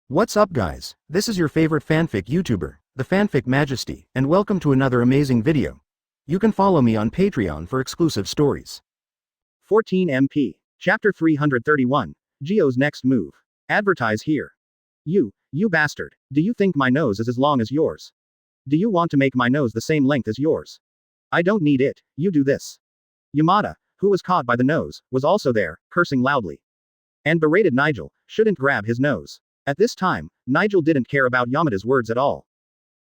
What's up guys, this is your favorite fanfic YouTuber, the Fanfic Majesty, and welcome to another amazing video. You can follow me on Patreon for exclusive stories. 14 MP. Chapter 331. Gio's next move. Advertise here. You bastard. Do you think my nose is as long as yours? Do you want to make my nose the same length as yours? I don't need it, you do this. Yamada, who was caught by the nose, was also there, cursing loudly. And berated Nigel, shouldn't grab his nose. At this time, Nigel didn't care about Yamada's words at all.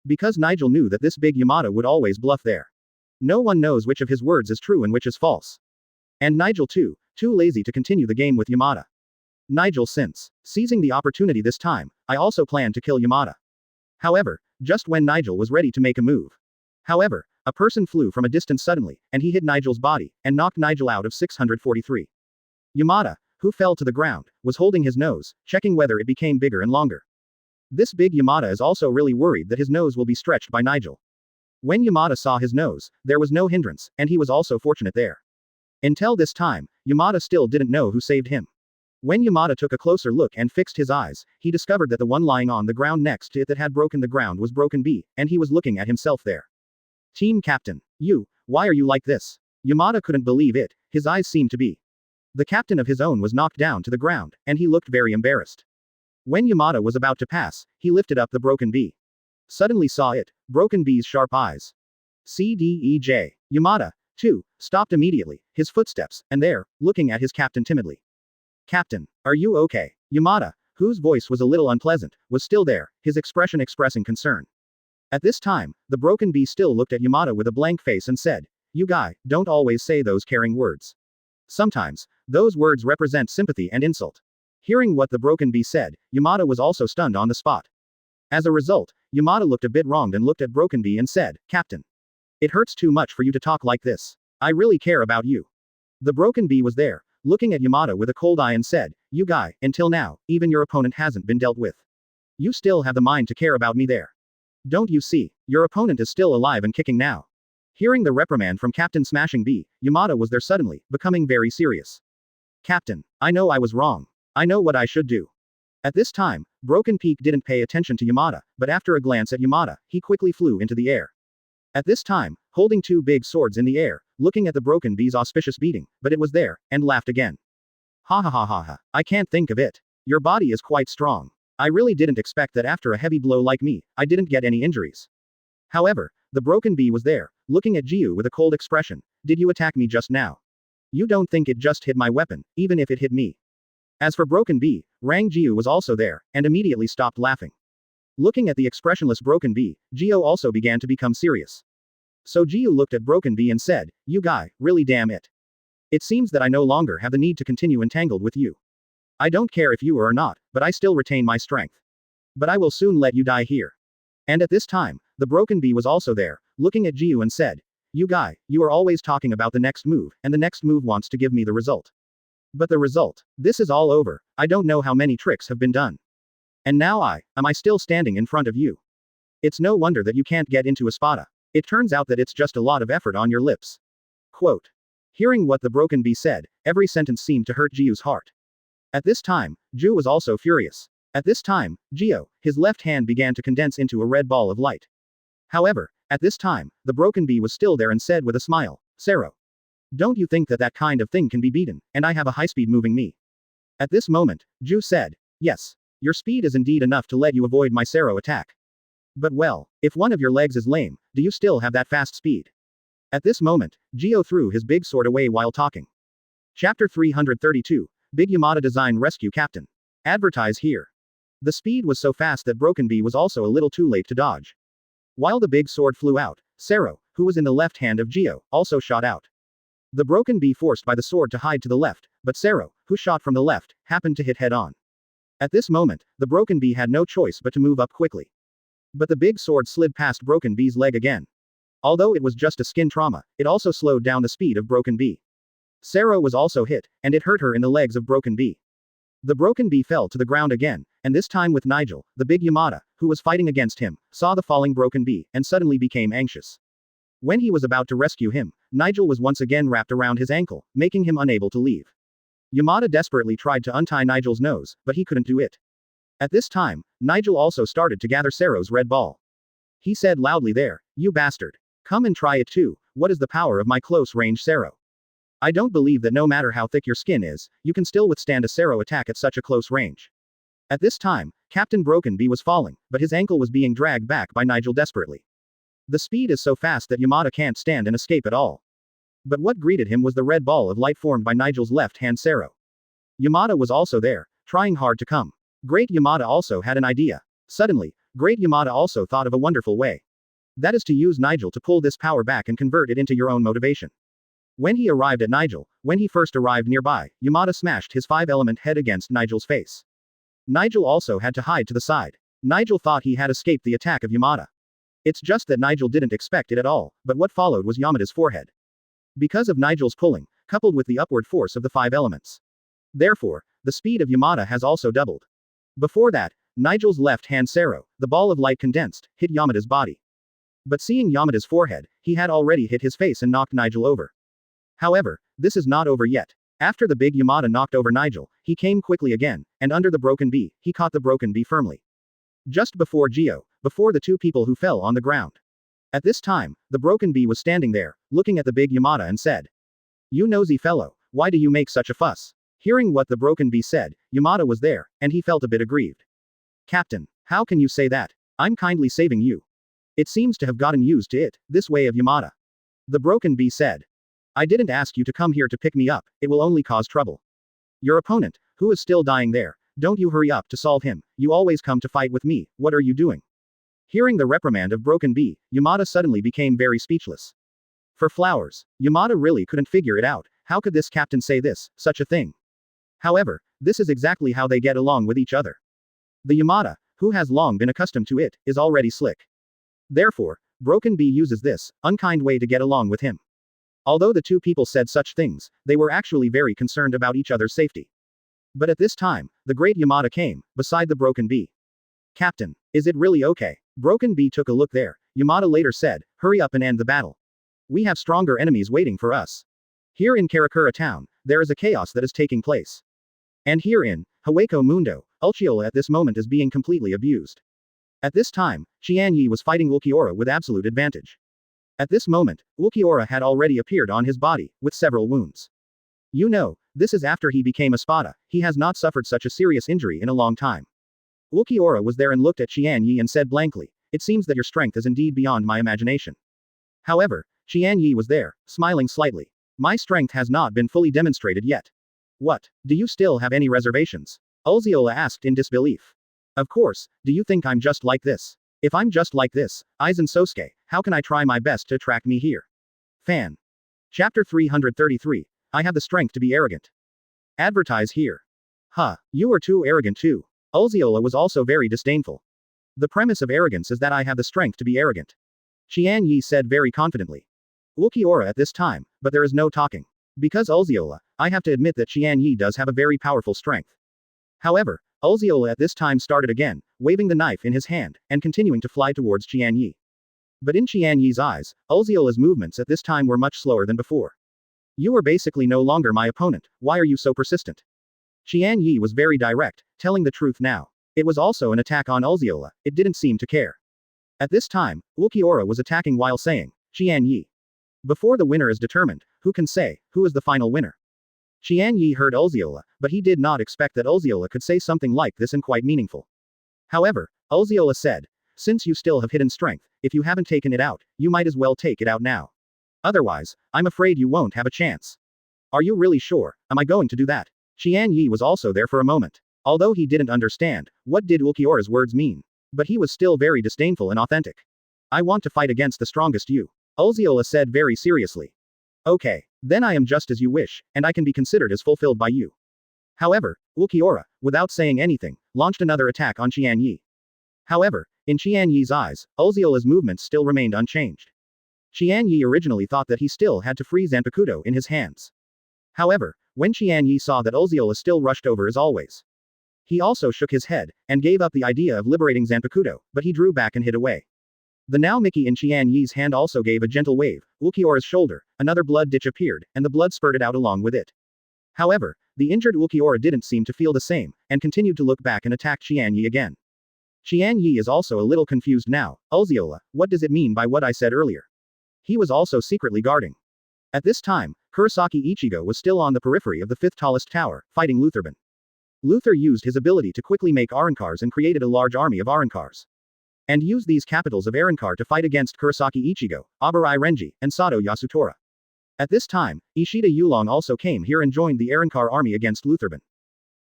Because Nigel knew that this big Yamada would always bluff there. No one knows which of his words is true and which is false. And Nigel too lazy to continue the game with Yamada. Nigel since, seizing the opportunity this time, I also planned to kill Yamada. However, just when Nigel was ready to make a move. However, a person flew from a distance suddenly, and he hit Nigel's body, and knocked Nigel out of 643. Yamada, who fell to the ground, was holding his nose, checking whether it became bigger and longer. This big Yamada is also really worried that his nose will be stretched by Nigel. When Yamada saw his nose, there was no hindrance, and he was also fortunate there. Until this time, Yamada still didn't know who saved him. When Yamada took a closer look and fixed his eyes, he discovered that the one lying on the ground next to it that had broken the ground was Broken B, and he was looking at himself there. Team Captain, why are you like this? Yamada couldn't believe it, his eyes seemed to be. The captain of his own was knocked down to the ground, and he looked very embarrassed. When Yamada was about to pass, he lifted up the Broken B. Suddenly saw it, Broken B's sharp eyes. CDEJ. Yamada, too, stopped immediately, his footsteps, and there, looking at his captain timidly. Captain, are you okay? Yamada, whose voice was a little unpleasant, was still there, his expression expressing concern. At this time, the Broken B still looked at Yamada with a blank face and said, "You guy, don't always say those caring words. Sometimes, those words represent sympathy and insult." Hearing what the Broken Bee said, Yamada was also stunned on the spot. As a result, Yamada looked a bit wronged and looked at Broken Bee and said, "Captain. It hurts too much for you to talk like this. I really care about you." The Broken Bee was there, looking at Yamada with a cold eye and said, "You guy, until now, even your opponent hasn't been dealt with. You still have the mind to care about me there. Don't you see, your opponent is still alive and kicking now." Hearing the reprimand from Captain Smashing B, Yamada was there suddenly, becoming very serious. "Captain, I know I was wrong. I know what I should do." At this time, Broken Peak didn't pay attention to Yamada, but after a glance at Yamada, he quickly flew into the air. At this time, holding two big swords in the air, looking at the Broken Bee's auspicious beating, but it was there, and laughed again. "Ha ha ha ha ha, I can't think of it. Your body is quite strong. I really didn't expect that after a heavy blow like me, I didn't get any injuries." However, the Broken Bee was there, looking at Jiu with a cold expression. "Did you attack me just now? You don't think it just hit my weapon, even if it hit me?" As for Broken Bee, Rang Jiu was also there, and immediately stopped laughing. Looking at the expressionless Broken Bee, Jiu also began to become serious. So Jiu looked at Broken Bee and said, "You guy, really damn it. It seems that I no longer have the need to continue entangled with you. I don't care if you are or not, but I still retain my strength. But I will soon let you die here." And at this time, the Broken Bee was also there, looking at Jiu and said, "You guy, you are always talking about the next move, and the next move wants to give me the result. But the result, this is all over, I don't know how many tricks have been done. And now am I still standing in front of you? It's no wonder that you can't get into Espada. It turns out that it's just a lot of effort on your lips." Quote. Hearing what the Broken Bee said, every sentence seemed to hurt Jiu's heart. At this time, Jiu was also furious. At this time, Jiu, his left hand began to condense into a red ball of light. However, at this time, the Broken Bee was still there and said with a smile, "Sero. Don't you think that that kind of thing can be beaten, and I have a high-speed moving me?" At this moment, Jiu said, "Yes. Your speed is indeed enough to let you avoid my Sero attack. But well, if one of your legs is lame, do you still have that fast speed?" At this moment, Jiu threw his big sword away while talking. Chapter 332, Big Yamada Design Rescue Captain. Advertise here. The speed was so fast that Broken Bee was also a little too late to dodge. While the big sword flew out, Sero, who was in the left hand of Jiu, also shot out. The Broken Bee forced by the sword to hide to the left, but Sero, who shot from the left, happened to hit head-on. At this moment, the Broken Bee had no choice but to move up quickly. But the big sword slid past Broken Bee's leg again. Although it was just a skin trauma, it also slowed down the speed of Broken Bee. Sero was also hit, and it hurt her in the legs of Broken Bee. The Broken Bee fell to the ground again, and this time with Nigel, the big Yamada, who was fighting against him, saw the falling Broken Bee, and suddenly became anxious. When he was about to rescue him, Nigel was once again wrapped around his ankle, making him unable to leave. Yamada desperately tried to untie Nigel's nose, but he couldn't do it. At this time, Nigel also started to gather Sero's red ball. He said loudly, "There, you bastard. Come and try it too. What is the power of my close-range Sero? I don't believe that no matter how thick your skin is, you can still withstand a Sero attack at such a close range." At this time, Captain Broken Bee was falling, but his ankle was being dragged back by Nigel desperately. The speed is so fast that Yamada can't stand and escape at all. But what greeted him was the red ball of light formed by Nigel's left-hand Sero. Yamada was also there, trying hard to come. Great Yamada also had an idea. Suddenly, Great Yamada also thought of a wonderful way. That is to use Nigel to pull this power back and convert it into your own motivation. When he arrived at Nigel, when he first arrived nearby, Yamada smashed his 5-element head against Nigel's face. Nigel also had to hide to the side. Nigel thought he had escaped the attack of Yamada. It's just that Nigel didn't expect it at all, but what followed was Yamada's forehead. Because of Nigel's pulling, coupled with the upward force of the 5 elements. Therefore, the speed of Yamada has also doubled. Before that, Nigel's left-hand Sero, the ball of light condensed, hit Yamada's body. But seeing Yamada's forehead, he had already hit his face and knocked Nigel over. However, this is not over yet. After the big Yamada knocked over Nigel, he came quickly again, and under the broken bee, he caught the broken bee firmly. Just before before the two people who fell on the ground. At this time, the broken bee was standing there, looking at the big Yamada and said, "You nosy fellow, why do you make such a fuss?" Hearing what the broken bee said, Yamada was there, and he felt a bit aggrieved. "Captain, how can you say that? I'm kindly saving you. It seems to have gotten used to it, this way of Yamada." The broken bee said, "I didn't ask you to come here to pick me up, it will only cause trouble. Your opponent, who is still dying there, don't you hurry up to solve him, you always come to fight with me, what are you doing?" Hearing the reprimand of broken bee, Yamada suddenly became very speechless. For flowers, Yamada really couldn't figure it out, how could this captain say this, such a thing? However, this is exactly how they get along with each other. The Yamada, who has long been accustomed to it, is already slick. Therefore, Broken Bee uses this unkind way to get along with him. Although the two people said such things, they were actually very concerned about each other's safety. But at this time, the great Yamada came, beside the Broken Bee. "Captain, is it really okay?" Broken Bee took a look there. Yamada later said, "Hurry up and end the battle. We have stronger enemies waiting for us. Here in Karakura town, there is a chaos that is taking place. And here in Hueco Mundo, Ulchiola at this moment is being completely abused." At this time, Qian Ye was fighting Ulquiorra with absolute advantage. At this moment, Ulquiorra had already appeared on his body, with several wounds. You know, this is after he became a Spada, he has not suffered such a serious injury in a long time. Ulquiorra was there and looked at Qian Ye and said blankly, "It seems that your strength is indeed beyond my imagination." However, Qian Ye was there, smiling slightly. "My strength has not been fully demonstrated yet." "What, do you still have any reservations?" Ulziola asked in disbelief. "Of course, do you think I'm just like this? If I'm just like this, Aizen Sōsuke, how can I try my best to attract me here?" Fan. Chapter 333. I have the strength to be arrogant. Advertise here. "Huh, you are too arrogant too." Ulziola was also very disdainful. "The premise of arrogance is that I have the strength to be arrogant," Qian Ye said very confidently. Ulquiorra at this time, but there is no talking. Because Ulziola, I have to admit that Qian Ye does have a very powerful strength. However, Ulziola at this time started again, waving the knife in his hand, and continuing to fly towards Qian Ye. But in Qian Ye's eyes, Ulziola's movements at this time were much slower than before. "You are basically no longer my opponent, why are you so persistent?" Qian Ye was very direct, telling the truth now. It was also an attack on Ulziola, it didn't seem to care. At this time, Ulquiorra was attacking while saying, "Qian Ye. Before the winner is determined, who can say, who is the final winner?" Qian Ye heard Ulziola, but he did not expect that Ulziola could say something like this and quite meaningful. However, Ulziola said, "Since you still have hidden strength, if you haven't taken it out, you might as well take it out now. Otherwise, I'm afraid you won't have a chance." "Are you really sure? Am I going to do that?" Qian Ye was also there for a moment. Although he didn't understand, what did Ulquiorra's words mean? But he was still very disdainful and authentic. "I want to fight against the strongest you," Ulziola said very seriously. "Okay, then I am just as you wish, and I can be considered as fulfilled by you." However, Ulquiorra, without saying anything, launched another attack on Qian Ye. However, in Qian Ye's eyes, Ulziola's movements still remained unchanged. Qian Ye originally thought that he still had to free Zanpakuto in his hands. However, when Qian Ye saw that Ulziola still rushed over as always, he also shook his head, and gave up the idea of liberating Zanpakuto, but he drew back and hid away. The now Mickey in Qian Ye's hand also gave a gentle wave, Ulquiorra's shoulder, another blood ditch appeared, and the blood spurted out along with it. However, the injured Ulquiorra didn't seem to feel the same, and continued to look back and attack Qian Ye again. Qian Ye is also a little confused now. Ulziola, what does it mean by what I said earlier? He was also secretly guarding. At this time, Kurosaki Ichigo was still on the periphery of the fifth tallest tower, fighting Lutherban. Luther used his ability to quickly make Arrancars and created a large army of Arrancars. And used these capitals of Arrancar to fight against Kurosaki Ichigo, Abarai Renji, and Sato Yasutora. At this time, Ishida Yulong also came here and joined the Arrancar army against Lutherban.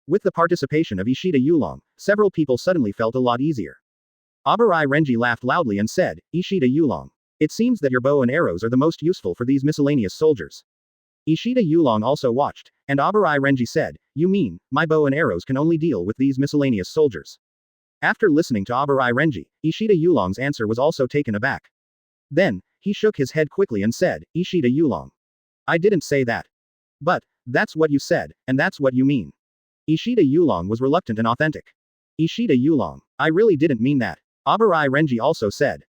With the participation of Ishida Yulong, several people suddenly felt a lot easier. Abarai Renji laughed loudly and said, Ishida Yulong. It seems that your bow and arrows are the most useful for these miscellaneous soldiers. Ishida Yulong also watched, and Abarai Renji said, you mean, my bow and arrows can only deal with these miscellaneous soldiers. After listening to Abarai Renji, Ishida Yulong's answer was also taken aback. Then, he shook his head quickly and said, Ishida Yulong. I didn't say that. But, that's what you said, and that's what you mean. Ishida Yulong was reluctant and authentic. Ishida Yulong. I really didn't mean that. Abarai Renji also said.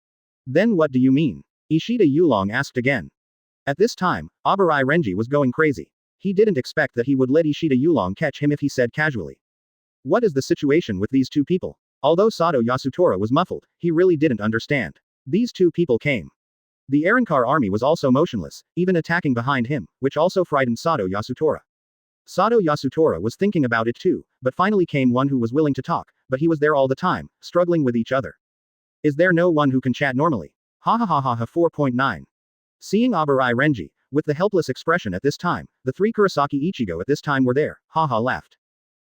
Then what do you mean? Ishida Yulong asked again. At this time, Abarai Renji was going crazy. He didn't expect that he would let Ishida Yulong catch him if he said casually. What is the situation with these two people? Although Sato Yasutora was muffled, he really didn't understand. These two people came. The Arrancar army was also motionless, even attacking behind him, which also frightened Sato Yasutora. Sato Yasutora was thinking about it too, but finally came one who was willing to talk, but he was there all the time, struggling with each other. Is there no one who can chat normally? Ha ha ha ha ha 4.9. Seeing Abarai Renji, with the helpless expression at this time, the three Kurosaki Ichigo at this time were there, ha laughed.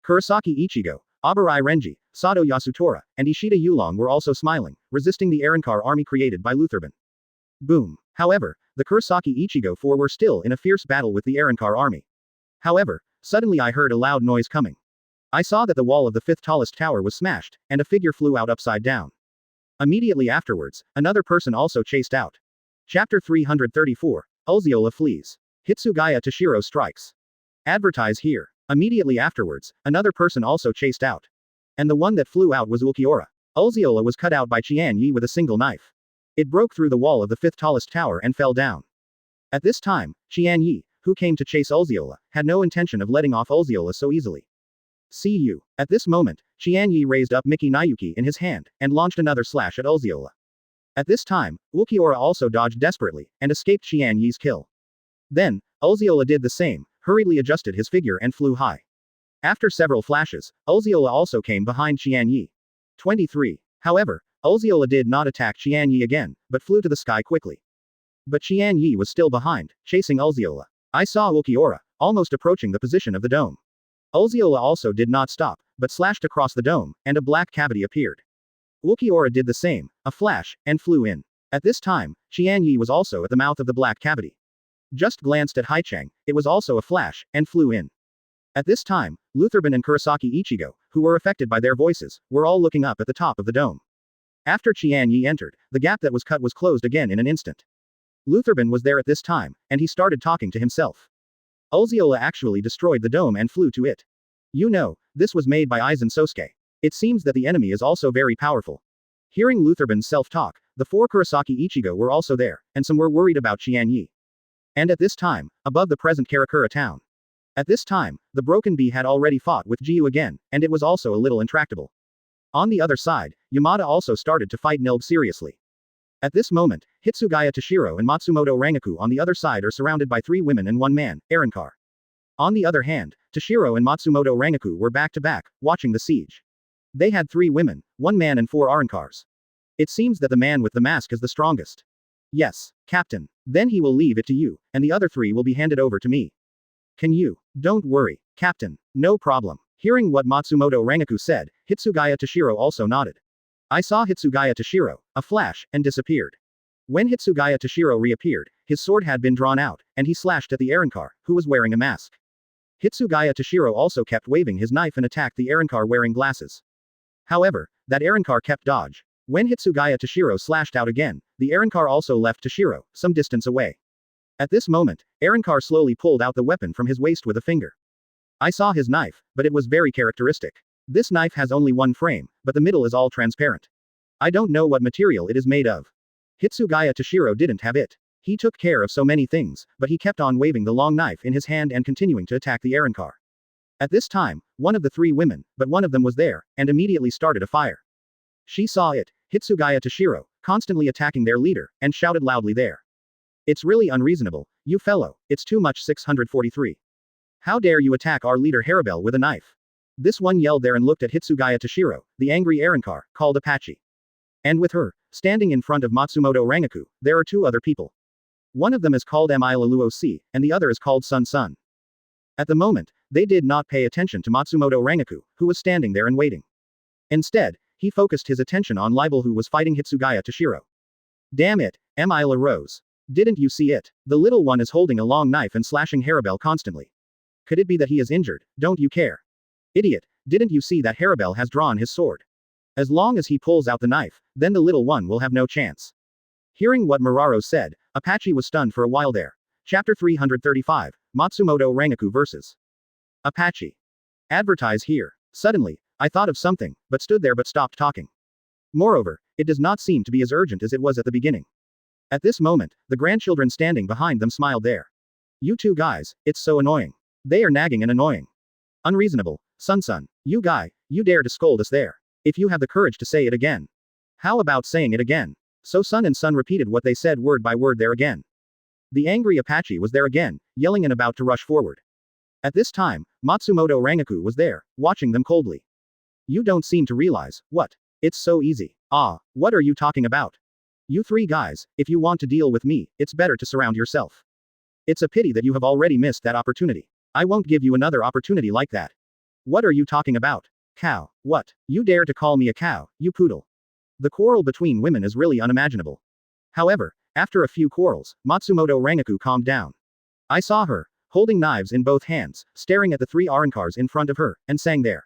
Kurosaki Ichigo, Abarai Renji, Sato Yasutora, and Ishida Yulong were also smiling, resisting the Arrancar army created by Lutherban. Boom. However, the Kurosaki Ichigo four were still in a fierce battle with the Arrancar army. However, suddenly I heard a loud noise coming. I saw that the wall of the fifth tallest tower was smashed, and a figure flew out upside down. Immediately afterwards, another person also chased out. Chapter 334, Ulziola flees. Hitsugaya Toshiro strikes. Advertise here. Immediately afterwards, another person also chased out. And the one that flew out was Ulquiorra. Ulziola was cut out by Qian Ye with a single knife. It broke through the wall of the fifth tallest tower and fell down. At this time, Qian Ye, who came to chase Ulziola, had no intention of letting off Ulziola so easily. See you. At this moment, Qian Ye raised up Miki Nayuki in his hand, and launched another slash at Ulziola. At this time, Ulquiorra also dodged desperately, and escaped Qian Ye's kill. Then, Ulziola did the same, hurriedly adjusted his figure and flew high. After several flashes, Ulziola also came behind Qian Ye. 23. However, Ulziola did not attack Qian Ye again, but flew to the sky quickly. But Qian Ye was still behind, chasing Ulziola. I saw Ulquiorra, almost approaching the position of the dome. Ulziola also did not stop, but slashed across the dome, and a black cavity appeared. Ulquiorra did the same, a flash, and flew in. At this time, Qian Ye was also at the mouth of the black cavity. Just glanced at Haichang, it was also a flash, and flew in. At this time, Lutherban and Kurosaki Ichigo, who were affected by their voices, were all looking up at the top of the dome. After Qian Ye entered, the gap that was cut was closed again in an instant. Lutherban was there at this time, and he started talking to himself. Ulziola actually destroyed the dome and flew to it. You know, this was made by Aizen Sōsuke. It seems that the enemy is also very powerful. Hearing Lutherban's self-talk, the four Kurosaki Ichigo were also there, and some were worried about Qian Ye. And at this time, above the present Karakura town. At this time, the Broken Bee had already fought with Jiu again, and it was also a little intractable. On the other side, Yamada also started to fight Nilg seriously. At this moment, Hitsugaya Toshiro and Matsumoto Rangaku on the other side are surrounded by 3 women and 1 man, Arrancar. On the other hand, Toshiro and Matsumoto Rangaku were back to back, watching the siege. They had 3 women, 1 man and 4 Arrancars. It seems that the man with the mask is the strongest. Yes, Captain. Then he will leave it to you, and the other 3 will be handed over to me. Can you? Don't worry, Captain. No problem. Hearing what Matsumoto Rangaku said, Hitsugaya Toshiro also nodded. I saw Hitsugaya Toshiro, a flash, and disappeared. When Hitsugaya Toshiro reappeared, his sword had been drawn out, and he slashed at the Arrancar, who was wearing a mask. Hitsugaya Toshiro also kept waving his knife and attacked the Arrancar wearing glasses. However, that Arrancar kept dodge. When Hitsugaya Toshiro slashed out again, the Arrancar also left Toshiro, some distance away. At this moment, Arrancar slowly pulled out the weapon from his waist with a finger. I saw his knife, but it was very characteristic. This knife has only 1 frame, but the middle is all transparent. I don't know what material it is made of. Hitsugaya Toshiro didn't have it. He took care of so many things, but he kept on waving the long knife in his hand and continuing to attack the Arrancar. At this time, one of the three women, but one of them was there, and immediately started a fire. She saw it, Hitsugaya Toshiro, constantly attacking their leader, and shouted loudly there. It's really unreasonable, you fellow, it's too much 643. How dare you attack our leader Haribel with a knife? This one yelled there and looked at Hitsugaya Toshiro, the angry Arankar, called Apache. And with her, standing in front of Matsumoto Rangaku, there are two other people. One of them is called Milaluoc, and the other is called Sun Sun. At the moment, they did not pay attention to Matsumoto Rangaku, who was standing there and waiting. Instead, he focused his attention on Libel, who was fighting Hitsugaya Toshiro. Damn it, Mila rose. Didn't you see it? The little one is holding a long knife and slashing Haribel constantly. Could it be that he is injured? Don't you care? Idiot, didn't you see that Haribel has drawn his sword? As long as he pulls out the knife, then the little one will have no chance. Hearing what Muraro said, Apache was stunned for a while there. Chapter 335, Matsumoto Rangaku vs. Apache. Advertise here. Suddenly, I thought of something, but stood there but stopped talking. Moreover, it does not seem to be as urgent as it was at the beginning. At this moment, the grandchildren standing behind them smiled there. You two guys, it's so annoying. They are nagging and annoying. Unreasonable, Sun, you guy, you dare to scold us there. If you have the courage to say it again. How about saying it again? So Sun and Sun repeated what they said word by word there again. The angry Apache was there again, yelling and about to rush forward. At this time, Matsumoto Rangaku was there, watching them coldly. You don't seem to realize, what? It's so easy. Ah, what are you talking about? You three guys, if you want to deal with me, it's better to surround yourself. It's a pity that you have already missed that opportunity. I won't give you another opportunity like that. What are you talking about? Cow. What? You dare to call me a cow, you poodle. The quarrel between women is really unimaginable. However, after a few quarrels, Matsumoto Rangaku calmed down. I saw her, holding knives in both hands, staring at the three Arankars in front of her, and sang there.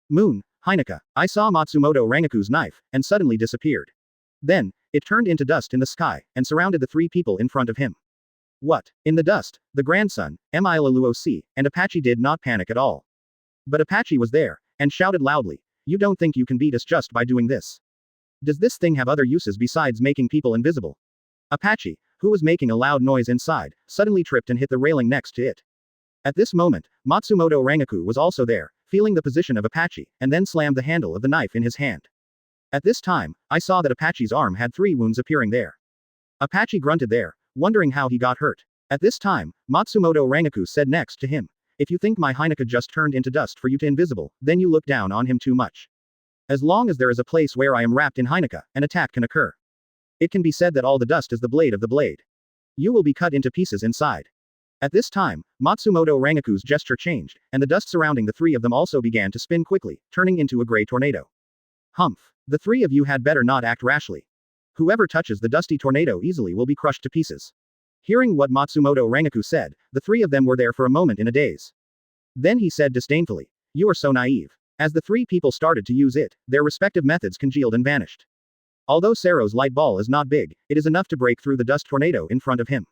Moon, Hineka. I saw Matsumoto Rangaku's knife, and suddenly disappeared. Then, it turned into dust in the sky, and surrounded the three people in front of him. What? In the dust, the grandson, Milaluoc, and Apache did not panic at all. But Apache was there, and shouted loudly, you don't think you can beat us just by doing this? Does this thing have other uses besides making people invisible? Apache, who was making a loud noise inside, suddenly tripped and hit the railing next to it. At this moment, Matsumoto Rangaku was also there, feeling the position of Apache, and then slammed the handle of the knife in his hand. At this time, I saw that Apache's arm had 3 wounds appearing there. Apache grunted there, wondering how he got hurt. At this time, Matsumoto Rangaku said next to him, if you think my Hineka just turned into dust for you to invisible, then you look down on him too much. As long as there is a place where I am wrapped in Hineka, an attack can occur. It can be said that all the dust is the blade of the blade. You will be cut into pieces inside. At this time, Matsumoto Rangaku's gesture changed, and the dust surrounding the three of them also began to spin quickly, turning into a gray tornado. Humph. The three of you had better not act rashly. Whoever touches the dusty tornado easily will be crushed to pieces. Hearing what Matsumoto Rangaku said, the three of them were there for a moment in a daze. Then he said disdainfully, you are so naive. As the three people started to use it, their respective methods congealed and vanished. Although Sero's light ball is not big, it is enough to break through the dust tornado in front of him.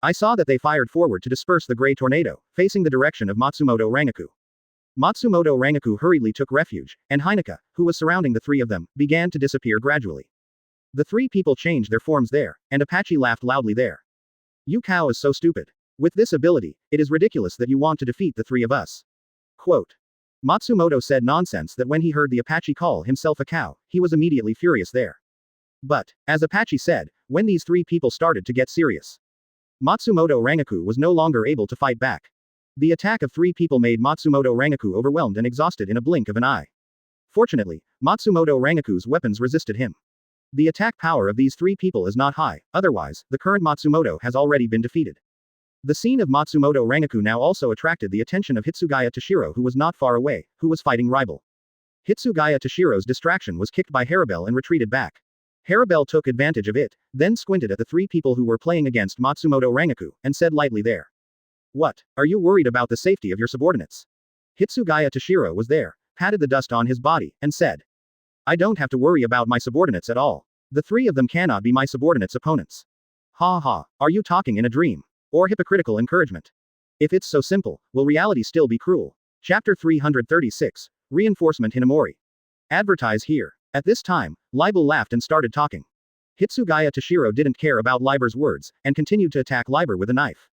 I saw that they fired forward to disperse the gray tornado, facing the direction of Matsumoto Rangaku. Matsumoto Rangaku hurriedly took refuge, and Hineka, who was surrounding the three of them, began to disappear gradually. The three people changed their forms there, and Apache laughed loudly there. You cow is so stupid. With this ability, it is ridiculous that you want to defeat the three of us. Quote. Matsumoto said nonsense that when he heard the Apache call himself a cow, he was immediately furious there. But, as Apache said, when these three people started to get serious, Matsumoto Rangaku was no longer able to fight back. The attack of three people made Matsumoto Rangaku overwhelmed and exhausted in a blink of an eye. Fortunately, Matsumoto Rangaku's weapons resisted him. The attack power of these three people is not high, otherwise, the current Matsumoto has already been defeated. The scene of Matsumoto Rangaku now also attracted the attention of Hitsugaya Toshiro, who was not far away, who was fighting Rival. Hitsugaya Toshiro's distraction was kicked by Haribel and retreated back. Haribel took advantage of it, then squinted at the three people who were playing against Matsumoto Rangaku, and said lightly there. What? Are you worried about the safety of your subordinates? Hitsugaya Toshiro was there, patted the dust on his body, and said. I don't have to worry about my subordinates at all. The three of them cannot be my subordinates' opponents. Ha ha, are you talking in a dream? Or hypocritical encouragement? If it's so simple, will reality still be cruel? Chapter 336, Reinforcement Hinamori. Advertise here. At this time, Libel laughed and started talking. Hitsugaya Toshiro didn't care about Liber's words, and continued to attack Liber with a knife.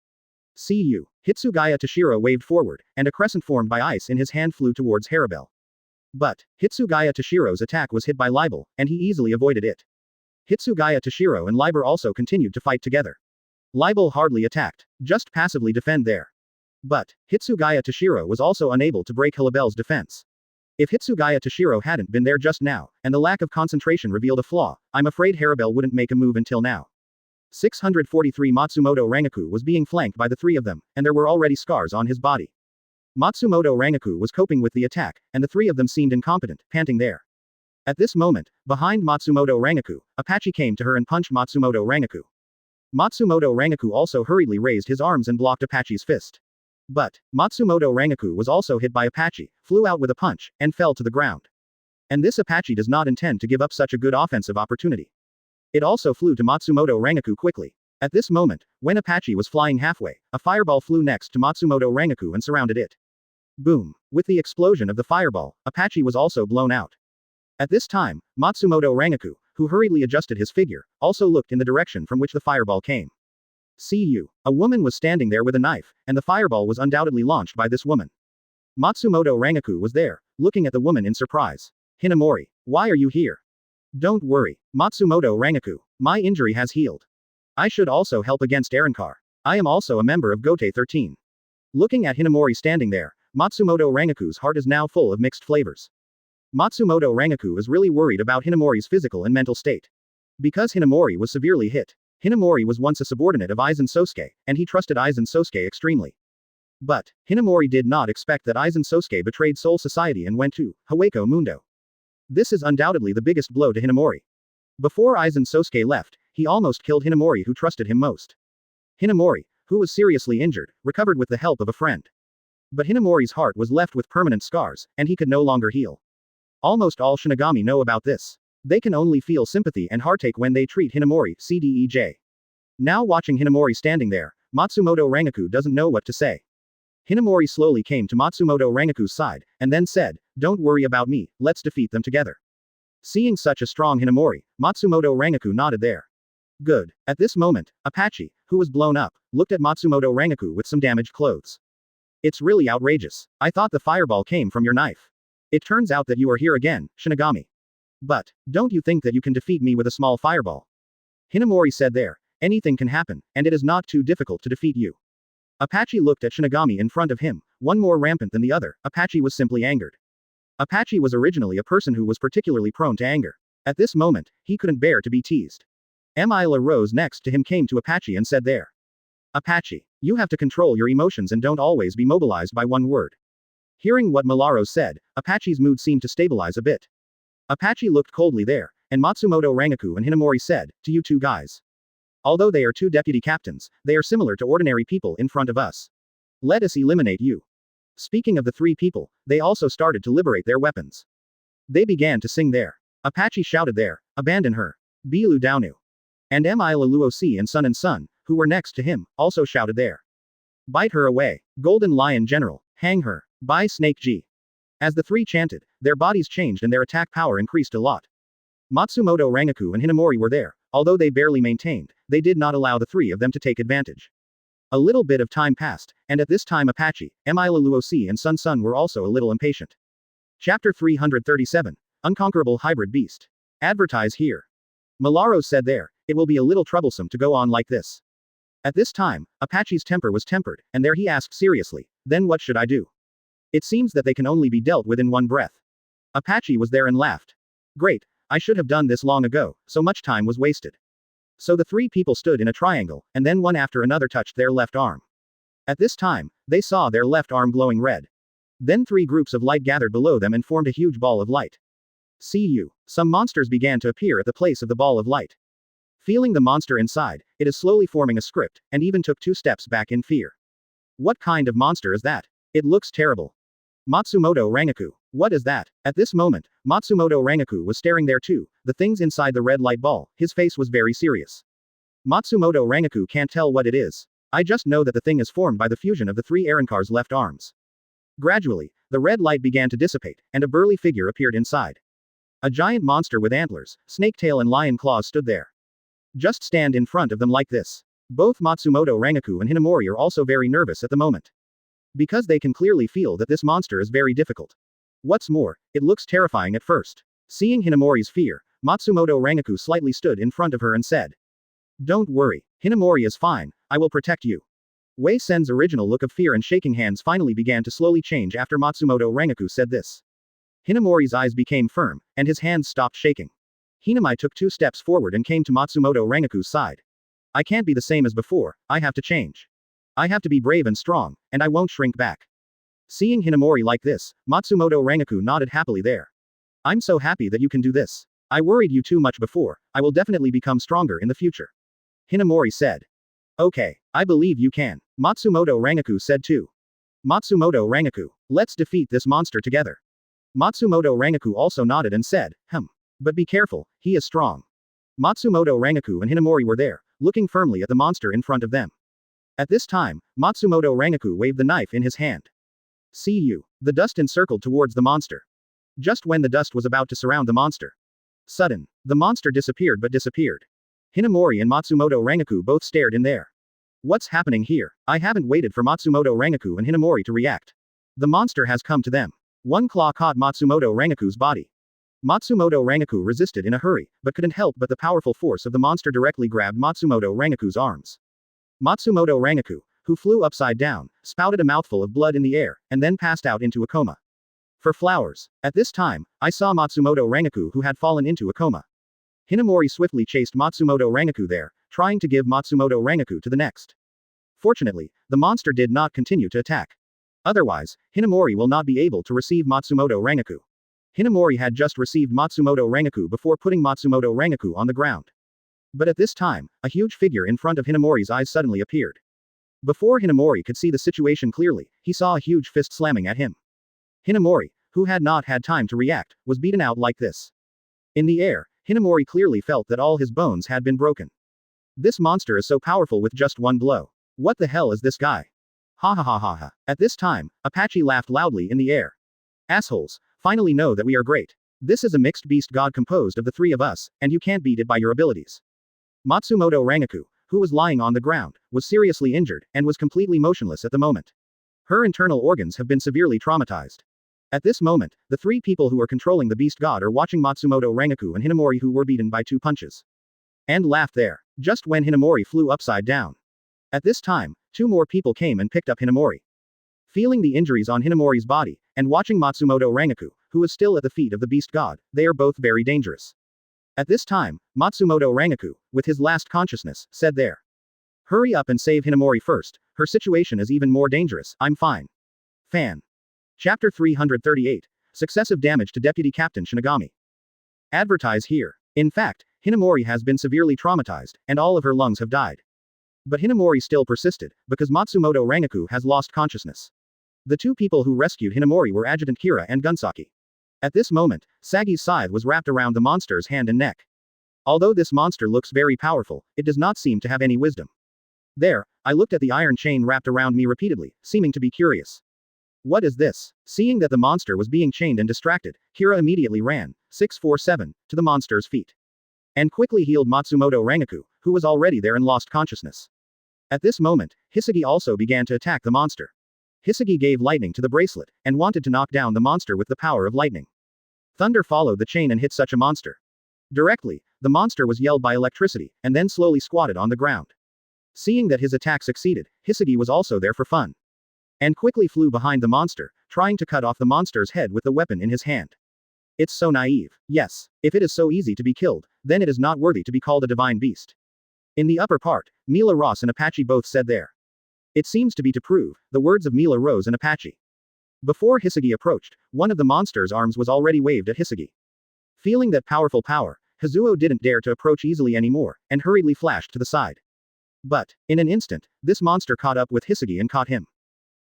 See you. Hitsugaya Toshiro waved forward, and a crescent formed by ice in his hand flew towards Haribel. But, Hitsugaya Toshiro's attack was hit by Libel, and he easily avoided it. Hitsugaya Toshiro and Liber also continued to fight together. Libel hardly attacked, just passively defend there. But, Hitsugaya Toshiro was also unable to break Haribel's defense. If Hitsugaya Toshiro hadn't been there just now, and the lack of concentration revealed a flaw, I'm afraid Haribel wouldn't make a move until now. 643 Matsumoto Rangaku was being flanked by the three of them, and there were already scars on his body. Matsumoto Rangaku was coping with the attack, and the three of them seemed incompetent, panting there. At this moment, behind Matsumoto Rangaku, Apache came to her and punched Matsumoto Rangaku. Matsumoto Rangaku also hurriedly raised his arms and blocked Apache's fist. But, Matsumoto Rangaku was also hit by Apache, flew out with a punch, and fell to the ground. And this Apache does not intend to give up such a good offensive opportunity. It also flew to Matsumoto Rangaku quickly. At this moment, when Apache was flying halfway, a fireball flew next to Matsumoto Rangaku and surrounded it. Boom! With the explosion of the fireball, Apache was also blown out. At this time, Matsumoto Rangaku, who hurriedly adjusted his figure, also looked in the direction from which the fireball came. See you. A woman was standing there with a knife, and the fireball was undoubtedly launched by this woman. Matsumoto Rangaku was there, looking at the woman in surprise. Hinamori, why are you here? Don't worry, Matsumoto Rangaku, my injury has healed. I should also help against Arankar. I am also a member of Gotei 13. Looking at Hinamori standing there, Matsumoto Rangaku's heart is now full of mixed flavors. Matsumoto Rangaku is really worried about Hinamori's physical and mental state. Because Hinamori was severely hit. Hinamori was once a subordinate of Aizen Sōsuke, and he trusted Aizen Sōsuke extremely. But, Hinamori did not expect that Aizen Sōsuke betrayed Soul Society and went to Hueco Mundo. This is undoubtedly the biggest blow to Hinamori. Before Aizen Sōsuke left, he almost killed Hinamori who trusted him most. Hinamori, who was seriously injured, recovered with the help of a friend. But Hinamori's heart was left with permanent scars, and he could no longer heal. Almost all Shinigami know about this. They can only feel sympathy and heartache when they treat Hinamori, CDEJ. Now watching Hinamori standing there, Matsumoto Rangaku doesn't know what to say. Hinamori slowly came to Matsumoto Rangaku's side, and then said, "Don't worry about me, let's defeat them together." Seeing such a strong Hinamori, Matsumoto Rangaku nodded there. Good. At this moment, Apache, who was blown up, looked at Matsumoto Rangaku with some damaged clothes. It's really outrageous. I thought the fireball came from your knife. It turns out that you are here again, Shinigami. But, don't you think that you can defeat me with a small fireball? Hinamori said there, anything can happen, and it is not too difficult to defeat you. Apache looked at Shinigami in front of him, one more rampant than the other. Apache was simply angered. Apache was originally a person who was particularly prone to anger. At this moment, he couldn't bear to be teased. Amila rose next to him came to Apache and said there. Apache, you have to control your emotions and don't always be mobilized by one word. Hearing what Milaro said, Apache's mood seemed to stabilize a bit. Apache looked coldly there, and Matsumoto Rangaku and Hinamori said, to you two guys. Although they are two deputy captains, they are similar to ordinary people in front of us. Let us eliminate you. Speaking of the three people, they also started to liberate their weapons. They began to sing there. Apache shouted there, abandon her. Bilu Daunu. And Mila Luosi and Sun, who were next to him, also shouted there. Bite her away. Golden Lion General. Hang her. By Snake G. As the three chanted, their bodies changed and their attack power increased a lot. Matsumoto Rangaku and Hinamori were there, although they barely maintained, they did not allow the three of them to take advantage. A little bit of time passed, and at this time Apache, Mila Luosi and Sun were also a little impatient. Chapter 337. Unconquerable Hybrid Beast. Advertise here. Milaro said there, it will be a little troublesome to go on like this. At this time, Apache's temper was tempered, and there he asked seriously, then what should I do? It seems that they can only be dealt with in one breath. Apache was there and laughed. Great, I should have done this long ago, so much time was wasted. So the three people stood in a triangle, and then one after another touched their left arm. At this time, they saw their left arm glowing red. Then three groups of light gathered below them and formed a huge ball of light. See you. Some monsters began to appear at the place of the ball of light. Feeling the monster inside, it is slowly forming a script, and even took 2 steps back in fear. What kind of monster is that? It looks terrible. Matsumoto Rangaku. What is that? At this moment, Matsumoto Rangaku was staring there too, the things inside the red light ball, his face was very serious. Matsumoto Rangaku can't tell what it is. I just know that the thing is formed by the fusion of the 3 Arankar's left arms. Gradually, the red light began to dissipate, and a burly figure appeared inside. A giant monster with antlers, snake tail and lion claws stood there. Just stand in front of them like this. Both Matsumoto Rangaku and Hinamori are also very nervous at the moment. Because they can clearly feel that this monster is very difficult. What's more, it looks terrifying at first. Seeing Hinamori's fear, Matsumoto Rangaku slightly stood in front of her and said, "Don't worry, Hinamori is fine, I will protect you." Wei Sen's original look of fear and shaking hands finally began to slowly change after Matsumoto Rangaku said this. Hinamori's eyes became firm, and his hands stopped shaking. Hinamai took 2 steps forward and came to Matsumoto Rangaku's side. "I can't be the same as before, I have to change. I have to be brave and strong, and I won't shrink back." Seeing Hinamori like this, Matsumoto Rangaku nodded happily there. "I'm so happy that you can do this. I worried you too much before, I will definitely become stronger in the future." Hinamori said. "Okay, I believe you can," Matsumoto Rangaku said too. "Matsumoto Rangaku, let's defeat this monster together." Matsumoto Rangaku also nodded and said, "But be careful, he is strong." Matsumoto Rangaku and Hinamori were there, looking firmly at the monster in front of them. At this time, Matsumoto Rangaku waved the knife in his hand. "See you." The dust encircled towards the monster. Just when the dust was about to surround the monster. Sudden, the monster disappeared. Hinamori and Matsumoto Rangaku both stared in there. What's happening here? I haven't waited for Matsumoto Rangaku and Hinamori to react. The monster has come to them. One claw caught Matsumoto Rangaku's body. Matsumoto Rangaku resisted in a hurry, but couldn't help but the powerful force of the monster directly grabbed Matsumoto Rangaku's arms. Matsumoto Rangaku, who flew upside down, spouted a mouthful of blood in the air, and then passed out into a coma. For flowers. At this time, I saw Matsumoto Rangaku who had fallen into a coma. Hinamori swiftly chased Matsumoto Rangaku there, trying to give Matsumoto Rangaku to the next. Fortunately, the monster did not continue to attack. Otherwise, Hinamori will not be able to receive Matsumoto Rangaku. Hinamori had just received Matsumoto Rangaku before putting Matsumoto Rangaku on the ground. But at this time, a huge figure in front of Hinamori's eyes suddenly appeared. Before Hinamori could see the situation clearly, he saw a huge fist slamming at him. Hinamori, who had not had time to react, was beaten out like this. In the air, Hinamori clearly felt that all his bones had been broken. This monster is so powerful with just one blow. What the hell is this guy? Ha ha ha ha ha. At this time, Apache laughed loudly in the air. Assholes, finally know that we are great. This is a mixed beast god composed of the 3 of us, and you can't beat it by your abilities. Matsumoto Rangaku, who was lying on the ground, was seriously injured, and was completely motionless at the moment. Her internal organs have been severely traumatized. At this moment, the 3 people who are controlling the beast god are watching Matsumoto Rangaku and Hinamori who were beaten by 2 punches. And laughed there, just when Hinamori flew upside down. At this time, 2 more people came and picked up Hinamori. Feeling the injuries on Hinamori's body, and watching Matsumoto Rangaku, who is still at the feet of the beast god, they are both very dangerous. At this time, Matsumoto Rangaku, with his last consciousness, said there. "Hurry up and save Hinamori first, her situation is even more dangerous, I'm fine." Fan. Chapter 338. Successive damage to Deputy Captain Shinigami. Advertise here. In fact, Hinamori has been severely traumatized, and all of her lungs have died. But Hinamori still persisted, because Matsumoto Rangaku has lost consciousness. The 2 people who rescued Hinamori were Adjutant Kira and Gunsaki. At this moment, Sagi's scythe was wrapped around the monster's hand and neck. Although this monster looks very powerful, it does not seem to have any wisdom. There, I looked at the iron chain wrapped around me repeatedly, seeming to be curious. What is this? Seeing that the monster was being chained and distracted, Kira immediately ran, 647, to the monster's feet. And quickly healed Matsumoto Rangaku, who was already there and lost consciousness. At this moment, Hisagi also began to attack the monster. Hisagi gave lightning to the bracelet, and wanted to knock down the monster with the power of lightning. Thunder followed the chain and hit such a monster. Directly, the monster was yelled by electricity, and then slowly squatted on the ground. Seeing that his attack succeeded, Hisagi was also there for fun. And quickly flew behind the monster, trying to cut off the monster's head with the weapon in his hand. It's so naive. Yes, if it is so easy to be killed, then it is not worthy to be called a divine beast. In the upper part, Mila Ross and Apache both said there. It seems to be to prove the words of Mila Rose and Apache. Before Hisagi approached, one of the monster's arms was already waved at Hisagi. Feeling that powerful power, Hazuo didn't dare to approach easily anymore, and hurriedly flashed to the side. But, in an instant, this monster caught up with Hisagi and caught him.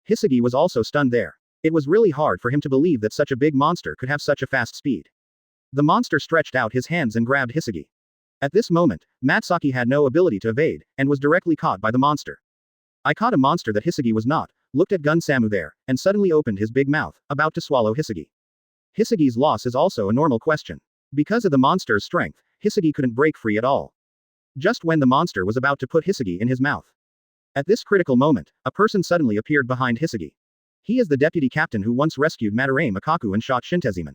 Hisagi was also stunned there. It was really hard for him to believe that such a big monster could have such a fast speed. The monster stretched out his hands and grabbed Hisagi. At this moment, Matsaki had no ability to evade, and was directly caught by the monster. I caught a monster that Hisagi was not, looked at Gun Samu there, and suddenly opened his big mouth, about to swallow Hisagi. Hisagi's loss is also a normal question. Because of the monster's strength, Hisagi couldn't break free at all. just when the monster was about to put Hisagi in his mouth. At this critical moment, a person suddenly appeared behind Hisagi. He is the deputy captain who once rescued Madarame Makaku and shot Shinteziman.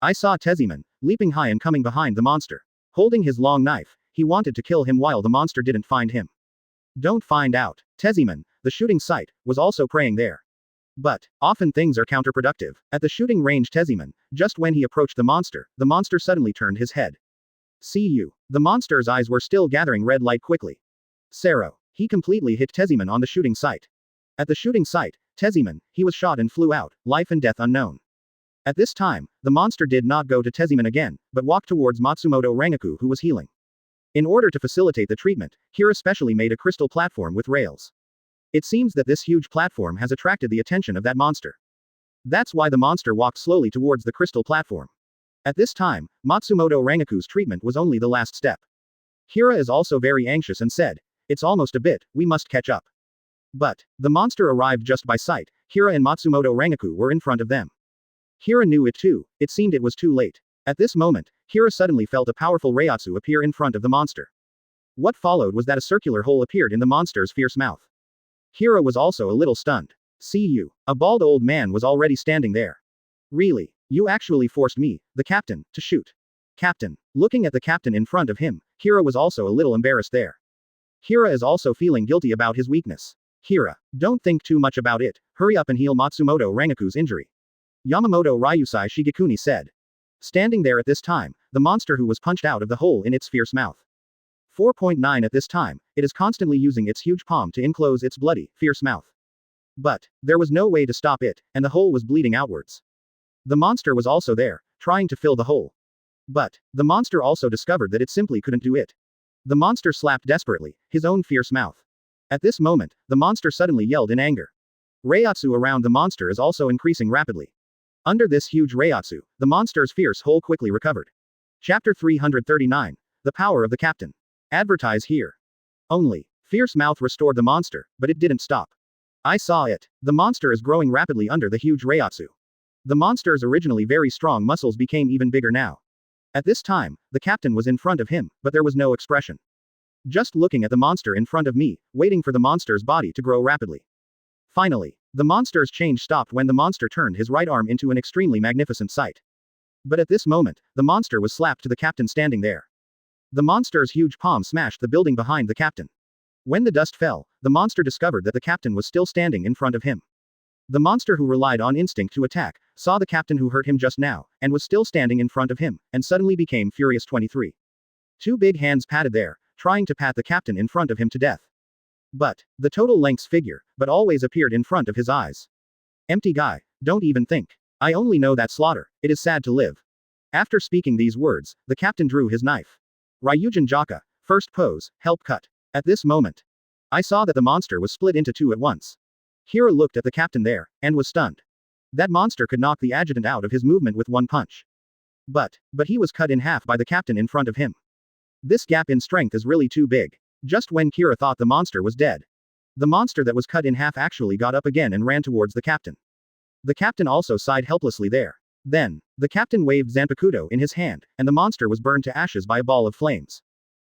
I saw Teziman, leaping high and coming behind the monster. Holding his long knife, he wanted to kill him while the monster didn't find him. Don't find out. Teziman, the shooting sight, was also praying there. But, often things are counterproductive. At the shooting range Teziman, just when he approached the monster suddenly turned his head. See you. The monster's eyes were still gathering red light quickly. Sero. He completely hit Teziman on the shooting sight. At the shooting sight, Teziman, he was shot and flew out, life and death unknown. At this time, the monster did not go to Teziman again, but walked towards Matsumoto Rangaku who was healing. In order to facilitate the treatment, Kira specially made a crystal platform with rails. It seems that this huge platform has attracted the attention of that monster. That's why the monster walked slowly towards the crystal platform. At this time, Matsumoto Rangaku's treatment was only the last step. Kira is also very anxious and said, "It's almost a bit, we must catch up." But, the monster arrived just by sight. Kira and Matsumoto Rangaku were in front of them. Kira knew it too, it seemed it was too late. At this moment, Kira suddenly felt a powerful Reiatsu appear in front of the monster. What followed was that a circular hole appeared in the monster's fierce mouth. Kira was also a little stunned. See you. A bald old man was already standing there. Really? You actually forced me, the captain, to shoot. Captain. Looking at the captain in front of him, Kira was also a little embarrassed there. Kira is also feeling guilty about his weakness. Kira, don't think too much about it, hurry up and heal Matsumoto Rangaku's injury. Yamamoto Ryusai Shigekuni said. Standing there at this time, the monster who was punched out of the hole in its fierce mouth. 4.9 At this time, it is constantly using its huge palm to enclose its bloody, fierce mouth. But, there was no way to stop it, and the hole was bleeding outwards. The monster was also there, trying to fill the hole. But, the monster also discovered that it simply couldn't do it. The monster slapped desperately, his own fierce mouth. At this moment, the monster suddenly yelled in anger. Reiatsu around the monster is also increasing rapidly. Under this huge Reiatsu, the monster's fierce hole quickly recovered. Chapter 339. The Power of the Captain. Advertise here. Only. Fierce mouth restored the monster, but it didn't stop. I saw it. The monster is growing rapidly under the huge Reiatsu. The monster's originally very strong muscles became even bigger now. At this time, the captain was in front of him, but there was no expression. Just looking at the monster in front of me, waiting for the monster's body to grow rapidly. Finally, the monster's change stopped when the monster turned his right arm into an extremely magnificent sight. But at this moment, the monster was slapped to the captain standing there. The monster's huge palm smashed the building behind the captain. When the dust fell, the monster discovered that the captain was still standing in front of him. The monster who relied on instinct to attack, saw the captain who hurt him just now, and was still standing in front of him, and suddenly became furious. 23. Two big hands patted there, trying to pat the captain in front of him to death. But, the total lengths figure, but always appeared in front of his eyes. Empty guy, don't even think. I only know that slaughter, it is sad to live. After speaking these words, the captain drew his knife. Ryujin Jaka, first pose, help cut. At this moment, I saw that the monster was split into two at once. Kira looked at the captain there, and was stunned. That monster could knock the adjutant out of his movement with one punch. But he was cut in half by the captain in front of him. This gap in strength is really too big. Just when Kira thought the monster was dead, the monster that was cut in half actually got up again and ran towards the captain. The captain also sighed helplessly there. Then, the captain waved Zanpakuto in his hand, and the monster was burned to ashes by a ball of flames.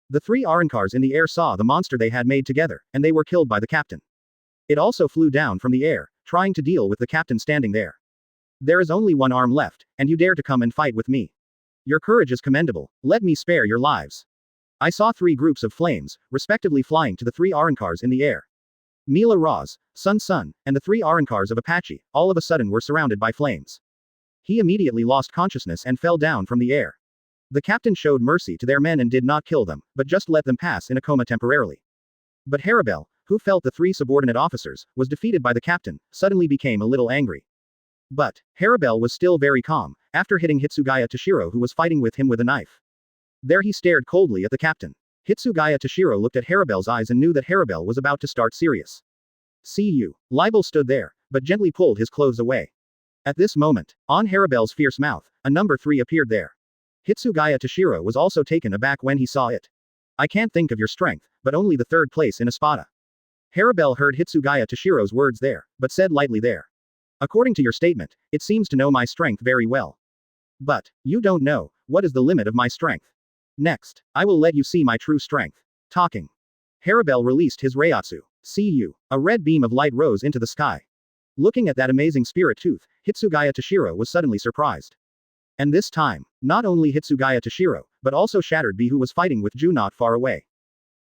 The three Arankars in the air saw the monster they had made together, and they were killed by the captain. It also flew down from the air, trying to deal with the captain standing there. There is only one arm left, and you dare to come and fight with me. Your courage is commendable, let me spare your lives. I saw three groups of flames, respectively flying to the three Arankars in the air. Mila Raz, Sun Sun, and the three Arankars of Apache, all of a sudden were surrounded by flames. He immediately lost consciousness and fell down from the air. The captain showed mercy to their men and did not kill them, but just let them pass in a coma temporarily. But Haribel, who felt the three subordinate officers, was defeated by the captain, suddenly became a little angry. But, Haribel was still very calm, after hitting Hitsugaya Toshiro who was fighting with him with a knife. There he stared coldly at the captain. Hitsugaya Toshiro looked at Haribel's eyes and knew that Haribel was about to start serious. See you. Libel stood there, but gently pulled his clothes away. At this moment, on Haribel's fierce mouth, a number 3 appeared there. Hitsugaya Toshiro was also taken aback when he saw it. I can't think of your strength, but only the third place in Espada. Haribel heard Hitsugaya Toshiro's words there, but said lightly there. According to your statement, it seems to know my strength very well. But, you don't know, what is the limit of my strength? Next, I will let you see my true strength. Talking. Haribel released his Reiatsu. See you. A red beam of light rose into the sky. Looking at that amazing spirit tooth, Hitsugaya Toshiro was suddenly surprised. And this time, not only Hitsugaya Toshiro, but also Shattered Bee, who was fighting with Ju not far away.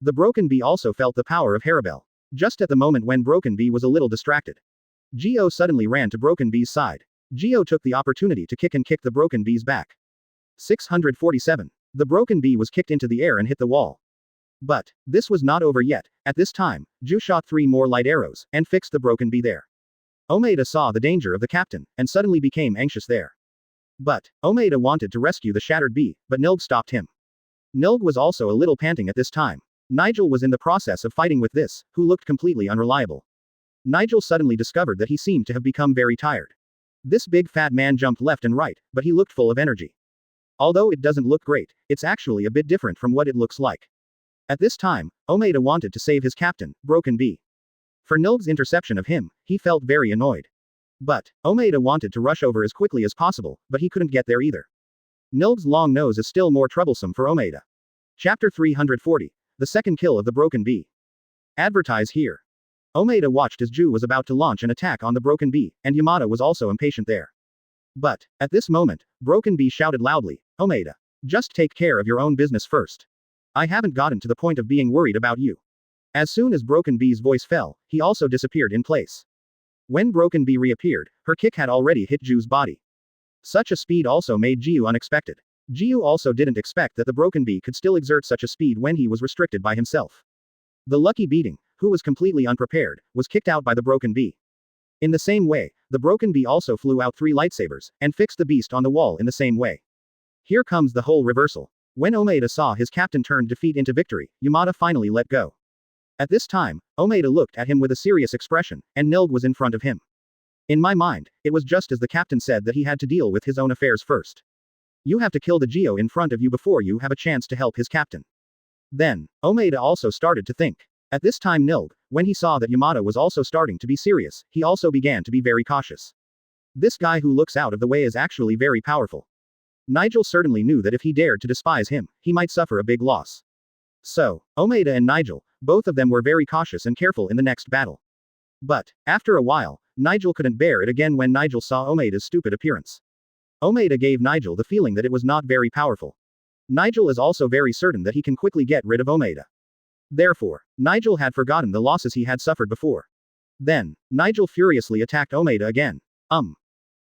The Broken Bee also felt the power of Haribel. Just at the moment when Broken Bee was a little distracted, Gyo suddenly ran to Broken Bee's side. Gyo took the opportunity to kick the Broken Bee's back. 647. The Broken Bee was kicked into the air and hit the wall. But this was not over yet. At this time, Ju shot 3 more light arrows and fixed the Broken Bee there. Omeda saw the danger of the captain and suddenly became anxious there. But Omeda wanted to rescue the Shattered Bee, but Nilg stopped him. Nilg was also a little panting at this time. Nigel was in the process of fighting with this, who looked completely unreliable. Nigel suddenly discovered that he seemed to have become very tired. This big fat man jumped left and right, but he looked full of energy. Although it doesn't look great, it's actually a bit different from what it looks like. At this time, Omeda wanted to save his captain, Broken Bee. For Nilg's interception of him, he felt very annoyed. But Omeda wanted to rush over as quickly as possible, but he couldn't get there either. Nilg's long nose is still more troublesome for Omeda. Chapter 340. The second kill of the Broken Bee. Advertise here. Omeda watched as Ju was about to launch an attack on the Broken Bee, and Yamada was also impatient there. But at this moment, Broken Bee shouted loudly, "Omeda, just take care of your own business first. I haven't gotten to the point of being worried about you." As soon as Broken Bee's voice fell, he also disappeared in place. When Broken Bee reappeared, her kick had already hit Ju's body. Such a speed also made Jiu unexpected. Jiu also didn't expect that the Broken Bee could still exert such a speed when he was restricted by himself. The Lucky Beating, who was completely unprepared, was kicked out by the Broken Bee. In the same way, the Broken Bee also flew out 3 lightsabers, and fixed the beast on the wall in the same way. Here comes the whole reversal. When Omeda saw his captain turn defeat into victory, Yamada finally let go. At this time, Omeda looked at him with a serious expression, and Nilg was in front of him. In my mind, it was just as the captain said that he had to deal with his own affairs first. You have to kill the Geo in front of you before you have a chance to help his captain. Then, Omeda also started to think. At this time Nilg, when he saw that Yamada was also starting to be serious, he also began to be very cautious. This guy who looks out of the way is actually very powerful. Nigel certainly knew that if he dared to despise him, he might suffer a big loss. So, Omeda and Nigel, both of them were very cautious and careful in the next battle. But, after a while, Nigel couldn't bear it again when Nigel saw Omeda's stupid appearance. Omeda gave Nigel the feeling that it was not very powerful. Nigel is also very certain that he can quickly get rid of Omeda. Therefore, Nigel had forgotten the losses he had suffered before. Then, Nigel furiously attacked Omeda again.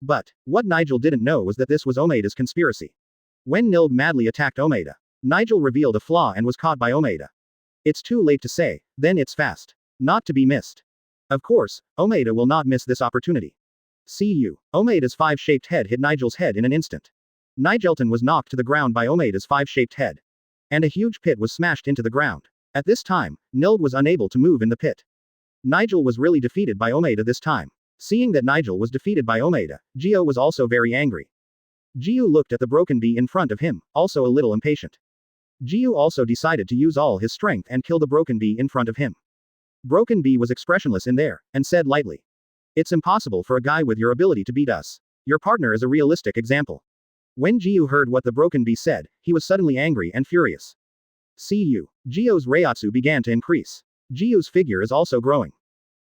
But, what Nigel didn't know was that this was Omeda's conspiracy. When Nilg madly attacked Omeda, Nigel revealed a flaw and was caught by Omeda. It's too late to say, then it's fast. Not to be missed. Of course, Omeda will not miss this opportunity. See you. Omeda's 5-shaped head hit Nigel's head in an instant. Nigelton was knocked to the ground by Omeda's 5-shaped head. And a huge pit was smashed into the ground. At this time, Nilg was unable to move in the pit. Nigel was really defeated by Omeda this time. Seeing that Nigel was defeated by Omeda, Gio was also very angry. Gio looked at the Broken Bee in front of him, also a little impatient. Gio also decided to use all his strength and kill the Broken Bee in front of him. Broken Bee was expressionless in there, and said lightly, "It's impossible for a guy with your ability to beat us. Your partner is a realistic example." When Gio heard what the Broken Bee said, he was suddenly angry and furious. See you. Gio's Reiatsu began to increase. Gio's figure is also growing.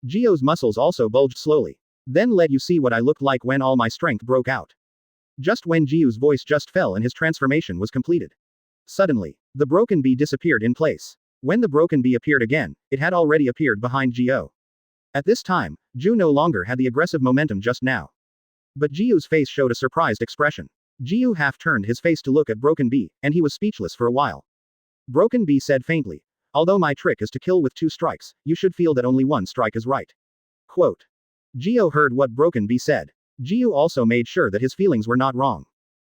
Gio's muscles also bulged slowly. Then let you see what I looked like when all my strength broke out. Just when Gio's voice just fell and his transformation was completed. Suddenly, the Broken Bee disappeared in place. When the Broken Bee appeared again, it had already appeared behind Gio. At this time, Ju no longer had the aggressive momentum just now. But Gio's face showed a surprised expression. Gio half turned his face to look at Broken Bee, and he was speechless for a while. Broken Bee said faintly, "Although my trick is to kill with 2 strikes, you should feel that only 1 strike is right." Quote. Gio heard what Broken Bee said. Gio also made sure that his feelings were not wrong.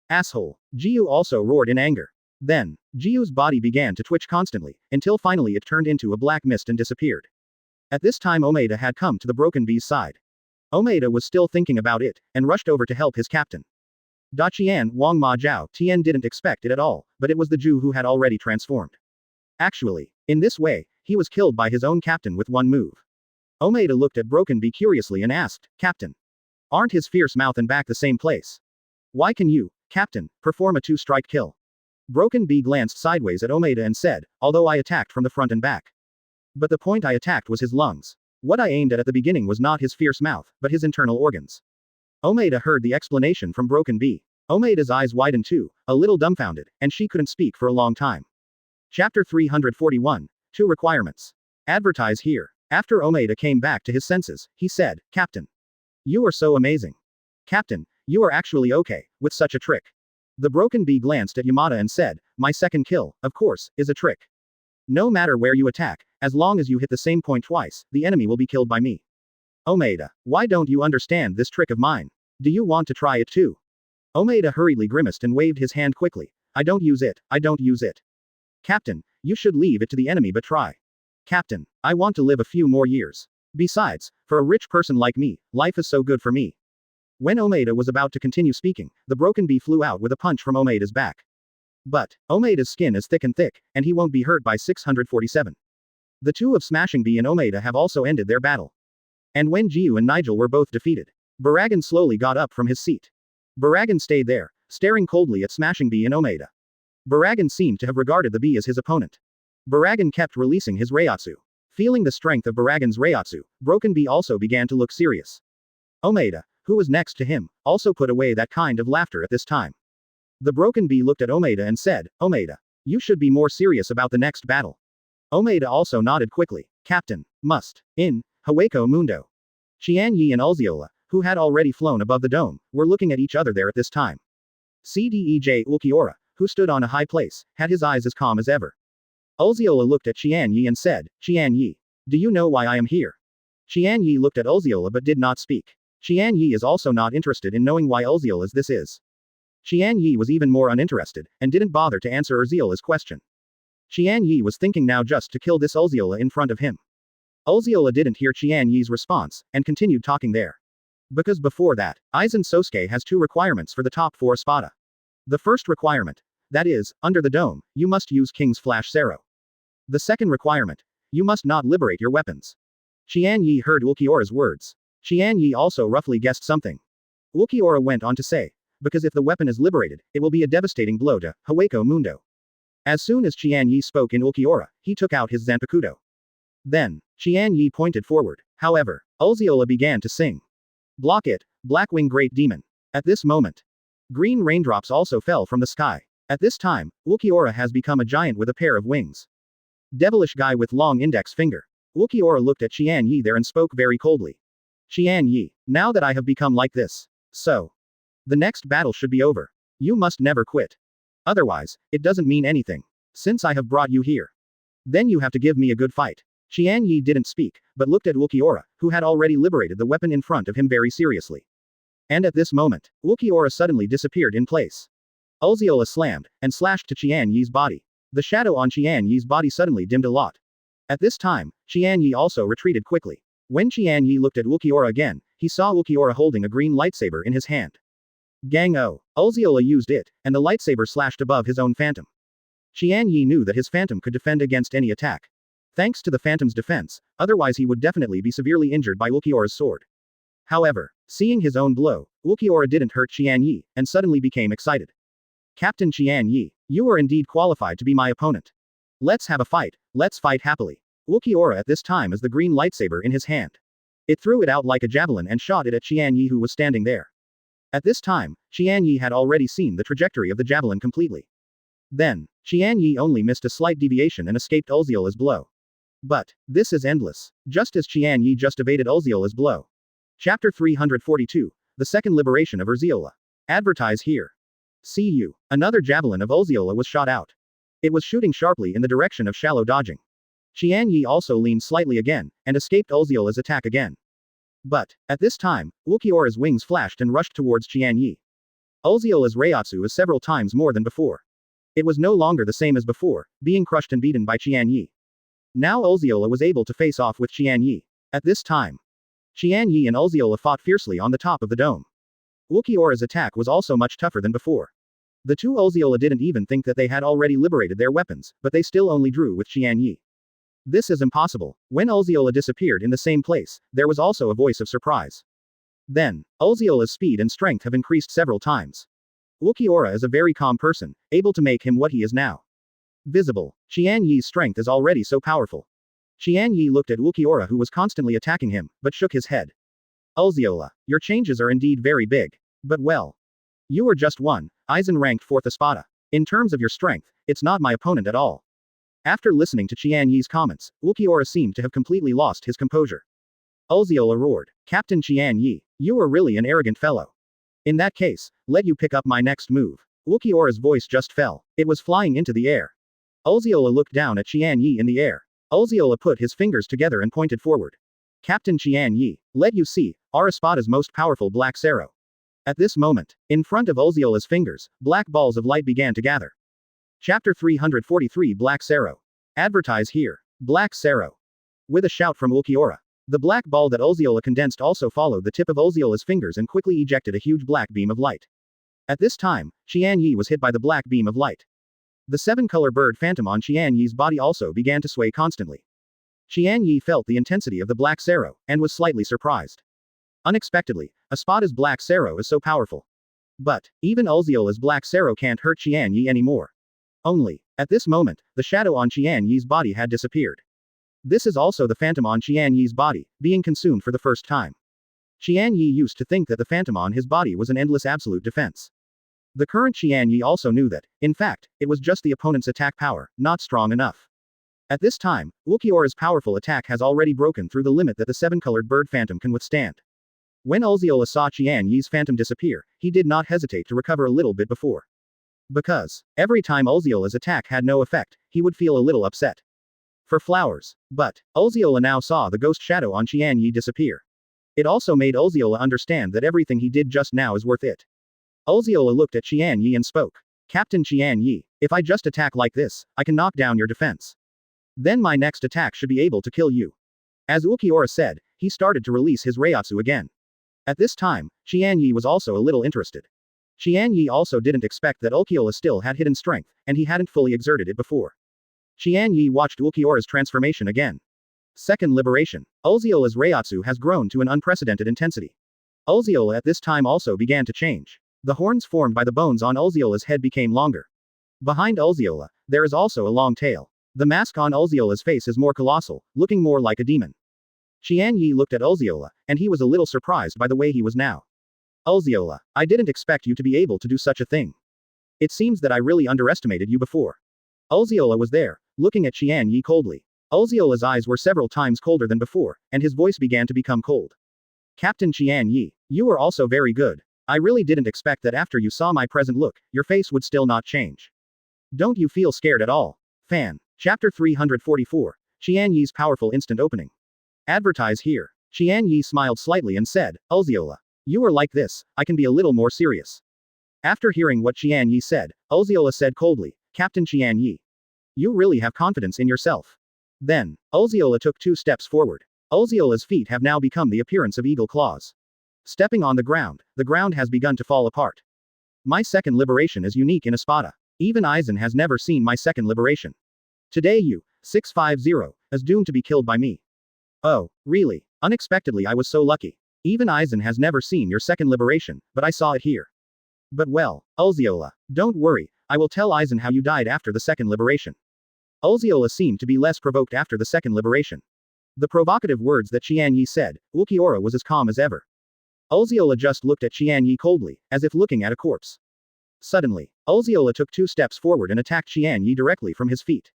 Asshole. Gio also roared in anger. Then, Gio's body began to twitch constantly, until finally it turned into a black mist and disappeared. At this time Omeda had come to the Broken Bee's side. Omeda was still thinking about it, and rushed over to help his captain. Daqian Wang Ma Jiao Tian didn't expect it at all, but it was the Jew who had already transformed. Actually, in this way, he was killed by his own captain with 1 move. Omeda looked at Broken Bee curiously and asked, "Captain, aren't his fierce mouth and back the same place? Why can you, Captain, perform a 2-strike kill?" Broken Bee glanced sideways at Omeda and said, although I attacked from the front and back. But the point I attacked was his lungs. What I aimed at the beginning was not his fierce mouth, but his internal organs. Omeda heard the explanation from Broken Bee. Omeda's eyes widened too, a little dumbfounded, and she couldn't speak for a long time. Chapter 341. 2 Requirements. Advertise here. After Omeda came back to his senses, he said, Captain. You are so amazing. Captain, you are actually okay, with such a trick. The Broken Bee glanced at Yamada and said, my second kill, of course, is a trick. No matter where you attack, as long as you hit the same point twice, the enemy will be killed by me. Omeda, why don't you understand this trick of mine? Do you want to try it too? Omeda hurriedly grimaced and waved his hand quickly. I don't use it, I don't use it. Captain, you should leave it to the enemy but try. Captain, I want to live a few more years. Besides, for a rich person like me, life is so good for me. When Omeda was about to continue speaking, the Broken Bee flew out with a punch from Omeda's back. But, Omeda's skin is thick, and he won't be hurt by 647. The two of Smashing Bee and Omeda have also ended their battle. And when Jiu and Nigel were both defeated, Baragan slowly got up from his seat. Baragan stayed there, staring coldly at Smashing Bee and Omeda. Baragan seemed to have regarded the bee as his opponent. Baragan kept releasing his Reiatsu. Feeling the strength of Baragan's Reiatsu, Broken Bee also began to look serious. Omeda, who was next to him, also put away that kind of laughter at this time. The Broken Bee looked at Omeda and said, Omeda, you should be more serious about the next battle. Omeda also nodded quickly. Captain, must. In Hueco Mundo. Qian Ye and Ulziola, who had already flown above the dome, were looking at each other there at this time. Cdej Ulquiorra, who stood on a high place, had his eyes as calm as ever. Ulziola looked at Qian Ye and said, Qian Ye, do you know why I am here? Qian Ye looked at Ulziola but did not speak. Qian Ye is also not interested in knowing why Ulziola's this is. Qian Ye was even more uninterested, and didn't bother to answer Ulziola's question. Qian Ye was thinking now just to kill this Ulziola in front of him. Ulziola didn't hear Qian Ye's response, and continued talking there. Because before that, Aizen Sōsuke has 2 requirements for the top 4 Spada. The first requirement, that is, under the dome, you must use King's Flash Sero. The second requirement, you must not liberate your weapons. Qian Ye heard Ulquiorra's words. Qian Ye also roughly guessed something. Ulquiorra went on to say, because if the weapon is liberated, it will be a devastating blow to Hueco Mundo. As soon as Qian Ye spoke in Ulquiorra, he took out his Zanpakuto. Then, Qian Ye pointed forward. However, Ulziola began to sing. Block it, Blackwing Great Demon. At this moment, green raindrops also fell from the sky. At this time, Ulquiorra has become a giant with a pair of wings. Devilish guy with long index finger. Ulquiorra looked at Qian Ye there and spoke very coldly. Qian Ye, now that I have become like this, so. The next battle should be over. You must never quit. Otherwise, it doesn't mean anything. Since I have brought you here. Then you have to give me a good fight. Qian Ye didn't speak, but looked at Ulquiorra, who had already liberated the weapon in front of him very seriously. And at this moment, Ulquiorra suddenly disappeared in place. Ulziola slammed, and slashed to Qian Ye's body. The shadow on Qian Ye's body suddenly dimmed a lot. At this time, Qian Ye also retreated quickly. When Qian Ye looked at Ulquiorra again, he saw Ulquiorra holding a green lightsaber in his hand. Gang-o. Ulziola used it, and the lightsaber slashed above his own phantom. Qian Ye knew that his phantom could defend against any attack. Thanks to the phantom's defense, otherwise he would definitely be severely injured by Ulquiorra's sword. However, seeing his own blow, Ulquiorra didn't hurt Qian Ye, and suddenly became excited. Captain Qian Ye, you are indeed qualified to be my opponent. Let's have a fight, let's fight happily. Ulquiorra at this time has the green lightsaber in his hand. It threw it out like a javelin and shot it at Qian Ye who was standing there. At this time, Qian Ye had already seen the trajectory of the javelin completely. Then, Qian Ye only missed a slight deviation and escaped Ulziola's blow. But, this is endless. Just as Qian Ye just evaded Ulziola's blow. Chapter 342, The Second Liberation of Ulziola. Advertise here. See you. Another javelin of Ulziola was shot out. It was shooting sharply in the direction of shallow dodging. Qian Ye also leaned slightly again, and escaped Ulziola's attack again. But, at this time, Ulquiorra's wings flashed and rushed towards Qian Ye. Ulziola's Reiatsu is several times more than before. It was no longer the same as before, being crushed and beaten by Qian Ye. Now Ulziola was able to face off with Qian Ye. At this time, Qian Ye and Ulziola fought fiercely on the top of the dome. Ulquiorra's attack was also much tougher than before. The two Ulziola didn't even think that they had already liberated their weapons, but they still only drew with Qian Ye. This is impossible. When Ulziola disappeared in the same place, there was also a voice of surprise. Then, Ulziola's speed and strength have increased several times. Ulquiorra is a very calm person, able to make him what he is now. Visible. Qian Ye's strength is already so powerful. Qian Ye looked at Ulquiorra who was constantly attacking him, but shook his head. Ulziola, your changes are indeed very big. But well. You are just one, Aizen ranked 4th Espada. In terms of your strength, it's not my opponent at all. After listening to Qian Ye's comments, Ulquiorra seemed to have completely lost his composure. Ulziola roared, Captain Qian Ye, you are really an arrogant fellow. In that case, let you pick up my next move. Ulquiorra's voice just fell. It was flying into the air. Ulziola looked down at Qian Ye in the air. Ulziola put his fingers together and pointed forward. Captain Qian Ye, let you see, our Espada's most powerful black Sero. At this moment, in front of Ulziola's fingers, black balls of light began to gather. Chapter 343 Black Sero. Advertise here. Black Sero. With a shout from Ulquiorra. The black ball that Ulziola condensed also followed the tip of Ulziola's fingers and quickly ejected a huge black beam of light. At this time, Qian Ye was hit by the black beam of light. The 7-color bird phantom on Qian Ye's body also began to sway constantly. Qian Ye felt the intensity of the black Sero, and was slightly surprised. Unexpectedly, Espada's black Sero is so powerful. But, even Ulziola's black Sero can't hurt Qian Ye anymore. Only, at this moment, the shadow on Qian Ye's body had disappeared. This is also the phantom on Qian Ye's body, being consumed for the first time. Qian Ye used to think that the phantom on his body was an endless absolute defense. The current Qian Ye also knew that, in fact, it was just the opponent's attack power, not strong enough. At this time, Ulquiorra's powerful attack has already broken through the limit that the 7-colored bird phantom can withstand. When Ulziola saw Qian Ye's phantom disappear, he did not hesitate to recover a little bit before. Because, every time Ulziola's attack had no effect, he would feel a little upset. For flowers. But, Ulziola now saw the ghost shadow on Qian Ye disappear. It also made Ulziola understand that everything he did just now is worth it. Ulziola looked at Qian Ye and spoke. Captain Qian Ye, if I just attack like this, I can knock down your defense. Then my next attack should be able to kill you. As Ulquiorra said, he started to release his Reiatsu again. At this time, Qian Ye was also a little interested. Qian Ye also didn't expect that Ulquiorra still had hidden strength, and he hadn't fully exerted it before. Qian Ye watched Ulquiorra's transformation again. Second liberation. Ulziola's Reiatsu has grown to an unprecedented intensity. Ulziola at this time also began to change. The horns formed by the bones on Ulziola's head became longer. Behind Ulziola, there is also a long tail. The mask on Ulziola's face is more colossal, looking more like a demon. Qian Ye looked at Ulziola, and he was a little surprised by the way he was now. Ulziola, I didn't expect you to be able to do such a thing. It seems that I really underestimated you before. Ulziola was there, looking at Qian Ye coldly. Ulziola's eyes were several times colder than before, and his voice began to become cold. Captain Qian Ye, you are also very good. I really didn't expect that after you saw my present look, your face would still not change. Don't you feel scared at all? Fan. Chapter 344. Qian Ye's powerful instant opening. Advertise here. Qian Ye smiled slightly and said, Ulziola. You are like this, I can be a little more serious. After hearing what Qian Ye said, Ulziola said coldly, Captain Qian Ye. You really have confidence in yourself. Then, Ulziola took 2 steps forward. Ulziola's feet have now become the appearance of eagle claws. Stepping on the ground has begun to fall apart. My second liberation is unique in Espada. Even Aizen has never seen my second liberation. Today you, 650, is doomed to be killed by me. Oh, really? Unexpectedly I was so lucky. Even Aizen has never seen your second liberation, but I saw it here. But well, Ulziola, don't worry, I will tell Aizen how you died after the second liberation. Ulziola seemed to be less provoked after the second liberation. The provocative words that Qian Ye said, Ulquiorra was as calm as ever. Ulziola just looked at Qian Ye coldly, as if looking at a corpse. Suddenly, Ulziola took 2 steps forward and attacked Qian Ye directly from his feet.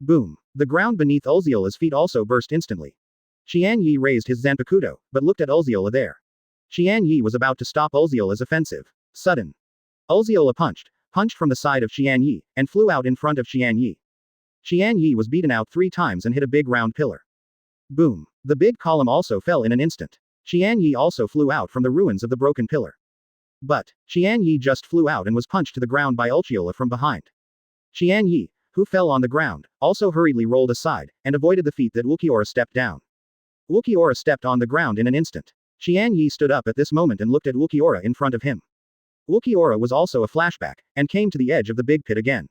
Boom. The ground beneath Ulziola's feet also burst instantly. Qian Ye raised his Zanpakuto, but looked at Ulziola there. Qian Ye was about to stop Ulziola's offensive. Sudden. Ulziola punched from the side of Qian Ye, and flew out in front of Qian Ye. Qian Ye was beaten out 3 times and hit a big round pillar. Boom. The big column also fell in an instant. Qian Ye also flew out from the ruins of the broken pillar. But, Qian Ye just flew out and was punched to the ground by Ulziola from behind. Qian Ye, who fell on the ground, also hurriedly rolled aside, and avoided the feet that Ulquiorra stepped down. Ulquiorra stepped on the ground in an instant. Qian Ye stood up at this moment and looked at Ulquiorra in front of him. Ulquiorra was also a flashback, and came to the edge of the big pit again.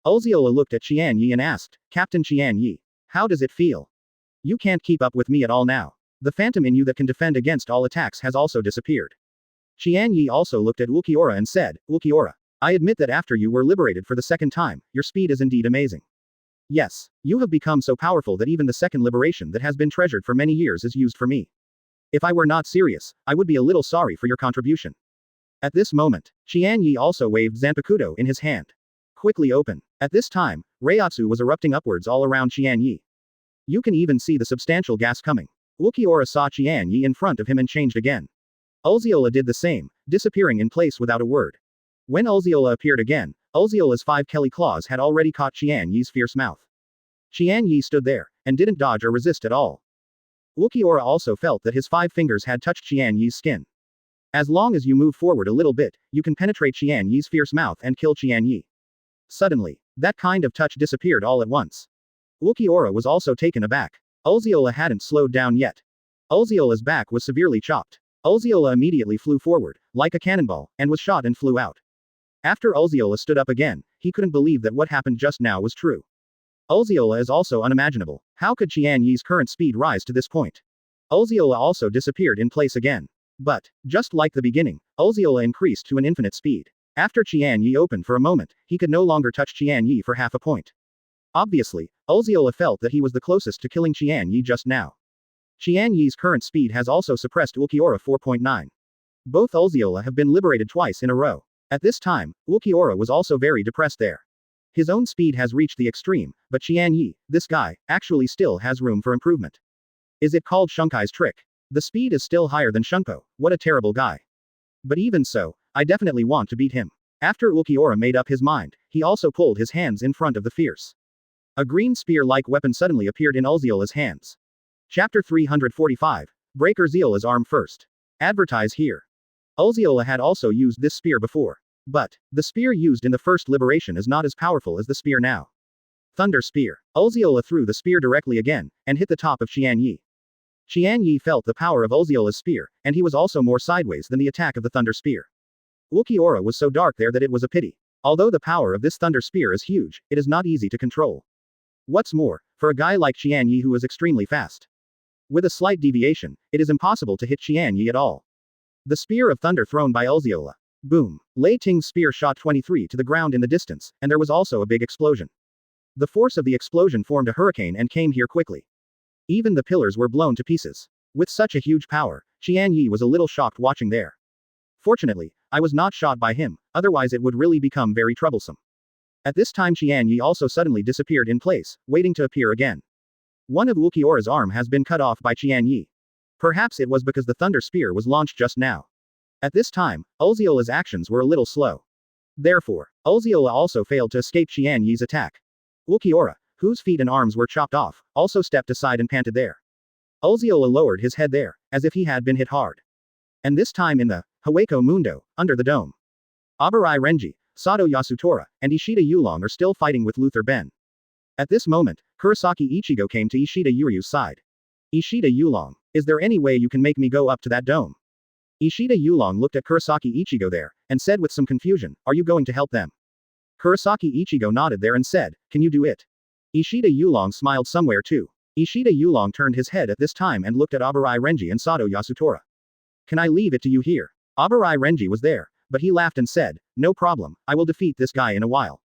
Ulziola looked at Qian Ye and asked, Captain Qian Ye, how does it feel? You can't keep up with me at all now. The phantom in you that can defend against all attacks has also disappeared. Qian Ye also looked at Ulquiorra and said, Ulquiorra, I admit that after you were liberated for the second time, your speed is indeed amazing. Yes, you have become so powerful that even the second liberation that has been treasured for many years is used for me. If I were not serious, I would be a little sorry for your contribution. At this moment, Qian Ye also waved Zanpakuto in his hand. Quickly open. At this time, Reiatsu was erupting upwards all around Qian Ye. You can even see the substantial gas coming. Ulquiorra saw Qian Ye in front of him and changed again. Ulziola did the same, disappearing in place without a word. When Ulziola appeared again, Ulziola's 5 Kelly claws had already caught Qian Ye's fierce mouth. Qian Ye stood there, and didn't dodge or resist at all. Ulquiorra also felt that his 5 fingers had touched Qian Ye's skin. As long as you move forward a little bit, you can penetrate Qian Ye's fierce mouth and kill Qian Ye. Suddenly, that kind of touch disappeared all at once. Ulquiorra was also taken aback. Ulziola hadn't slowed down yet. Ulziola's back was severely chopped. Ulziola immediately flew forward, like a cannonball, and was shot and flew out. After Ulziola stood up again, he couldn't believe that what happened just now was true. Ulziola is also unimaginable. How could Qian Ye's current speed rise to this point? Ulziola also disappeared in place again. But, just like the beginning, Ulziola increased to an infinite speed. After Qian Ye opened for a moment, he could no longer touch Qian Ye for half a point. Obviously, Ulziola felt that he was the closest to killing Qian Ye just now. Qian Ye's current speed has also suppressed Ulquiorra 4.9. Both Ulziola have been liberated twice in a row. At this time, Ulquiorra was also very depressed there. His own speed has reached the extreme, but Qian Ye, this guy, actually still has room for improvement. Is it called Shunkai's trick? The speed is still higher than Shunko, what a terrible guy. But even so, I definitely want to beat him. After Ulquiorra made up his mind, he also pulled his hands in front of the fierce. A green spear-like weapon suddenly appeared in Ulziola's hands. Chapter 345. Break Ulziola's arm first. Advertise here. Ulziola had also used this spear before. But, the spear used in the first liberation is not as powerful as the spear now. Thunder Spear. Ulziola threw the spear directly again, and hit the top of Qian Ye. Qian Ye felt the power of Ulziola's spear, and he was also more sideways than the attack of the Thunder Spear. Ulquiorra was so dark there that it was a pity. Although the power of this Thunder Spear is huge, it is not easy to control. What's more, for a guy like Qian Ye who is extremely fast. With a slight deviation, it is impossible to hit Qian Ye at all. The Spear of Thunder thrown by Ulziola. Boom. Lei Ting's spear shot 23 to the ground in the distance, and there was also a big explosion. The force of the explosion formed a hurricane and came here quickly. Even the pillars were blown to pieces. With such a huge power, Qian Ye was a little shocked watching there. Fortunately, I was not shot by him, otherwise it would really become very troublesome. At this time Qian Ye also suddenly disappeared in place, waiting to appear again. One of Ulquiorra's arm has been cut off by Qian Ye. Perhaps it was because the Thunder Spear was launched just now. At this time, Ulziola's actions were a little slow. Therefore, Ulziola also failed to escape Qian Ye's attack. Ulquiorra, whose feet and arms were chopped off, also stepped aside and panted there. Ulziola lowered his head there, as if he had been hit hard. And this time in the Hueco Mundo, under the dome. Abarai Renji, Sato Yasutora, and Ishida Yulong are still fighting with Luther Ben. At this moment, Kurosaki Ichigo came to Ishida Yuryu's side. Ishida Yulong, is there any way you can make me go up to that dome? Ishida Yulong looked at Kurosaki Ichigo there, and said with some confusion, are you going to help them? Kurosaki Ichigo nodded there and said, can you do it? Ishida Yulong smiled somewhere too. Ishida Yulong turned his head at this time and looked at Abarai Renji and Sato Yasutora. Can I leave it to you here? Abarai Renji was there, but he laughed and said, no problem, I will defeat this guy in a while.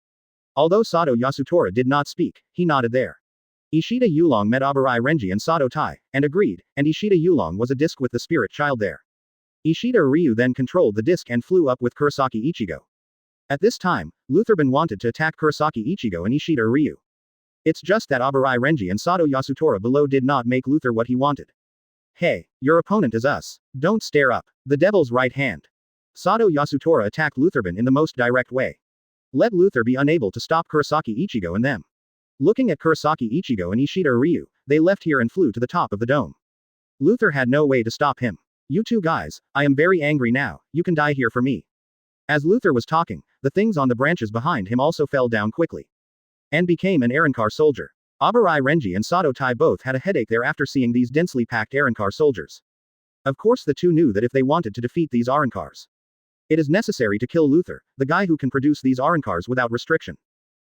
Although Sato Yasutora did not speak, he nodded there. Ishida Yulong met Abarai Renji and Sato Tai, and agreed, and Ishida Yulong was a disc with the spirit child there. Ishida Ryu then controlled the disc and flew up with Kurosaki Ichigo. At this time, Lutherban wanted to attack Kurosaki Ichigo and Ishida Ryu. It's just that Abarai Renji and Sato Yasutora below did not make Luther what he wanted. Hey, your opponent is us. Don't stare up. The devil's right hand. Sato Yasutora attacked Lutherban in the most direct way. Let Luther be unable to stop Kurosaki Ichigo and them. Looking at Kurosaki Ichigo and Ishida Ryu, they left here and flew to the top of the dome. Luther had no way to stop him. You two guys, I am very angry now, you can die here for me. As Luther was talking, the things on the branches behind him also fell down quickly. And became an Arankar soldier. Abarai Renji and Sato Tai both had a headache there after seeing these densely packed Arankar soldiers. Of course the two knew that if they wanted to defeat these Arankars, it is necessary to kill Luther, the guy who can produce these Arankars without restriction.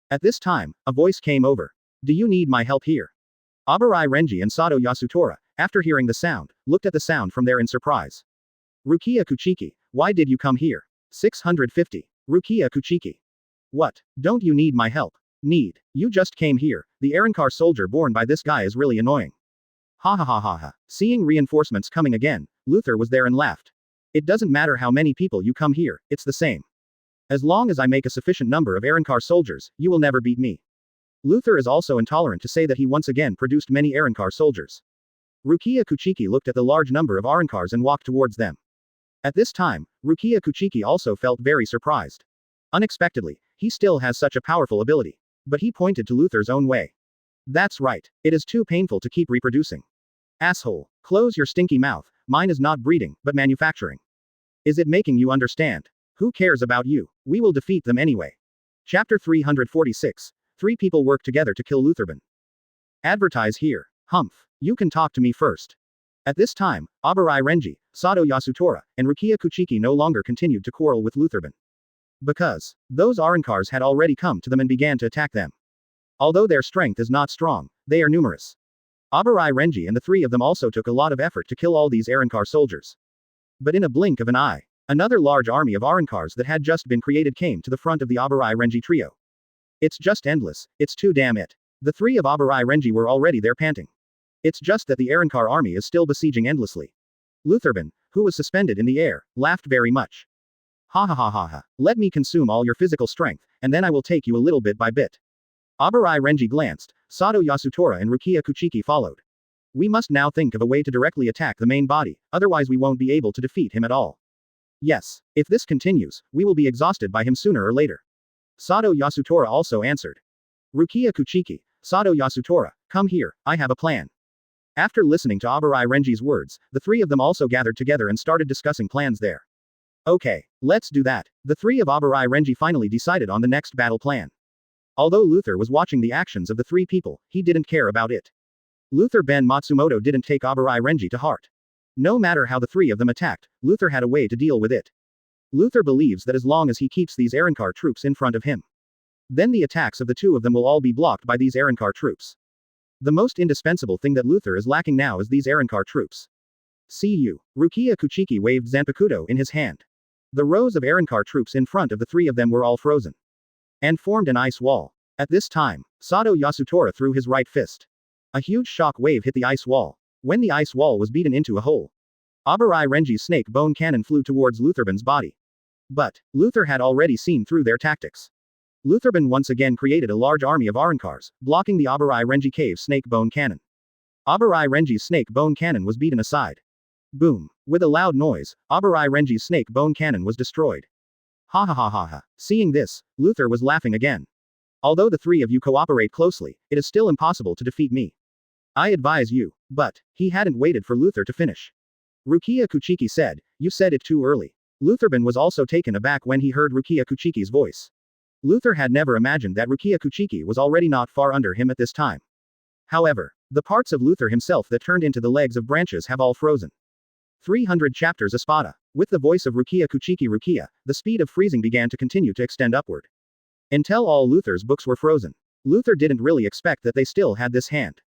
At this time, a voice came over. Do you need my help here? Abarai Renji and Sato Yasutora, after hearing the sound, looked at the sound from there in surprise. Rukia Kuchiki, why did you come here? 650. Rukia Kuchiki. What? Don't you need my help? Need. You just came here. The Arankar soldier born by this guy is really annoying. Ha ha ha ha ha. Seeing reinforcements coming again, Luther was there and laughed. It doesn't matter how many people you come here, it's the same. As long as I make a sufficient number of Arankar soldiers, you will never beat me. Luther is also intolerant to say that he once again produced many Arankar soldiers. Rukia Kuchiki looked at the large number of Arankars and walked towards them. At this time, Rukia Kuchiki also felt very surprised. Unexpectedly, he still has such a powerful ability. But he pointed to Luther's own way. That's right, it is too painful to keep reproducing. Asshole, close your stinky mouth, mine is not breeding, but manufacturing. Is it making you understand? Who cares about you? We will defeat them anyway. Chapter 346. 3 people work together to kill Lutherban. Advertise here. Humph. You can talk to me first. At this time, Abarai Renji, Sato Yasutora, and Rukia Kuchiki no longer continued to quarrel with Lutherban. Because those Arankars had already come to them and began to attack them. Although their strength is not strong, they are numerous. Abarai Renji and the 3 of them also took a lot of effort to kill all these Arankar soldiers. But in a blink of an eye, another large army of Arankars that had just been created came to the front of the Abarai Renji trio. It's just endless, it's too damn it. The 3 of Abarai Renji were already there panting. It's just that the Arankar army is still besieging endlessly. Lutherban, who was suspended in the air, laughed very much. Ha ha ha ha ha. Let me consume all your physical strength, and then I will take you a little bit by bit. Abarai Renji glanced, Sato Yasutora and Rukia Kuchiki followed. We must now think of a way to directly attack the main body, otherwise we won't be able to defeat him at all. Yes, if this continues, we will be exhausted by him sooner or later. Sato Yasutora also answered. Rukia Kuchiki, Sato Yasutora, come here, I have a plan. After listening to Abarai Renji's words, the 3 of them also gathered together and started discussing plans there. Okay, let's do that. The 3 of Abarai Renji finally decided on the next battle plan. Although Luther was watching the actions of the 3 people, he didn't care about it. Luther Ben Matsumoto didn't take Abarai Renji to heart. No matter how the 3 of them attacked, Luther had a way to deal with it. Luther believes that as long as he keeps these Arankar troops in front of him, then the attacks of the 2 of them will all be blocked by these Arankar troops. The most indispensable thing that Luther is lacking now is these Arankar troops. See you. Rukia Kuchiki waved Zanpakuto in his hand. The rows of Arankar troops in front of the 3 of them were all frozen and formed an ice wall. At this time, Sato Yasutora threw his right fist. A huge shock wave hit the ice wall. When the ice wall was beaten into a hole, Abarai Renji's snake bone cannon flew towards Lutherban's body. But Luther had already seen through their tactics. Lutherban once again created a large army of Arankars, blocking the Abarai Renji cave's snake bone cannon. Abarai Renji's snake bone cannon was beaten aside. Boom. With a loud noise, Abarai Renji's snake bone cannon was destroyed. Ha ha ha ha ha. Seeing this, Luther was laughing again. Although the 3 of you cooperate closely, it is still impossible to defeat me. I advise you. But he hadn't waited for Luther to finish. Rukia Kuchiki said, you said it too early. Lutherban was also taken aback when he heard Rukia Kuchiki's voice. Luther had never imagined that Rukia Kuchiki was already not far under him at this time. However, the parts of Luther himself that turned into the legs of branches have all frozen. 300 chapters Espada. With the voice of Rukia Kuchiki Rukia, the speed of freezing began to continue to extend upward. Until all Luther's books were frozen. Luther didn't really expect that they still had this hand.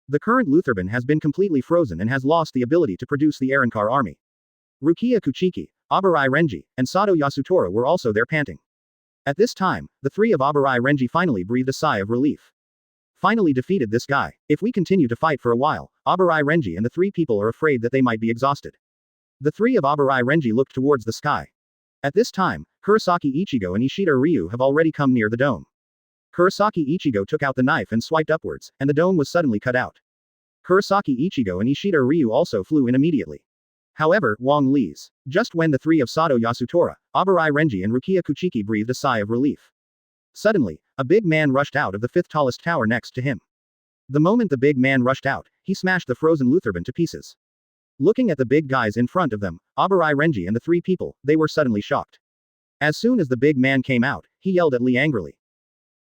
The current Lutherban has been completely frozen and has lost the ability to produce the Arankar army. Rukia Kuchiki, Abarai Renji, and Sato Yasutora were also there panting. At this time, the 3 of Abarai Renji finally breathed a sigh of relief. Finally defeated this guy. If we continue to fight for a while, Abarai Renji and the 3 people are afraid that they might be exhausted. The 3 of Abarai Renji looked towards the sky. At this time, Kurosaki Ichigo and Ishida Ryu have already come near the dome. Kurosaki Ichigo took out the knife and swiped upwards, and the dome was suddenly cut out. Kurosaki Ichigo and Ishida Ryu also flew in immediately. However, Wang Li's. Just when the 3 of Sato Yasutora, Abarai Renji and Rukia Kuchiki breathed a sigh of relief. Suddenly, a big man rushed out of the 5th tallest tower next to him. The moment the big man rushed out, he smashed the frozen Lutherban to pieces. Looking at the big guys in front of them, Abarai Renji and the 3 people, they were suddenly shocked. As soon as the big man came out, he yelled at Li angrily.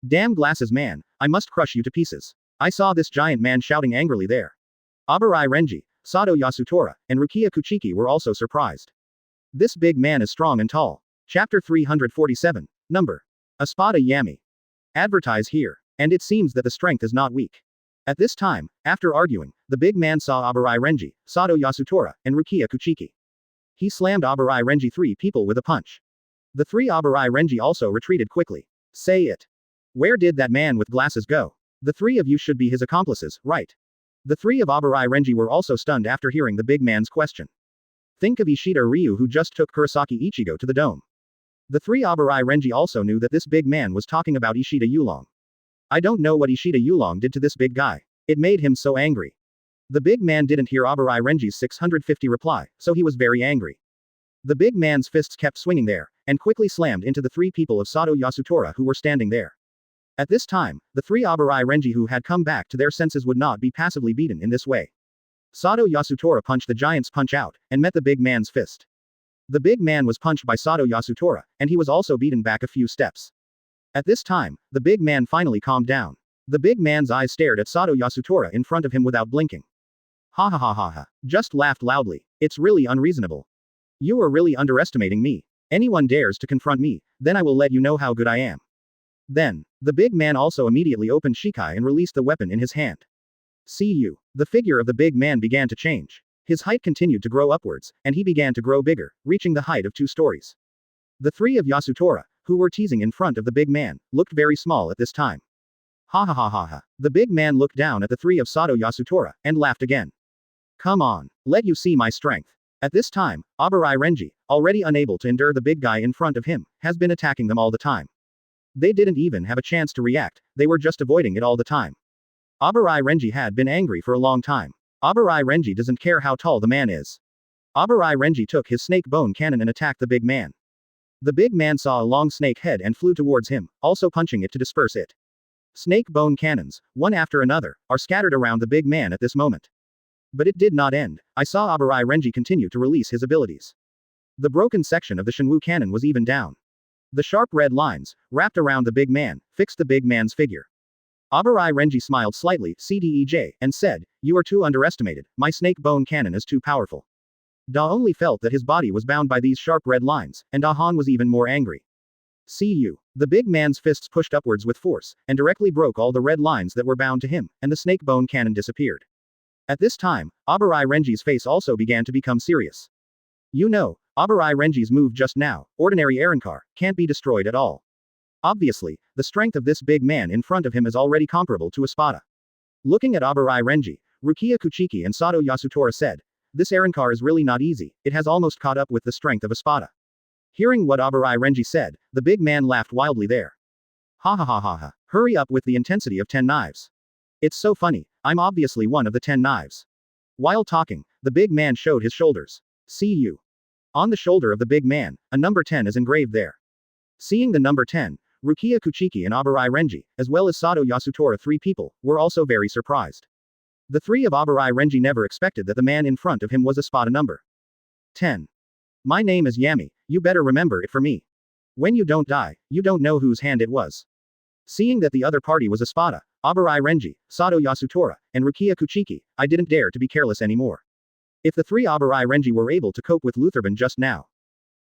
Damn glasses man, I must crush you to pieces. I saw this giant man shouting angrily there. Abarai Renji, Sato Yasutora, and Rukia Kuchiki were also surprised. This big man is strong and tall. Chapter 347. Number. Espada Yami. Advertise here. And it seems that the strength is not weak. At this time, after arguing, the big man saw Abarai Renji, Sato Yasutora, and Rukia Kuchiki. He slammed Abarai Renji three people with a punch. The three Abarai Renji also retreated quickly. Say it. Where did that man with glasses go? The three of you should be his accomplices, right? The three of Abarai Renji were also stunned after hearing the big man's question. Think of Ishida Ryu who just took Kurosaki Ichigo to the dome. The three Abarai Renji also knew that this big man was talking about Ishida Yulong. I don't know what Ishida Yulong did to this big guy. It made him so angry. The big man didn't hear Abarai Renji's 650 reply, so he was very angry. The big man's fists kept swinging there, and quickly slammed into the three people of Sato Yasutora who were standing there. At this time, the three Abarai Renji who had come back to their senses would not be passively beaten in this way. Sato Yasutora punched the giant's punch out, and met the big man's fist. The big man was punched by Sato Yasutora, and he was also beaten back a few steps. At this time, the big man finally calmed down. The big man's eyes stared at Sato Yasutora in front of him without blinking. Ha ha ha ha ha. Just laughed loudly. It's really unreasonable. You are really underestimating me. Anyone dares to confront me, then I will let you know how good I am. Then, the big man also immediately opened Shikai and released the weapon in his hand. See you. The figure of the big man began to change. His height continued to grow upwards, and he began to grow bigger, reaching the height of 2 stories. The three of Yasutora, who were teasing in front of the big man, looked very small at this time. Ha ha ha ha ha. The big man looked down at the three of Sato Yasutora, and laughed again. Come on, let you see my strength. At this time, Abarai Renji, already unable to endure the big guy in front of him, has been attacking them all the time. They didn't even have a chance to react, they were just avoiding it all the time. Abarai Renji had been angry for a long time. Abarai Renji doesn't care how tall the man is. Abarai Renji took his snake bone cannon and attacked the big man. The big man saw a long snake head and flew towards him, also punching it to disperse it. Snake bone cannons, one after another, are scattered around the big man at this moment. But it did not end. I saw Abarai Renji continue to release his abilities. The broken section of the Shinwu cannon was even down. The sharp red lines, wrapped around the big man, fixed the big man's figure. Abarai Renji smiled slightly, CDEJ, and said, "You are too underestimated, my snake bone cannon is too powerful." Da only felt that his body was bound by these sharp red lines, and Da Han was even more angry. See you. The big man's fists pushed upwards with force, and directly broke all the red lines that were bound to him, and the snake bone cannon disappeared. At this time, Abarai Renji's face also began to become serious. You know, Abarai Renji's move just now, ordinary Arankar, can't be destroyed at all. Obviously, the strength of this big man in front of him is already comparable to a Espada. Looking at Abarai Renji, Rukia Kuchiki and Sato Yasutora said, "This Arankar is really not easy, it has almost caught up with the strength of a Espada." Hearing what Abarai Renji said, the big man laughed wildly there. Ha ha ha ha ha. Hurry up with the intensity of 10 knives. It's so funny, I'm obviously one of the 10 knives. While talking, the big man showed his shoulders. See you. On the shoulder of the big man, a number 10 is engraved there. Seeing the number 10, Rukia Kuchiki and Abarai Renji, as well as Sato Yasutora, 3 people, were also very surprised. The 3 of Abarai Renji never expected that the man in front of him was a Espada number 10. My name is Yami, you better remember it for me. When you don't die, you don't know whose hand it was. Seeing that the other party was a Espada, Abarai Renji, Sato Yasutora, and Rukia Kuchiki, I didn't dare to be careless anymore. If the 3 Abarai Renji were able to cope with Lutherban just now.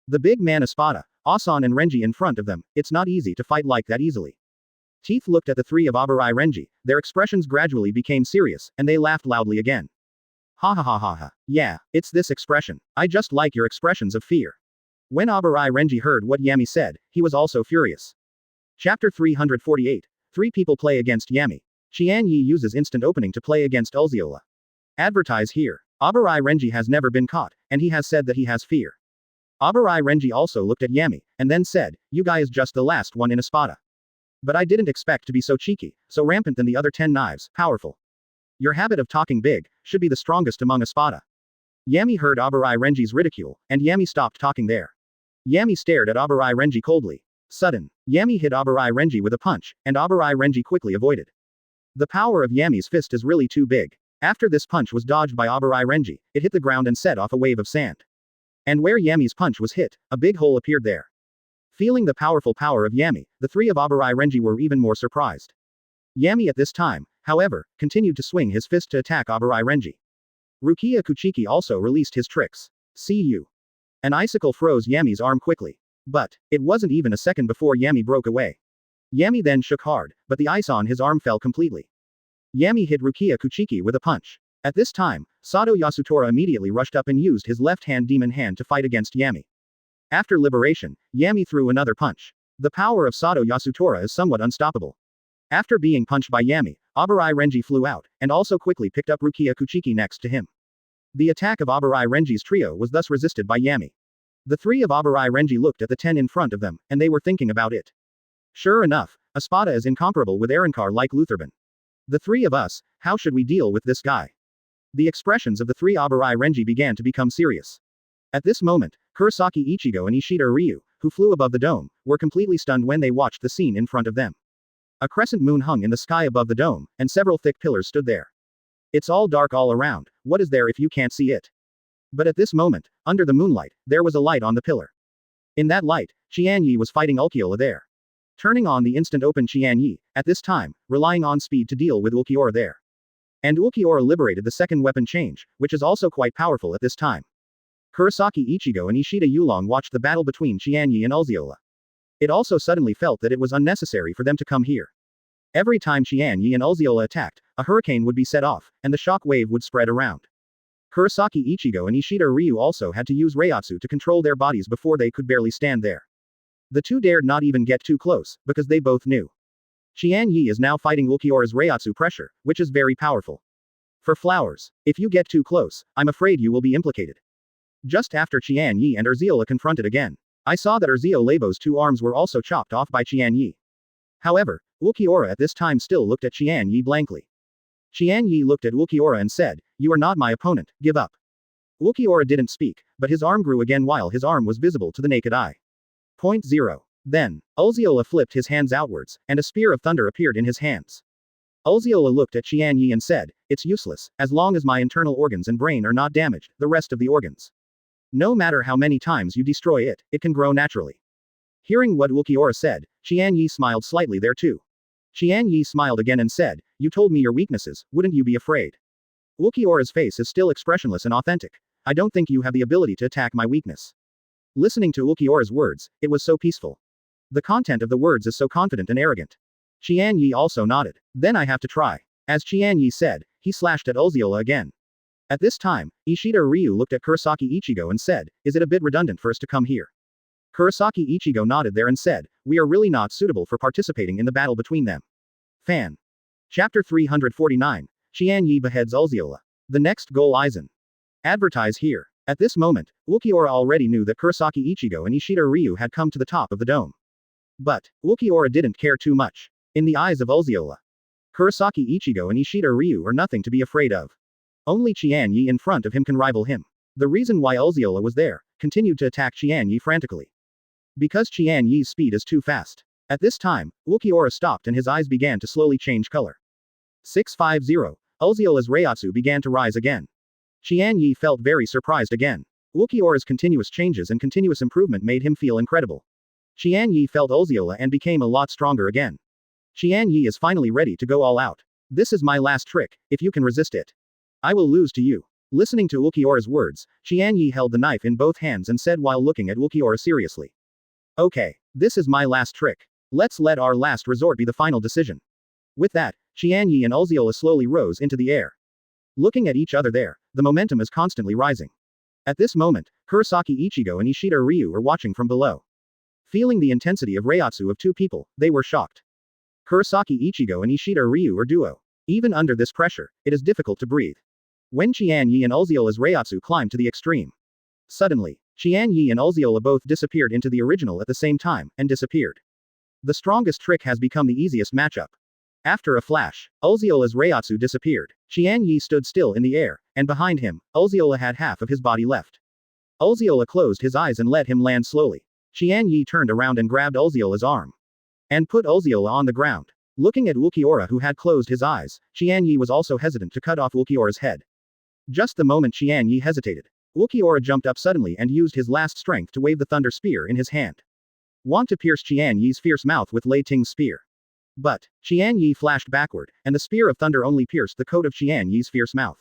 The big man Espada, Asan and Renji in front of them, it's not easy to fight like that easily. Teeth looked at the 3 of Abarai Renji, their expressions gradually became serious, and they laughed loudly again. Ha ha ha ha ha. Yeah, it's this expression. I just like your expressions of fear. When Abarai Renji heard what Yami said, he was also furious. Chapter 348. 3 people play against Yami. Qian Ye uses instant opening to play against Ulziola. Advertise here. Abarai Renji has never been caught, and he has said that he has fear. Abarai Renji also looked at Yami, and then said, "You guy is just the last one in Espada. But I didn't expect to be so cheeky, so rampant than the other 10 knives, powerful. Your habit of talking big, should be the strongest among Espada." Yami heard Abarai Renji's ridicule, and Yami stopped talking there. Yami stared at Abarai Renji coldly. Sudden, Yami hit Abarai Renji with a punch, and Abarai Renji quickly avoided. The power of Yami's fist is really too big. After this punch was dodged by Abarai Renji, it hit the ground and set off a wave of sand. And where Yami's punch was hit, a big hole appeared there. Feeling the powerful power of Yami, the 3 of Abarai Renji were even more surprised. Yami at this time, however, continued to swing his fist to attack Abarai Renji. Rukia Kuchiki also released his tricks. See you. An icicle froze Yami's arm quickly. But, it wasn't even a second before Yami broke away. Yami then shook hard, but the ice on his arm fell completely. Yami hit Rukia Kuchiki with a punch. At this time, Sato Yasutora immediately rushed up and used his left-hand demon hand to fight against Yami. After liberation, Yami threw another punch. The power of Sato Yasutora is somewhat unstoppable. After being punched by Yami, Abarai Renji flew out, and also quickly picked up Rukia Kuchiki next to him. The attack of Abarai Renji's trio was thus resisted by Yami. The three of Abarai Renji looked at the 10 in front of them, and they were thinking about it. Sure enough, Espada is incomparable with Arankar like Lutherban. The three of us, how should we deal with this guy? The expressions of the three Abarai Renji began to become serious. At this moment, Kurosaki Ichigo and Ishida Ryu, who flew above the dome, were completely stunned when they watched the scene in front of them. A crescent moon hung in the sky above the dome, and several thick pillars stood there. It's all dark all around, what is there if you can't see it? But at this moment, under the moonlight, there was a light on the pillar. In that light, Qian Ye was fighting Ulquiorra there. Turning on the instant open Qian Ye, at this time, relying on speed to deal with Ulquiorra there. And Ulquiorra liberated the second weapon change, which is also quite powerful at this time. Kurosaki Ichigo and Ishida Yulong watched the battle between Qian Ye and Ulquiorra. It also suddenly felt that it was unnecessary for them to come here. Every time Qian Ye and Ulquiorra attacked, a hurricane would be set off, and the shock wave would spread around. Kurosaki Ichigo and Ishida Ryu also had to use Reiatsu to control their bodies before they could barely stand there. The two dared not even get too close, because they both knew. Qian Ye is now fighting Ulquiorra's Reiatsu pressure, which is very powerful. For flowers, if you get too close, I'm afraid you will be implicated. Just after Qian Ye and Urzeola confronted again, I saw that Urzeola's two arms were also chopped off by Qian Ye. However, Ulquiorra at this time still looked at Qian Ye blankly. Qian Ye looked at Ulquiorra and said, "You are not my opponent, give up." Ulquiorra didn't speak, but his arm grew again while his arm was visible to the naked eye. 0. Then, Ulzeola flipped his hands outwards, and a spear of thunder appeared in his hands. Ulzeola looked at Qian Ye and said, "It's useless, as long as my internal organs and brain are not damaged, the rest of the organs. No matter how many times you destroy it, it can grow naturally." Hearing what Ulquiorra said, Qian Ye smiled slightly there too. Qian Ye smiled again and said, "You told me your weaknesses, wouldn't you be afraid?" Ulquiorra's face is still expressionless and authentic. "I don't think you have the ability to attack my weakness." Listening to Ulquiorra's words, it was so peaceful. The content of the words is so confident and arrogant. Qian Ye also nodded. "Then I have to try." As Qian Ye said, he slashed at Ulzeola again. At this time, Ishida Ryu looked at Kurosaki Ichigo and said, "Is it a bit redundant for us to come here?" Kurosaki Ichigo nodded there and said, "We are really not suitable for participating in the battle between them." Fan. Chapter 349. Qian Ye beheads Ulzeola. The next goal Aizen. Advertise here. At this moment, Ulquiorra already knew that Kurosaki Ichigo and Ishida Ryu had come to the top of the dome. But, Ulquiorra didn't care too much. In the eyes of Ulzeola, Kurosaki Ichigo and Ishida Ryu are nothing to be afraid of. Only Qian Ye in front of him can rival him. The reason why Ulzeola was there, continued to attack Qian Ye frantically. Because Qian Ye's speed is too fast. At this time, Ulquiorra stopped and his eyes began to slowly change color. 650. Ulzeola's Reiatsu began to rise again. Qian Ye felt very surprised again. Ulquiorra's continuous changes and continuous improvement made him feel incredible. Qian Ye felt Ulzeola and became a lot stronger again. Qian Ye is finally ready to go all out. "This is my last trick, if you can resist it, I will lose to you." Listening to Ulquiorra's words, Qian Ye held the knife in both hands and said while looking at Ulquiorra seriously, "Okay, this is my last trick. Let's let our last resort be the final decision." With that, Qian Ye and Ulzeola slowly rose into the air. Looking at each other there, the momentum is constantly rising. At this moment, Kurosaki Ichigo and Ishida Ryu are watching from below. Feeling the intensity of Reiatsu of two people, they were shocked. Kurosaki Ichigo and Ishida Ryu are duo. Even under this pressure, it is difficult to breathe. When Qian Ye and Ulzeola's Reiatsu climbed to the extreme. Suddenly, Qian Ye and Ulzeola both disappeared into the original at the same time, and disappeared. The strongest trick has become the easiest matchup. After a flash, Ulzeola's Reiatsu disappeared. Qian Ye stood still in the air, and behind him, Ulzeola had half of his body left. Ulzeola closed his eyes and let him land slowly. Qian Ye turned around and grabbed Ulzeola's arm. And put Ulzeola on the ground. Looking at Ulquiorra who had closed his eyes, Qian Ye was also hesitant to cut off Ulquiorra's head. Just the moment Qian Ye hesitated, Ulquiorra jumped up suddenly and used his last strength to wave the thunder spear in his hand. Want to pierce Qian Ye's fierce mouth with Lei Ting's spear. But, Qian Ye flashed backward, and the spear of thunder only pierced the coat of Qian Ye's fierce mouth.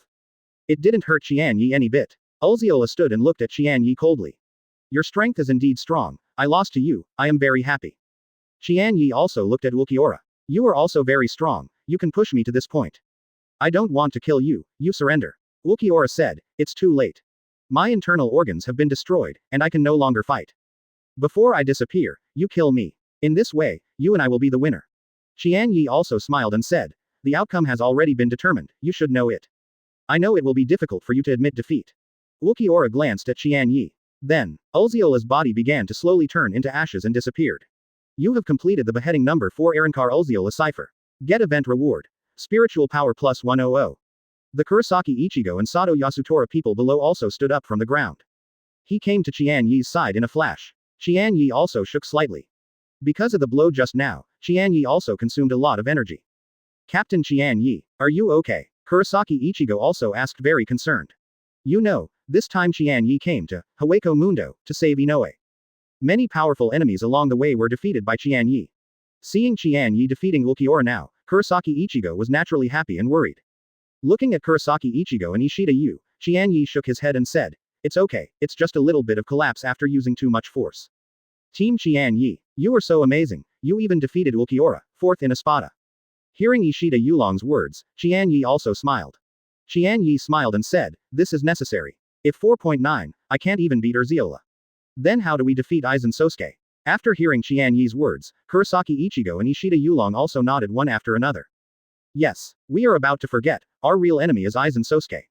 It didn't hurt Qian Ye any bit. Ulzeola stood and looked at Qian Ye coldly. "Your strength is indeed strong. I lost to you, I am very happy." Qian Ye also looked at Ulquiorra. "You are also very strong, you can push me to this point." I don't want to kill you, you surrender. Ulquiorra said, it's too late. My internal organs have been destroyed, and I can no longer fight. Before I disappear, you kill me. In this way, you and I will be the winner. Qian Ye also smiled and said, the outcome has already been determined, you should know it. I know it will be difficult for you to admit defeat. Ulquiorra glanced at Qian Ye. Then, Ulziola's body began to slowly turn into ashes and disappeared. You have completed the beheading number 4 Arankar Ulziola cipher. Get event reward. Spiritual power plus 100. The Kurosaki Ichigo and Sato Yasutora people below also stood up from the ground. He came to Qian Ye's side in a flash. Qian Ye also shook slightly. Because of the blow just now, Qian Ye also consumed a lot of energy. Captain Qian Ye, are you okay? Kurosaki Ichigo also asked very concerned. You know, this time Qian Ye came to Hueco Mundo to save Inoue. Many powerful enemies along the way were defeated by Qian Ye. Seeing Qian Ye defeating Ulquiorra now, Kurosaki Ichigo was naturally happy and worried. Looking at Kurosaki Ichigo and Ishida Yu, Qian Ye shook his head and said, it's okay, it's just a little bit of collapse after using too much force. Team Qian Ye, you are so amazing, you even defeated Ulquiorra, 4th in Espada. Hearing Ishida Yulong's words, Qian Ye also smiled. Qian Ye smiled and said, this is necessary. If 4.9, I can't even beat Urziola. Then how do we defeat Aizen Sōsuke? After hearing Qian Ye's words, Kurosaki Ichigo and Ishida Yulong also nodded one after another. Yes, we are about to forget, our real enemy is Aizen Sōsuke.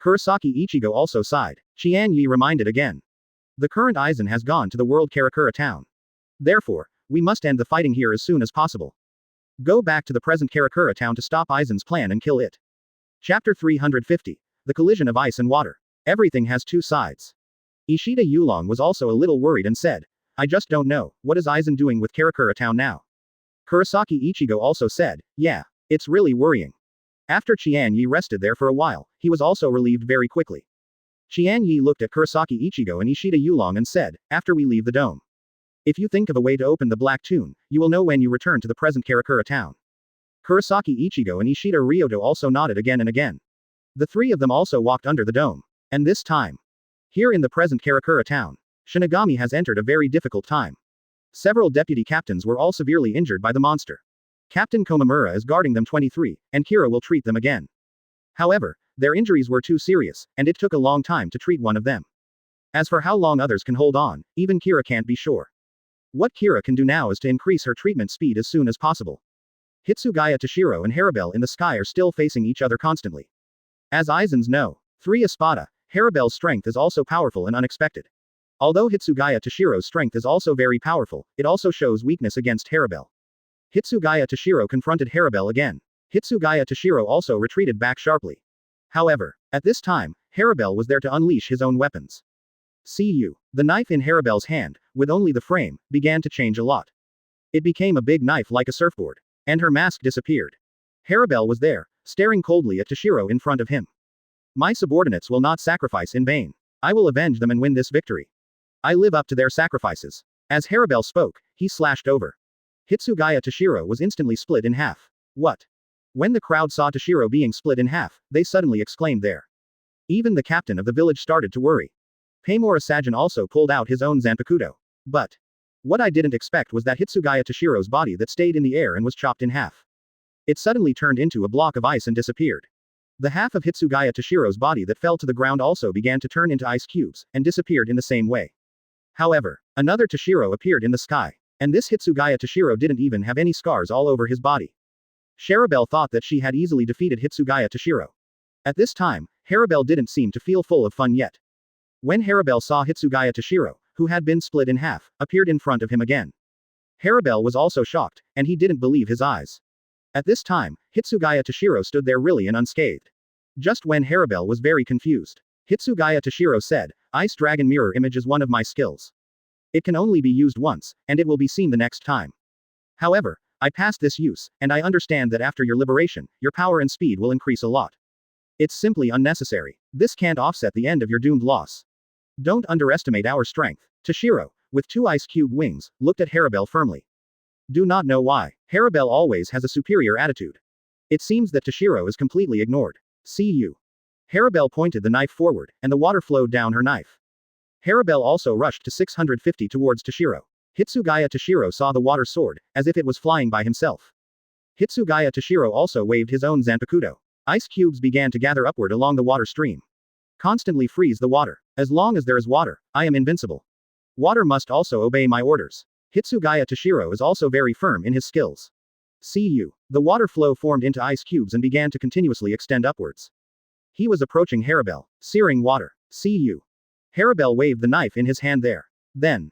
Kurosaki Ichigo also sighed. Qian Ye reminded again. The current Aizen has gone to the world Karakura town. Therefore, we must end the fighting here as soon as possible. Go back to the present Karakura town to stop Aizen's plan and kill it. Chapter 350. The collision of ice and water. Everything has two sides. Ishida Yulong was also a little worried and said, I just don't know, what is Aizen doing with Karakura town now? Kurosaki Ichigo also said, yeah, it's really worrying. After Qian Ye rested there for a while, he was also relieved very quickly. Qian Ye looked at Kurosaki Ichigo and Ishida Yulong and said, after we leave the dome. If you think of a way to open the black tomb, you will know when you return to the present Karakura town. Kurosaki Ichigo and Ishida Ryoto also nodded again and again. The three of them also walked under the dome. And this time, here in the present Karakura town, Shinigami has entered a very difficult time. Several deputy captains were all severely injured by the monster. Captain Komamura is guarding them 23, and Kira will treat them again. However, their injuries were too serious, and it took a long time to treat one of them. As for how long others can hold on, even Kira can't be sure. What Kira can do now is to increase her treatment speed as soon as possible. Hitsugaya Toshiro and Haribel in the sky are still facing each other constantly. As Aizen's know, 3 Espada, Haribel's strength is also powerful and unexpected. Although Hitsugaya Toshiro's strength is also very powerful, it also shows weakness against Haribel. Hitsugaya Toshiro confronted Haribel again. Hitsugaya Toshiro also retreated back sharply. However, at this time, Haribel was there to unleash his own weapons. See you. The knife in Haribel's hand, with only the frame, began to change a lot. It became a big knife like a surfboard. And her mask disappeared. Haribel was there, staring coldly at Toshiro in front of him. My subordinates will not sacrifice in vain. I will avenge them and win this victory. I live up to their sacrifices. As Haribel spoke, he slashed over. Hitsugaya Toshiro was instantly split in half. What? When the crowd saw Toshiro being split in half, they suddenly exclaimed there. Even the captain of the village started to worry. Paimura Sajin also pulled out his own Zanpakuto. But what I didn't expect was that Hitsugaya Toshiro's body that stayed in the air and was chopped in half. It suddenly turned into a block of ice and disappeared. The half of Hitsugaya Toshiro's body that fell to the ground also began to turn into ice cubes, and disappeared in the same way. However, another Toshiro appeared in the sky. And this Hitsugaya Toshiro didn't even have any scars all over his body. Haribel thought that she had easily defeated Hitsugaya Toshiro. At this time, Haribel didn't seem to feel full of fun yet. When Haribel saw Hitsugaya Toshiro, who had been split in half, appeared in front of him again. Haribel was also shocked, and he didn't believe his eyes. At this time, Hitsugaya Toshiro stood there really and unscathed. Just when Haribel was very confused, Hitsugaya Toshiro said, Ice Dragon Mirror Image is one of my skills. It can only be used once, and it will be seen the next time. However, I passed this use, and I understand that after your liberation, your power and speed will increase a lot. It's simply unnecessary. This can't offset the end of your doomed loss. Don't underestimate our strength. Toshiro, with 2 ice cube wings, looked at Haribel firmly. Do not know why. Haribel always has a superior attitude. It seems that Toshiro is completely ignored. See you. Haribel pointed the knife forward, and the water flowed down her knife. Haribel also rushed to 650 towards Toshiro. Hitsugaya Toshiro saw the water sword, as if it was flying by himself. Hitsugaya Toshiro also waved his own Zanpakuto. Ice cubes began to gather upward along the water stream. Constantly freeze the water. As long as there is water, I am invincible. Water must also obey my orders. Hitsugaya Toshiro is also very firm in his skills. See you. The water flow formed into ice cubes and began to continuously extend upwards. He was approaching Haribel. Searing water. See you. Haribel waved the knife in his hand there. Then,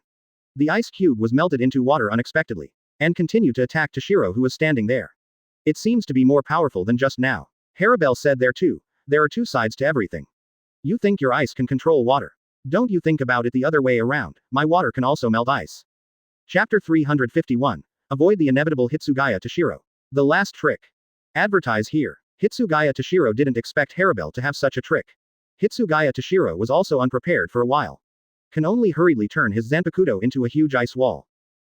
the ice cube was melted into water unexpectedly, and continued to attack Toshiro, who was standing there. It seems to be more powerful than just now. Haribel said there too. There are two sides to everything. You think your ice can control water. Don't you think about it the other way around. My water can also melt ice. Chapter 351. Avoid the inevitable Hitsugaya Toshiro. The last trick. Advertise here. Hitsugaya Toshiro didn't expect Haribel to have such a trick. Hitsugaya Toshiro was also unprepared for a while. Can only hurriedly turn his Zanpakuto into a huge ice wall.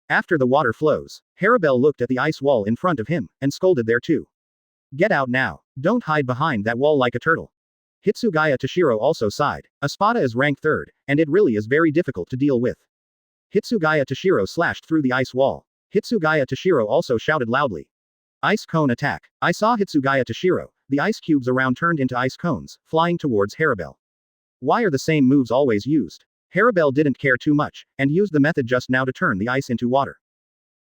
After the water flows, Haribel looked at the ice wall in front of him, and scolded there too. Get out now. Don't hide behind that wall like a turtle. Hitsugaya Toshiro also sighed. Espada is rank 3rd, and it really is very difficult to deal with. Hitsugaya Toshiro slashed through the ice wall. Hitsugaya Toshiro also shouted loudly. Ice cone attack. I saw Hitsugaya Toshiro. The ice cubes around turned into ice cones, flying towards Haribel. Why are the same moves always used? Haribel didn't care too much, and used the method just now to turn the ice into water.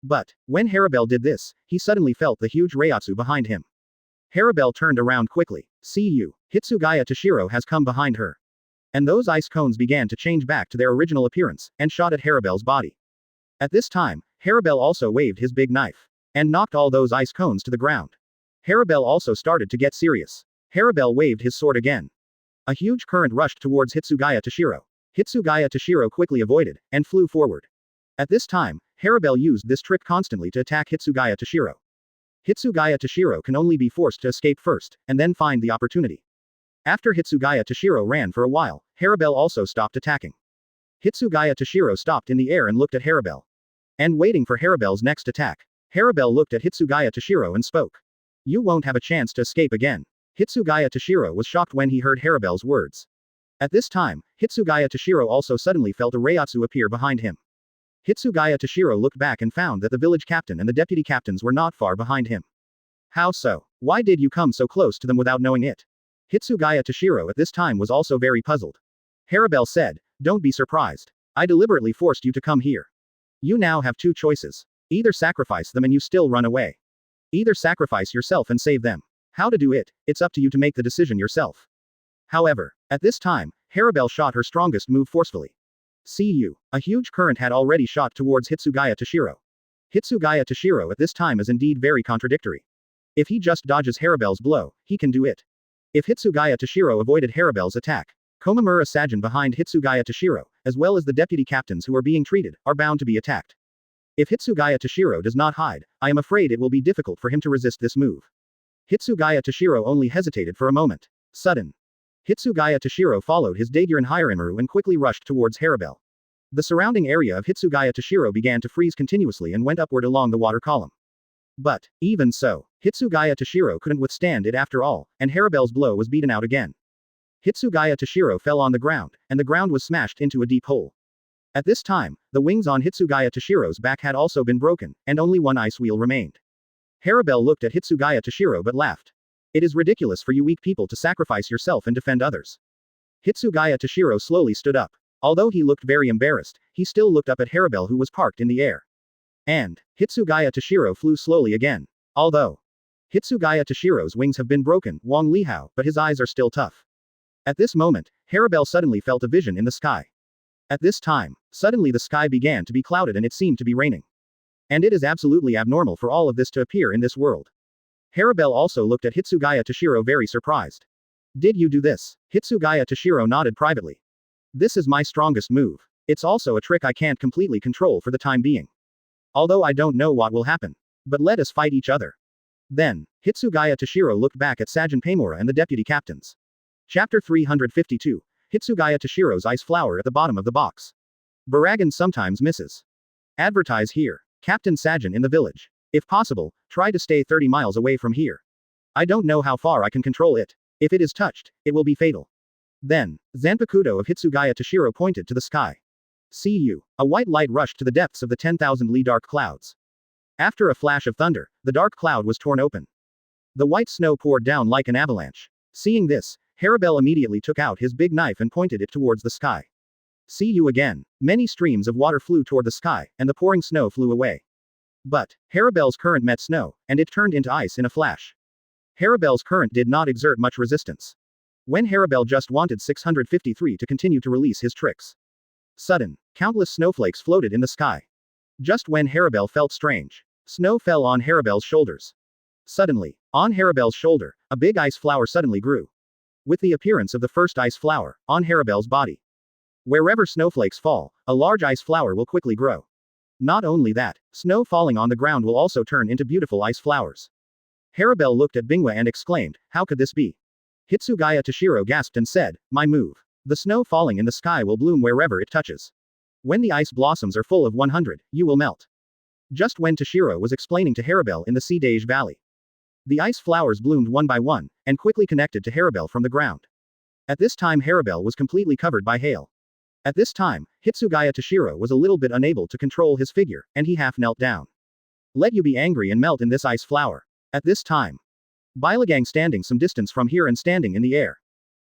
But, when Haribel did this, he suddenly felt the huge Reiatsu behind him. Haribel turned around quickly. See you. Hitsugaya Toshiro has come behind her. And those ice cones began to change back to their original appearance, and shot at Haribel's body. At this time, Haribel also waved his big knife, and knocked all those ice cones to the ground. Haribel also started to get serious. Haribel waved his sword again. A huge current rushed towards Hitsugaya Toshiro. Hitsugaya Toshiro quickly avoided, and flew forward. At this time, Haribel used this trick constantly to attack Hitsugaya Toshiro. Hitsugaya Toshiro can only be forced to escape first, and then find the opportunity. After Hitsugaya Toshiro ran for a while, Haribel also stopped attacking. Hitsugaya Toshiro stopped in the air and looked at Haribel. And waiting for Haribel's next attack. Haribel looked at Hitsugaya Toshiro and spoke. You won't have a chance to escape again. Hitsugaya Toshiro was shocked when he heard Haribel's words. At this time, Hitsugaya Toshiro also suddenly felt a Reiatsu appear behind him. Hitsugaya Toshiro looked back and found that the village captain and the deputy captains were not far behind him. How so? Why did you come so close to them without knowing it? Hitsugaya Toshiro at this time was also very puzzled. Haribel said, don't be surprised. I deliberately forced you to come here. You now have two choices. Either sacrifice them and you still run away. Either sacrifice yourself and save them. How to do it, it's up to you to make the decision yourself. However, at this time, Haribel shot her strongest move forcefully. See you. A huge current had already shot towards Hitsugaya Toshiro. Hitsugaya Toshiro at this time is indeed very contradictory. If he just dodges Haribel's blow, he can do it. If Hitsugaya Toshiro avoided Haribel's attack, Komamura Sajin behind Hitsugaya Toshiro, as well as the deputy captains who are being treated, are bound to be attacked. If Hitsugaya Toshiro does not hide, I am afraid it will be difficult for him to resist this move. Hitsugaya Toshiro only hesitated for a moment. Sudden. Hitsugaya Toshiro followed his Daiguren Hiraemaru and quickly rushed towards Haribel. The surrounding area of Hitsugaya Toshiro began to freeze continuously and went upward along the water column. But, even so, Hitsugaya Toshiro couldn't withstand it after all, and Haribel's blow was beaten out again. Hitsugaya Toshiro fell on the ground, and the ground was smashed into a deep hole. At this time, the wings on Hitsugaya Toshiro's back had also been broken, and only one ice wheel remained. Haribel looked at Hitsugaya Toshiro but laughed. It is ridiculous for you weak people to sacrifice yourself and defend others. Hitsugaya Toshiro slowly stood up. Although he looked very embarrassed, he still looked up at Haribel who was parked in the air. And, Hitsugaya Toshiro flew slowly again. Although Hitsugaya Toshiro's wings have been broken, Wang Lihao, but his eyes are still tough. At this moment, Haribel suddenly felt a vision in the sky. At this time, suddenly the sky began to be clouded and it seemed to be raining. And it is absolutely abnormal for all of this to appear in this world. Haribel also looked at Hitsugaya Toshiro very surprised. Did you do this? Hitsugaya Toshiro nodded privately. This is my strongest move. It's also a trick I can't completely control for the time being. Although I don't know what will happen. But let us fight each other. Then, Hitsugaya Toshiro looked back at Sajin Paimura and the deputy captains. Chapter 352. Hitsugaya Toshiro's ice flower at the bottom of the box. Baragan sometimes misses. Advertise here. Captain Sajin in the village. If possible, try to stay 30 miles away from here. I don't know how far I can control it. If it is touched, it will be fatal. Then, Zanpakuto of Hitsugaya Toshiro pointed to the sky. See you. A white light rushed to the depths of the 10,000 li dark clouds. After a flash of thunder, the dark cloud was torn open. The white snow poured down like an avalanche. Seeing this, Haribel immediately took out his big knife and pointed it towards the sky. See you again. Many streams of water flew toward the sky, and the pouring snow flew away. But, Haribel's current met snow, and it turned into ice in a flash. Haribel's current did not exert much resistance. When Haribel just wanted 653 to continue to release his tricks. Sudden, countless snowflakes floated in the sky. Just when Haribel felt strange, snow fell on Haribel's shoulders. Suddenly, on Haribel's shoulder, a big ice flower suddenly grew. With the appearance of the first ice flower, on Haribel's body. Wherever snowflakes fall, a large ice flower will quickly grow. Not only that, snow falling on the ground will also turn into beautiful ice flowers. Haribel looked at Bingwa and exclaimed, "How could this be?" Hitsugaya Toshiro gasped and said, "My move. The snow falling in the sky will bloom wherever it touches. When the ice blossoms are full of 100, you will melt." Just when Toshiro was explaining to Haribel in the Sea Valley. The ice flowers bloomed one by one, and quickly connected to Haribel from the ground. At this time Haribel was completely covered by hail. At this time, Hitsugaya Toshiro was a little bit unable to control his figure, and he half knelt down. "Let you be angry and melt in this ice flower." At this time, Bailagang standing some distance from here and standing in the air.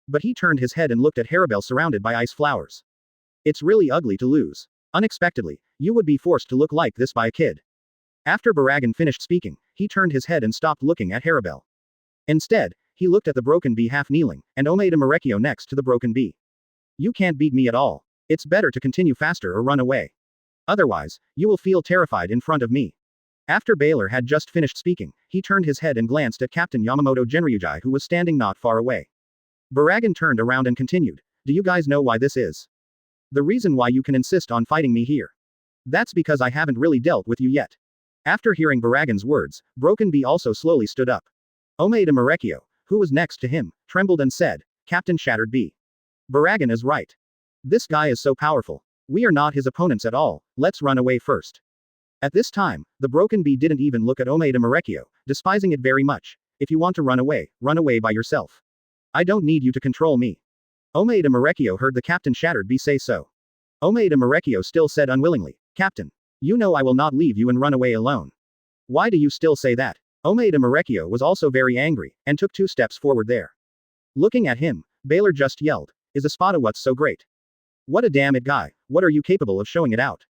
But he turned his head and looked at Haribel surrounded by ice flowers. "It's really ugly to lose. Unexpectedly, you would be forced to look like this by a kid." After Baragan finished speaking, he turned his head and stopped looking at Haribel. Instead, he looked at the broken bee half kneeling, and Omeda Marekio next to the broken bee. "You can't beat me at all. It's better to continue faster or run away. Otherwise, you will feel terrified in front of me." After Baylor had just finished speaking, he turned his head and glanced at Captain Yamamoto Genryujai who was standing not far away. Baragan turned around and continued, "Do you guys know why this is? The reason why you can insist on fighting me here. That's because I haven't really dealt with you yet." After hearing Baragan's words, Broken Bee also slowly stood up. Omeda Marekio, who was next to him, trembled and said, "Captain Shattered Bee. Baragan is right. This guy is so powerful. We are not his opponents at all, let's run away first." At this time, the Broken Bee didn't even look at Omeda Marekio, despising it very much. "If you want to run away by yourself. I don't need you to control me." Omeda Marekio heard the Captain Shattered Bee say so. Omeda Marekio still said unwillingly, "Captain. You know I will not leave you and run away alone. Why do you still say that?" Omeda Marekio was also very angry, and took 2 steps forward there. Looking at him, Baylor just yelled, "Is Espada what's so great? What a damn it guy, what are you capable of showing it out?"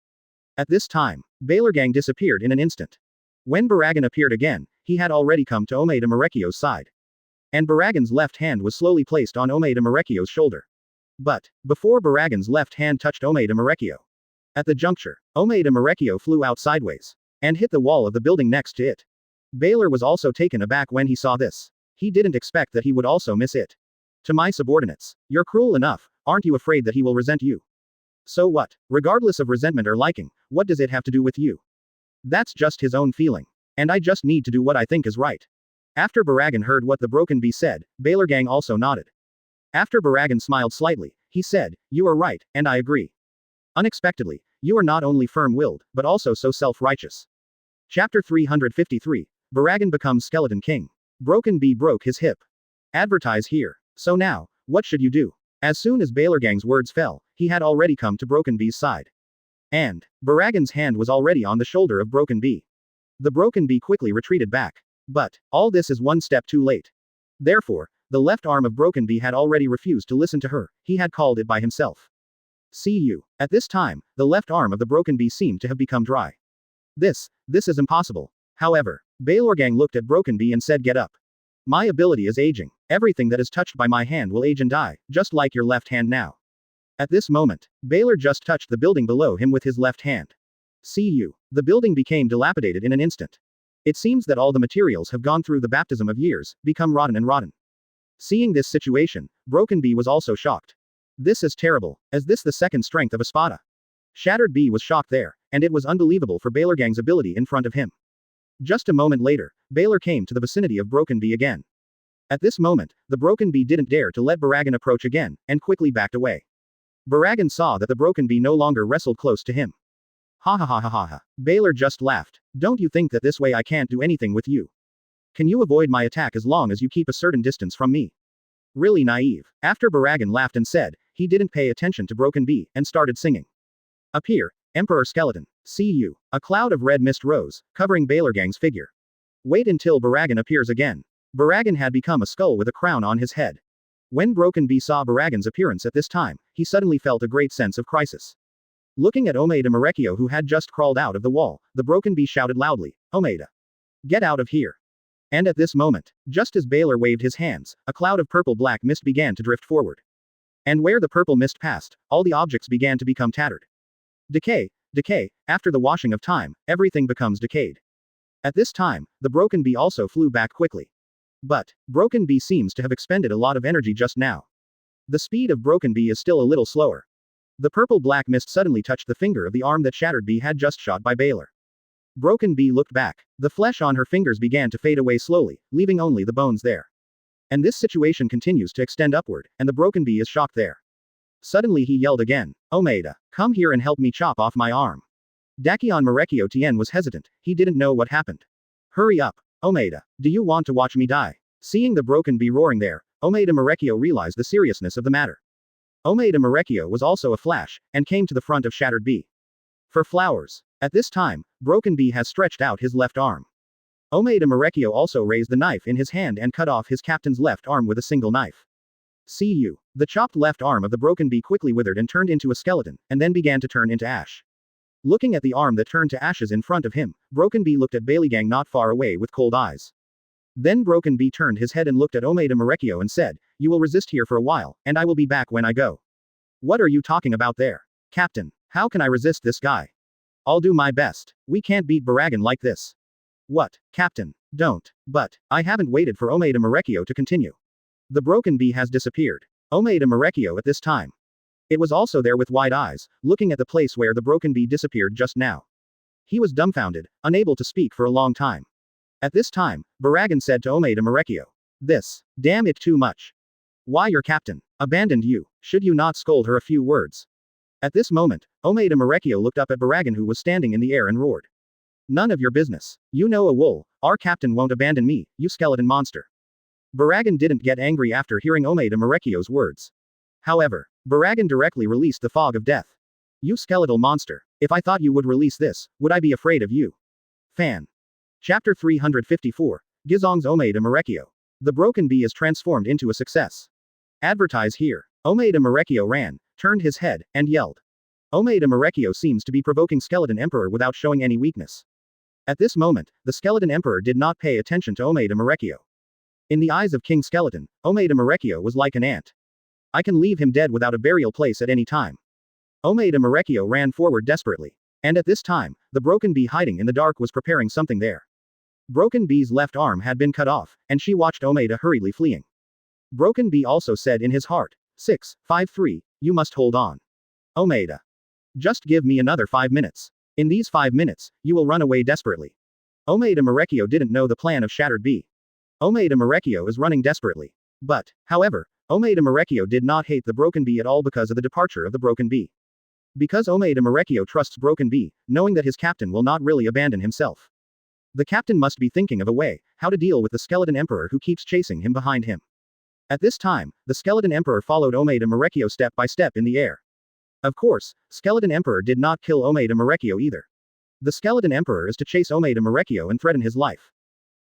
At this time, Baylor Gang disappeared in an instant. When Baragan appeared again, he had already come to Omeda Marekio's side. And Baragan's left hand was slowly placed on Omeda Marekio's shoulder. But, before Baragan's left hand touched Omeda Marekio. At the juncture, Omeda Marekio flew out sideways. And hit the wall of the building next to it. Baylor was also taken aback when he saw this. He didn't expect that he would also miss it. "To my subordinates, you're cruel enough, aren't you afraid that he will resent you? So what? Regardless of resentment or liking, what does it have to do with you? That's just his own feeling. And I just need to do what I think is right." After Baragan heard what the Broken Bee said, Baylor Gang also nodded. After Baragan smiled slightly, he said, "You are right, and I agree. Unexpectedly, you are not only firm-willed, but also so self-righteous." Chapter 353, Baragan becomes Skeleton King. Broken Bee broke his hip. Advertise here. So now, what should you do? As soon as Baylor Gang's words fell, he had already come to Broken Bee's side. And, Baragan's hand was already on the shoulder of Broken Bee. The Broken Bee quickly retreated back. But, all this is one step too late. Therefore, the left arm of Broken Bee had already refused to listen to her, he had called it by himself. "See you." At this time, the left arm of the Broken Bee seemed to have become dry. This is impossible. However, Baylor Gang looked at Broken Bee and said, "Get up. My ability is aging. Everything that is touched by my hand will age and die, just like your left hand now." At this moment, Baylor just touched the building below him with his left hand. "See you." The building became dilapidated in an instant. It seems that all the materials have gone through the baptism of years, become rotten. Seeing this situation, Broken Bee was also shocked. This is terrible. Is this the second strength of Espada? Shattered Bee was shocked there, and it was unbelievable for Baylor Gang's ability in front of him. Just a moment later, Baylor came to the vicinity of Broken Bee again. At this moment, the Broken Bee didn't dare to let Baragan approach again, and quickly backed away. Baragan saw that the Broken Bee no longer wrestled close to him. "Ha ha ha ha ha ha." Baylor just laughed. "Don't you think that this way I can't do anything with you? Can you avoid my attack as long as you keep a certain distance from me?" Really naive. After Baragan laughed and said, he didn't pay attention to Broken Bee, and started singing. "Appear, Emperor Skeleton. See you." A cloud of red mist rose, covering Baylor Gang's figure. "Wait until Baragan appears again. Baragan had become a skull with a crown on his head. When Broken Bee saw Baragan's appearance at this time, he suddenly felt a great sense of crisis. Looking at Omeda Marekio who had just crawled out of the wall, the Broken Bee shouted loudly, "Omeda! Get out of here!" And at this moment, just as Baylor waved his hands, a cloud of purple-black mist began to drift forward. And where the purple mist passed, all the objects began to become tattered. Decay, decay, after the washing of time, everything becomes decayed. At this time, the Broken Bee also flew back quickly. But, Broken Bee seems to have expended a lot of energy just now. The speed of Broken Bee is still a little slower. The purple-black mist suddenly touched the finger of the arm that Shattered Bee had just shot by Baylor. Broken Bee looked back. The flesh on her fingers began to fade away slowly, leaving only the bones there. And this situation continues to extend upward, and the Broken Bee is shocked there. Suddenly he yelled again, "Omeda, come here and help me chop off my arm." Dakion Marekio Tien was hesitant, he didn't know what happened. "Hurry up, Omeda, do you want to watch me die?" Seeing the Broken Bee roaring there, Omeda Marekio realized the seriousness of the matter. Omeda Marekio was also a flash, and came to the front of Shattered Bee. For flowers. At this time, Broken Bee has stretched out his left arm. Omeda Marekio also raised the knife in his hand and cut off his captain's left arm with a single knife. See you. The chopped left arm of the Broken Bee quickly withered and turned into a skeleton, and then began to turn into ash. Looking at the arm that turned to ashes in front of him, Broken Bee looked at Bailygang not far away with cold eyes. Then Broken Bee turned his head and looked at Omeda Marekio and said, "You will resist here for a while, and I will be back when I go." "What are you talking about there? Captain, how can I resist this guy? I'll do my best. We can't beat Baragan like this." "What, Captain? Don't." "But, I haven't waited for Omeda Marekio to continue. The Broken Bee has disappeared." Omeda Marekio at this time. It was also there with wide eyes, looking at the place where the Broken Bee disappeared just now. He was dumbfounded, unable to speak for a long time. At this time, Baragan said to Omeda Marekio, "This, damn it too much. Why your captain abandoned you, should you not scold her a few words?" At this moment, Omeda Marekio looked up at Baragan who was standing in the air and roared. "None of your business. You know a wool, our captain won't abandon me, you skeleton monster." Baragan didn't get angry after hearing Omeda Marekio's words. However, Baragan directly released the fog of death. "You skeletal monster, if I thought you would release this, would I be afraid of you?" Fan. Chapter 354, Gizong's Omeda Marekio. The Broken Bee is transformed into a success. Advertise here. Omeda Marekio ran, turned his head, and yelled. Omeda Marekio seems to be provoking Skeleton Emperor without showing any weakness. At this moment, the Skeleton Emperor did not pay attention to Omeda Marekio. In the eyes of King Skeleton, Omeda Marekio was like an ant. I can leave him dead without a burial place at any time. Omeda Marekio ran forward desperately. And at this time, the Broken Bee hiding in the dark was preparing something there. Broken Bee's left arm had been cut off, and she watched Omeda hurriedly fleeing. Broken Bee also said in his heart, 653, you must hold on. Omeda. Just give me another 5 minutes. In these 5 minutes, you will run away desperately. Omeda Marekio didn't know the plan of Shattered Bee. Omeda Marekio is running desperately. But, however, Omeda Marekio did not hate the Broken Bee at all because of the departure of the Broken Bee. Because Omeda Marekio trusts Broken Bee, knowing that his captain will not really abandon himself. The captain must be thinking of a way, how to deal with the Skeleton Emperor who keeps chasing him behind him. At this time, the Skeleton Emperor followed Omeda Marekio step by step in the air. Of course, Skeleton Emperor did not kill Omeda Marekio either. The Skeleton Emperor is to chase Omeda Marekio and threaten his life.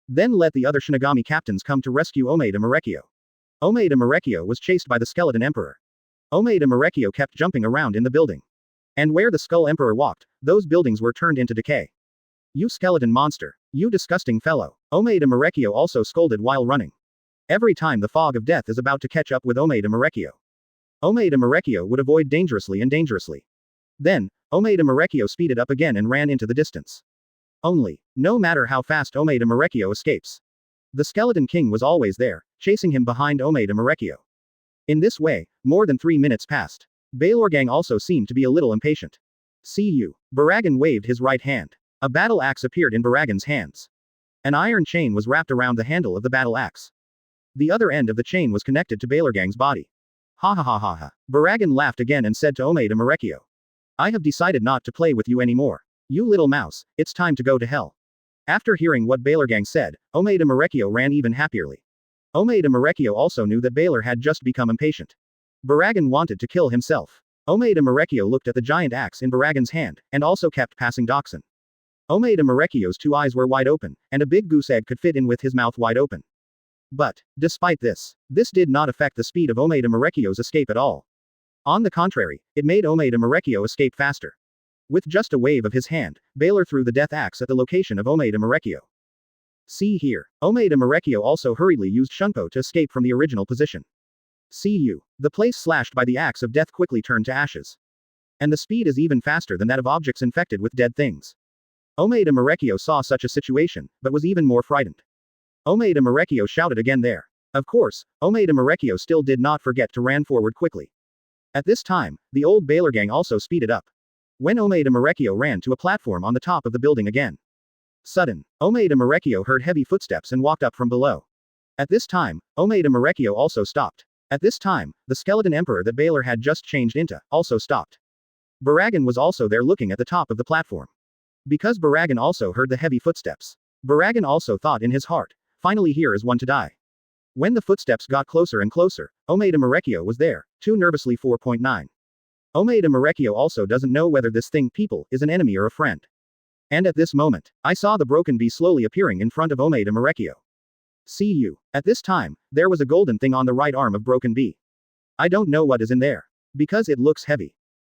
Then let the other Shinigami captains come to rescue Omeda Marekio. Omeda Marekio was chased by the Skeleton Emperor. Omeda Marekio kept jumping around in the building. And where the Skull Emperor walked, those buildings were turned into decay. You skeleton monster. You disgusting fellow. Omeda Marekio also scolded while running. Every time the fog of death is about to catch up with Omeda Marekio. Omeda Marekio would avoid dangerously and dangerously. Then, Omeda Marekio speeded up again and ran into the distance. Only, no matter how fast Omeda Marekio escapes. The Skeleton King was always there, chasing him behind Omeda Marekio. In this way, more than 3 minutes passed. Baylorgang also seemed to be a little impatient. See you. Baragan waved his right hand. A battle axe appeared in Baragan's hands. An iron chain was wrapped around the handle of the battle axe. The other end of the chain was connected to Baylorgang's body. Ha ha ha ha ha. Baragan laughed again and said to Omeda Marekio. I have decided not to play with you anymore. You little mouse, it's time to go to hell. After hearing what Baylorgang said, Omeda Marekio ran even happierly. Omeda Marekio also knew that Baylor had just become impatient. Baragan wanted to kill himself. Omeda Marekio looked at the giant axe in Baragan's hand, and also kept passing Doxin. Omeda Marekio's 2 eyes were wide open, and a big goose egg could fit in with his mouth wide open. But, despite this did not affect the speed of Omeda Marekyo's escape at all. On the contrary, it made Omeda Marekyo escape faster. With just a wave of his hand, Baylor threw the death axe at the location of Omeda Marekyo. See here. Omeda Marekyo also hurriedly used Shunpo to escape from the original position. See you. The place slashed by the axe of death quickly turned to ashes. And the speed is even faster than that of objects infected with dead things. Omeda Marekyo saw such a situation, but was even more frightened. Omeda Marekyo shouted again there. Of course, Omeda Marekyo still did not forget to ran forward quickly. At this time, the old Baylor gang also speeded up. When Omeda Marekyo ran to a platform on the top of the building again. Sudden, Omeda Marekyo heard heavy footsteps and walked up from below. At this time, Omeda Marekyo also stopped. At this time, the skeleton emperor that Baylor had just changed into, also stopped. Baragan was also there looking at the top of the platform. Because Baragan also heard the heavy footsteps. Baragan also thought in his heart, finally here is one to die. When the footsteps got closer and closer, Omeda Marekyo was there, too nervously 4.9. Omeda Marekyo also doesn't know whether this thing people is an enemy or a friend. And at this moment, I saw the broken bee slowly appearing in front of Omeda Marekyo. See you. At this time, there was a golden thing on the right arm of Broken Bee. I don't know what is in there. Because it looks heavy.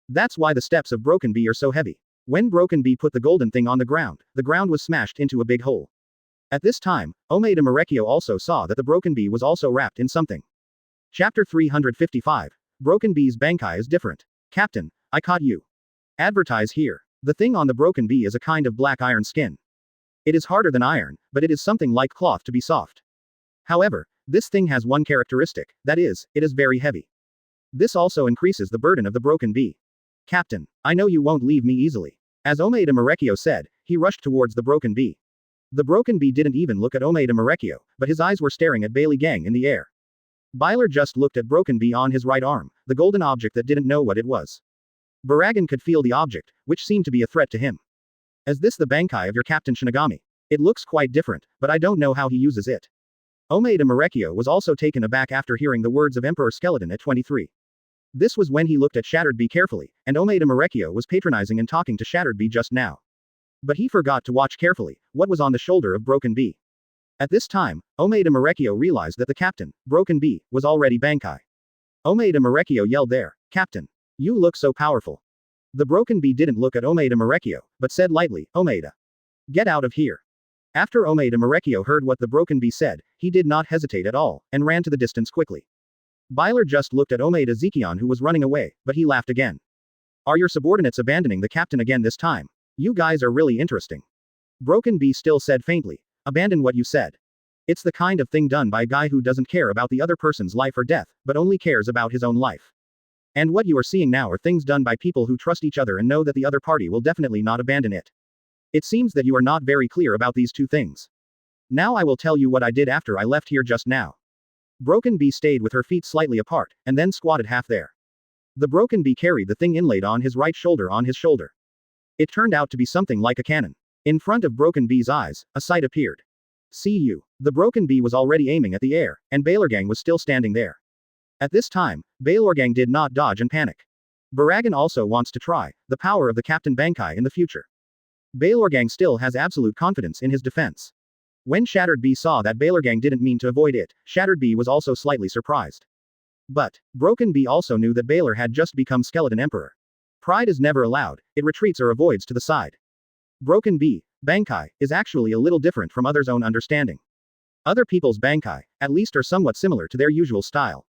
That's why the steps of Broken Bee are so heavy. When Broken Bee put the golden thing on the ground was smashed into a big hole. At this time, Omeda Marekyo also saw that the Broken Bee was also wrapped in something. Chapter 355. Broken Bee's Bankai is different. Captain, I caught you. Advertise here. The thing on the Broken Bee is a kind of black iron skin. It is harder than iron, but it is something like cloth to be soft. However, this thing has one characteristic, that is, it is very heavy. This also increases the burden of the Broken Bee. Captain, I know you won't leave me easily. As Omeda Marekyo said, he rushed towards the Broken Bee. The Broken Bee didn't even look at Omeda Marekyo, but his eyes were staring at Bailey Gang in the air. Byler just looked at Broken Bee on his right arm, the golden object that didn't know what it was. Baragan could feel the object, which seemed to be a threat to him. Is this the Bankai of your Captain Shinigami? It looks quite different, but I don't know how he uses it. Omeda Marekyo was also taken aback after hearing the words of Emperor Skeleton at 23. This was when he looked at Shattered Bee carefully, and Omeda Marekyo was patronizing and talking to Shattered Bee just now. But he forgot to watch carefully what was on the shoulder of Broken Bee. At this time, Omeda Marekyo realized that the captain, Broken Bee, was already Bankai. Omeda Marekyo yelled there, Captain. You look so powerful. The Broken Bee didn't look at Omeda Marekyo, but said lightly, Omeda. Get out of here. After Omeda Marekyo heard what the Broken Bee said, he did not hesitate at all, and ran to the distance quickly. Byler just looked at Omeda Zekion who was running away, but he laughed again. Are your subordinates abandoning the captain again this time? You guys are really interesting. Broken Bee still said faintly, abandon what you said. It's the kind of thing done by a guy who doesn't care about the other person's life or death, but only cares about his own life. And what you are seeing now are things done by people who trust each other and know that the other party will definitely not abandon it. It seems that you are not very clear about these two things. Now I will tell you what I did after I left here just now. Broken Bee stayed with her feet slightly apart, and then squatted half there. The Broken Bee carried the thing inlaid on his right shoulder on his shoulder. It turned out to be something like a cannon. In front of Broken Bee's eyes, a sight appeared. See you. The Broken Bee was already aiming at the air, and Baylorgang was still standing there. At this time, Baylorgang did not dodge and panic. Baragan also wants to try the power of the Captain Bankai in the future. Baylorgang still has absolute confidence in his defense. When Shattered Bee saw that Baylorgang didn't mean to avoid it, Shattered Bee was also slightly surprised. But, Broken Bee also knew that Baylor had just become Skeleton Emperor. Pride is never allowed, it retreats or avoids to the side. Broken Bee, Bankai, is actually a little different from others' own understanding. Other people's Bankai, at least are somewhat similar to their usual style.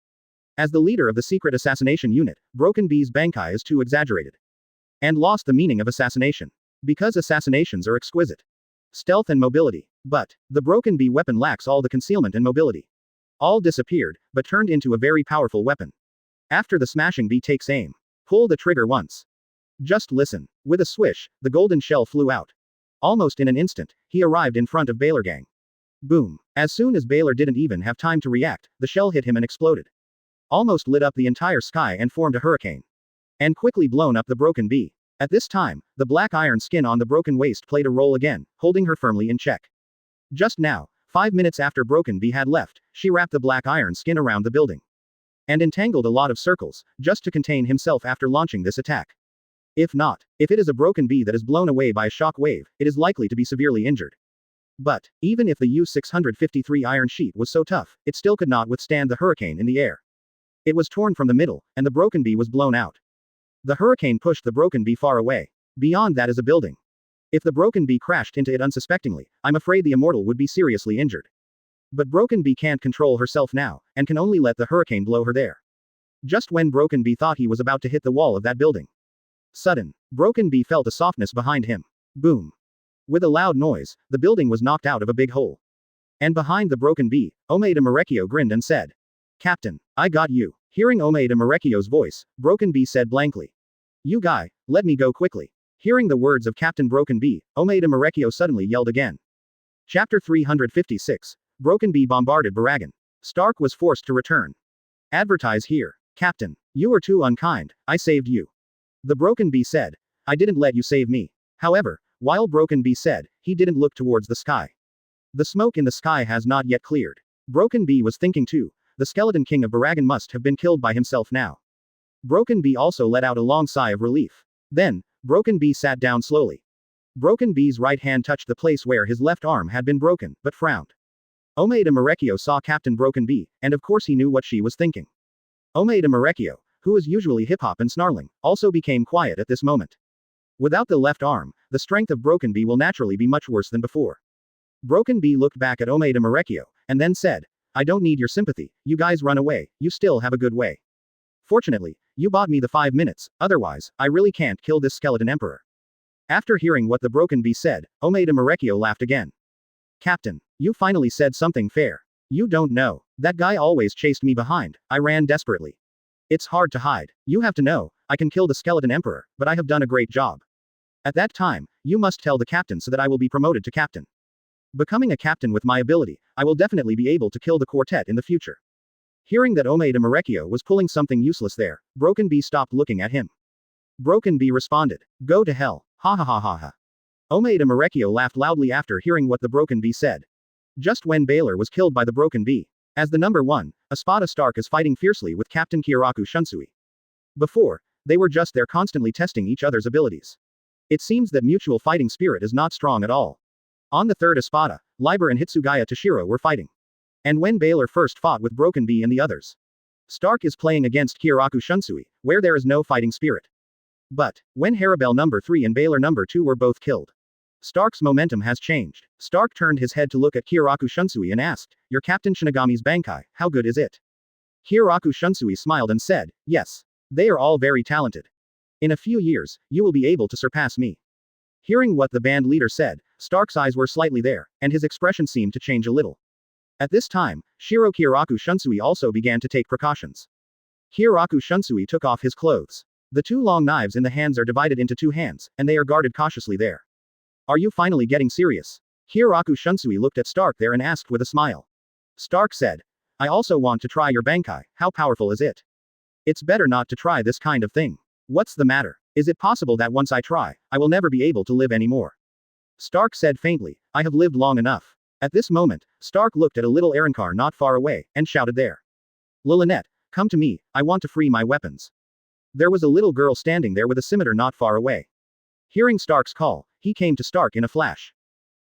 As the leader of the secret assassination unit, Broken Bee's Bankai is too exaggerated. And lost the meaning of assassination. Because assassinations are exquisite. Stealth and mobility. But, the Broken Bee weapon lacks all the concealment and mobility. All disappeared, but turned into a very powerful weapon. After the smashing bee takes aim. Pull the trigger once. Just listen. With a swish, the golden shell flew out. Almost in an instant, he arrived in front of Baylorgang. Boom. As soon as Baylor didn't even have time to react, the shell hit him and exploded. Almost lit up the entire sky and formed a hurricane. And quickly blown up the Broken Bee. At this time, the black iron skin on the broken waist played a role again, holding her firmly in check. Just now, 5 minutes after Broken Bee had left, she wrapped the black iron skin around the building. And entangled a lot of circles, just to contain himself after launching this attack. If it is a Broken Bee that is blown away by a shock wave, it is likely to be severely injured. But, even if the U-653 iron sheet was so tough, it still could not withstand the hurricane in the air. It was torn from the middle, and the broken bee was blown out. The hurricane pushed the broken bee far away. Beyond that is a building. If the broken bee crashed into it unsuspectingly, I'm afraid the immortal would be seriously injured. But Broken Bee can't control herself now, and can only let the hurricane blow her there. Just when Broken Bee thought he was about to hit the wall of that building. Sudden, Broken Bee felt a softness behind him. Boom. With a loud noise, the building was knocked out of a big hole. And behind the Broken Bee, Omaeda Marekio grinned and said, "Captain, I got you." Hearing Omaeda Marekio's voice, Broken Bee said blankly, "You guy, let me go quickly." Hearing the words of Captain Broken Bee, Omaeda Marekio suddenly yelled again. Chapter 356. Broken Bee bombarded Baragan. Stark was forced to return. Advertise here. Captain, you were too unkind, I saved you. The Broken Bee said, "I didn't let you save me." However, while Broken Bee said, he didn't look towards the sky. The smoke in the sky has not yet cleared. Broken Bee was thinking too, the skeleton king of Baragan must have been killed by himself now. Broken Bee also let out a long sigh of relief. Then, Broken Bee sat down slowly. Broken Bee's right hand touched the place where his left arm had been broken, but frowned. Omaeda Marekio saw Captain Broken Bee, and of course he knew what she was thinking. Omaeda Marekio, who is usually hip-hop and snarling, also became quiet at this moment. Without the left arm, the strength of Broken Bee will naturally be much worse than before. Broken Bee looked back at Omaeda Marekio, and then said, "I don't need your sympathy, you guys run away, you still have a good way. Fortunately, you bought me the 5 minutes, otherwise, I really can't kill this skeleton emperor." After hearing what the Broken Bee said, Omaeda Marekio laughed again. "Captain, you finally said something fair. You don't know. That guy always chased me behind, I ran desperately. It's hard to hide. You have to know, I can kill the skeleton emperor, but I have done a great job. At that time, you must tell the captain so that I will be promoted to captain. Becoming a captain with my ability, I will definitely be able to kill the quartet in the future." Hearing that Omaeda Marekio was pulling something useless there, Broken Bee stopped looking at him. Broken Bee responded, "Go to hell, ha ha ha ha ha." Omaeda Marekio laughed loudly after hearing what the Broken Bee said. Just when Baylor was killed by the Broken Bee. As the number 1, Espada Stark is fighting fiercely with Captain Kyoraku Shunsui. Before, they were just there constantly testing each other's abilities. It seems that mutual fighting spirit is not strong at all. On the third Espada, Liber and Hitsugaya Toshiro were fighting. And when Baylor first fought with Broken Bee and the others, Stark is playing against Kyoraku Shunsui, where there is no fighting spirit. But, when Haribel number 3 and Baylor number 2 were both killed, Stark's momentum has changed. Stark turned his head to look at Kyoraku Shunsui and asked, "Your Captain Shinigami's Bankai, how good is it?" Kyoraku Shunsui smiled and said, "Yes. They are all very talented. In a few years, you will be able to surpass me." Hearing what the band leader said, Stark's eyes were slightly there, and his expression seemed to change a little. At this time, Shiro Kyoraku Shunsui also began to take precautions. Kyoraku Shunsui took off his clothes. The 2 long knives in the hands are divided into 2 hands, and they are guarded cautiously there. "Are you finally getting serious?" Kyoraku Shunsui looked at Stark there and asked with a smile. Stark said, "I also want to try your Bankai, how powerful is it?" "It's better not to try this kind of thing." "What's the matter? Is it possible that once I try, I will never be able to live anymore?" Stark said faintly, "I have lived long enough." At this moment, Stark looked at a little Arrancar not far away, and shouted there. "Lilinette, come to me, I want to free my weapons." There was a little girl standing there with a scimitar not far away. Hearing Stark's call, he came to Stark in a flash.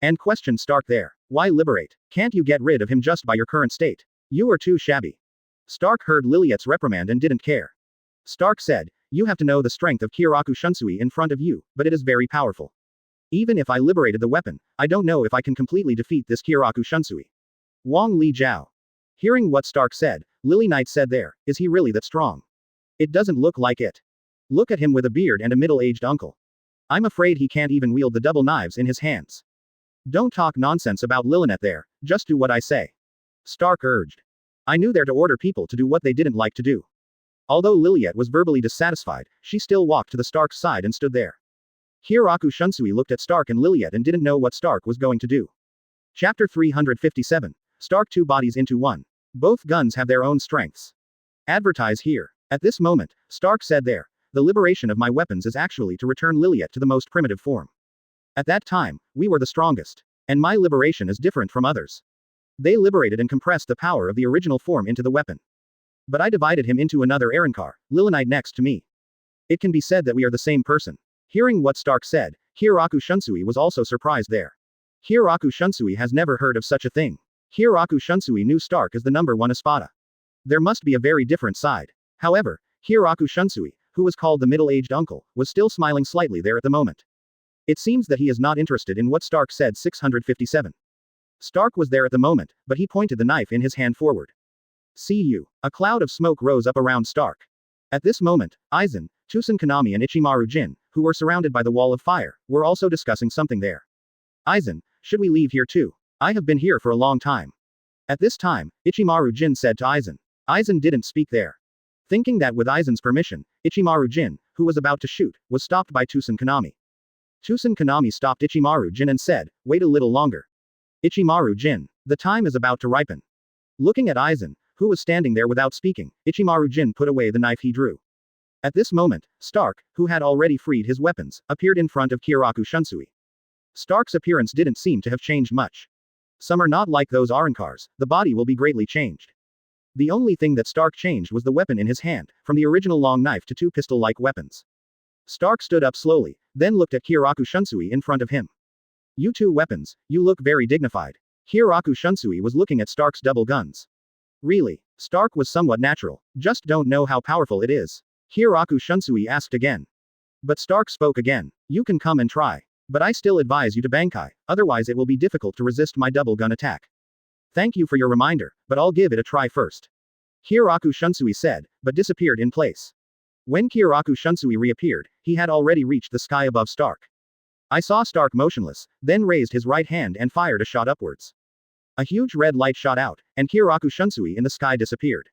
And questioned Stark there. "Why liberate? Can't you get rid of him just by your current state? You are too shabby." Stark heard Liliette's reprimand and didn't care. Stark said, "You have to know the strength of Kyoraku Shunsui in front of you, but it is very powerful. Even if I liberated the weapon, I don't know if I can completely defeat this Kyoraku Shunsui." Wang Li Jiao. Hearing what Stark said, Lily Knight said there, "Is he really that strong? It doesn't look like it. Look at him with a beard and a middle-aged uncle. I'm afraid he can't even wield the double knives in his hands." "Don't talk nonsense about Lilinette there, just do what I say," Stark urged. "I knew there to order people to do what they didn't like to do." Although Liliette was verbally dissatisfied, she still walked to the Stark's side and stood there. Kyoraku Shunsui looked at Stark and Liliette and didn't know what Stark was going to do. Chapter 357. Stark 2 bodies into 1. Both guns have their own strengths. Advertise here. At this moment, Stark said there, "The liberation of my weapons is actually to return Liliette to the most primitive form. At that time, we were the strongest. And my liberation is different from others. They liberated and compressed the power of the original form into the weapon. But I divided him into another Arrancar, Lilinite next to me. It can be said that we are the same person." Hearing what Stark said, Kyoraku Shunsui was also surprised there. Hiraku Shunsui has never heard of such a thing. Hiraku Shunsui knew Stark as the #1 espada. There must be a very different side. However, Hiraku Shunsui, who was called the middle-aged uncle, was still smiling slightly there at the moment. It seems that he is not interested in what Stark said. 657. Stark was there at the moment, but he pointed the knife in his hand forward. See you. A cloud of smoke rose up around Stark. At this moment, Aizen, Tusen Kanami and Ichimaru Jin, who were surrounded by the wall of fire, were also discussing something there. Aizen, should we leave here too? I have been here for a long time. At this time, Ichimaru Jin said to Aizen. Aizen didn't speak there. Thinking that with Aizen's permission, Ichimaru Jin, who was about to shoot, was stopped by Tusen Kanami. Tusen Kanami stopped Ichimaru Jin and said, wait a little longer. Ichimaru Jin, the time is about to ripen. Looking at Aizen, who was standing there without speaking, Ichimaru Jin put away the knife he drew. At this moment, Stark, who had already freed his weapons, appeared in front of Hiraku Shunsui. Stark's appearance didn't seem to have changed much. Some are not like those Arankars, the body will be greatly changed. The only thing that Stark changed was the weapon in his hand, from the original long knife to two pistol-like weapons. Stark stood up slowly, then looked at Hiraku Shunsui in front of him. You two weapons, you look very dignified. Hiraku Shunsui was looking at Stark's double guns. Really, Stark was somewhat natural, just don't know how powerful it is. Hiraku Shunsui asked again. But Stark spoke again. You can come and try. But I still advise you to Bankai, otherwise it will be difficult to resist my double gun attack. Thank you for your reminder, but I'll give it a try first. Hiraku Shunsui said, but disappeared in place. When Hiraku Shunsui reappeared, he had already reached the sky above Stark. I saw Stark motionless, then raised his right hand and fired a shot upwards. A huge red light shot out, and Hiraku Shunsui in the sky disappeared.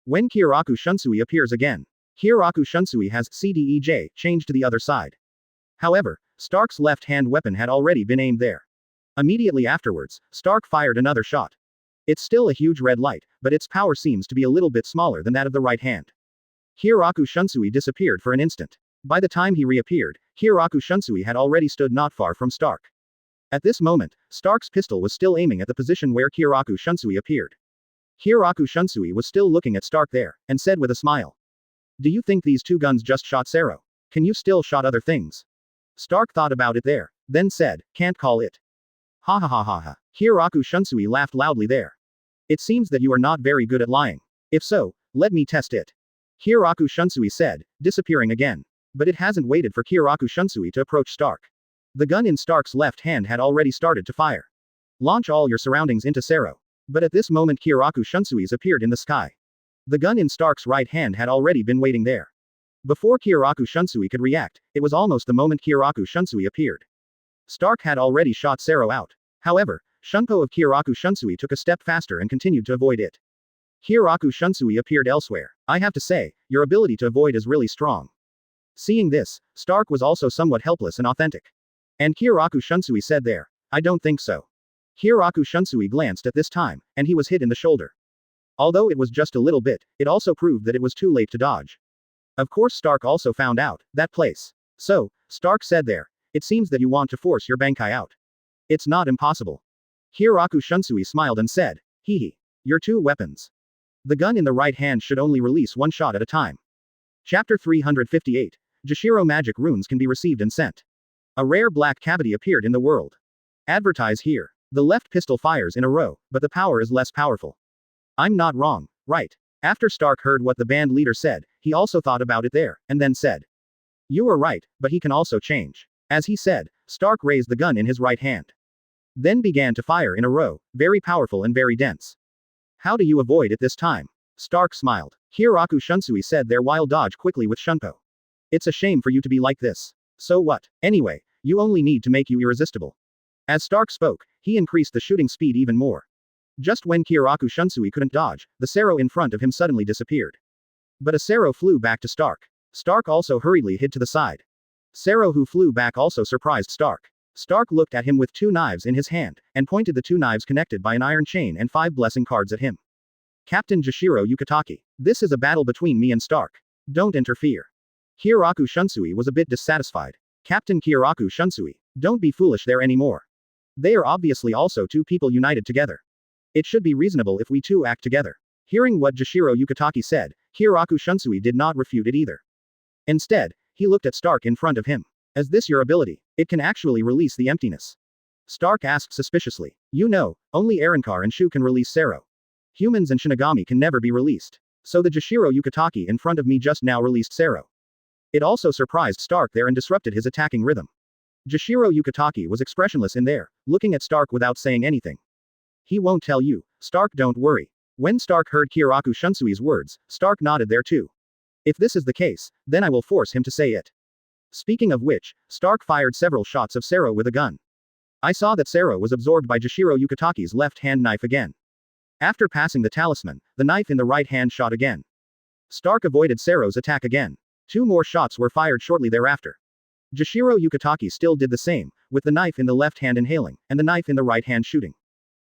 When Hiraku Shunsui appears again, Hiraku Shunsui has CDEJ changed to the other side. However, Stark's left-hand weapon had already been aimed there. Immediately afterwards, Stark fired another shot. It's still a huge red light, but its power seems to be a little bit smaller than that of the right hand. Hiraku Shunsui disappeared for an instant. By the time he reappeared, Hiraku Shunsui had already stood not far from Stark. At this moment, Stark's pistol was still aiming at the position where Hiraku Shunsui appeared. Hiraku Shunsui was still looking at Stark there, and said with a smile. Do you think these two guns just shot Sero? Can you still shot other things? Stark thought about it there, then said, can't call it. Ha ha ha ha ha. Hiraku Shunsui laughed loudly there. It seems that you are not very good at lying. If so, let me test it. Hiraku Shunsui said, disappearing again. But it hasn't waited for Hiraku Shunsui to approach Stark. The gun in Stark's left hand had already started to fire. Launch all your surroundings into Sero. But at this moment Hiraku Shunsui's appeared in the sky. The gun in Stark's right hand had already been waiting there. Before Hiraku Shunsui could react, it was almost the moment Hiraku Shunsui appeared. Stark had already shot Sero out. However, Shunpo of Hiraku Shunsui took a step faster and continued to avoid it. Hiraku Shunsui appeared elsewhere. I have to say, your ability to avoid is really strong. Seeing this, Stark was also somewhat helpless and authentic. And Hiraku Shunsui said there, I don't think so. Hiraku Shunsui glanced at this time, and he was hit in the shoulder. Although it was just a little bit, it also proved that it was too late to dodge. Of course Stark also found out that place. So, Stark said there, it seems that you want to force your Bankai out. It's not impossible. Hiraku Shunsui smiled and said, hee. Your two weapons. The gun in the right hand should only release one shot at a time. Chapter 358. Jashiro magic runes can be received and sent. A rare black cavity appeared in the world. Advertise here. The left pistol fires in a row, but the power is less powerful. I'm not wrong, right? After Stark heard what the band leader said, he also thought about it there, and then said. You are right, but he can also change. As he said, Stark raised the gun in his right hand. Then began to fire in a row, very powerful and very dense. How do you avoid it this time? Stark smiled. Hiraku Shunsui said there while dodge quickly with Shunpo. It's a shame for you to be like this. So what? Anyway, you only need to make you irresistible. As Stark spoke, he increased the shooting speed even more. Just when Hiraku Shunsui couldn't dodge, the Sero in front of him suddenly disappeared. But a Sero flew back to Stark. Stark also hurriedly hid to the side. Sero who flew back also surprised Stark. Stark looked at him with two knives in his hand, and pointed the two knives connected by an iron chain and 5 blessing cards at him. Captain Jashiro Yukataki. This is a battle between me and Stark. Don't interfere. Hiraku Shunsui was a bit dissatisfied. Captain Hiraku Shunsui, don't be foolish there anymore. They are obviously also two people united together. It should be reasonable if we two act together. Hearing what Jashiro Yukataki said, Hiraku Shunsui did not refute it either. Instead, he looked at Stark in front of him. Is this your ability? It can actually release the emptiness. Stark asked suspiciously. You know, only Arrancar and Shu can release Sero. Humans and Shinigami can never be released. So the Jashiro Yukataki in front of me just now released Sero. It also surprised Stark there and disrupted his attacking rhythm. Jashiro Yukataki was expressionless in there, looking at Stark without saying anything. He won't tell you. Stark, don't worry. When Stark heard Kyoraku Shunsui's words, Stark nodded there too. If this is the case, then I will force him to say it. Speaking of which, Stark fired several shots of Sero with a gun. I saw that Sero was absorbed by Jashiro Yukataki's left-hand knife again. After passing the talisman, the knife in the right hand shot again. Stark avoided Sero's attack again. 2 more shots were fired shortly thereafter. Jashiro Yukataki still did the same, with the knife in the left hand inhaling, and the knife in the right hand shooting.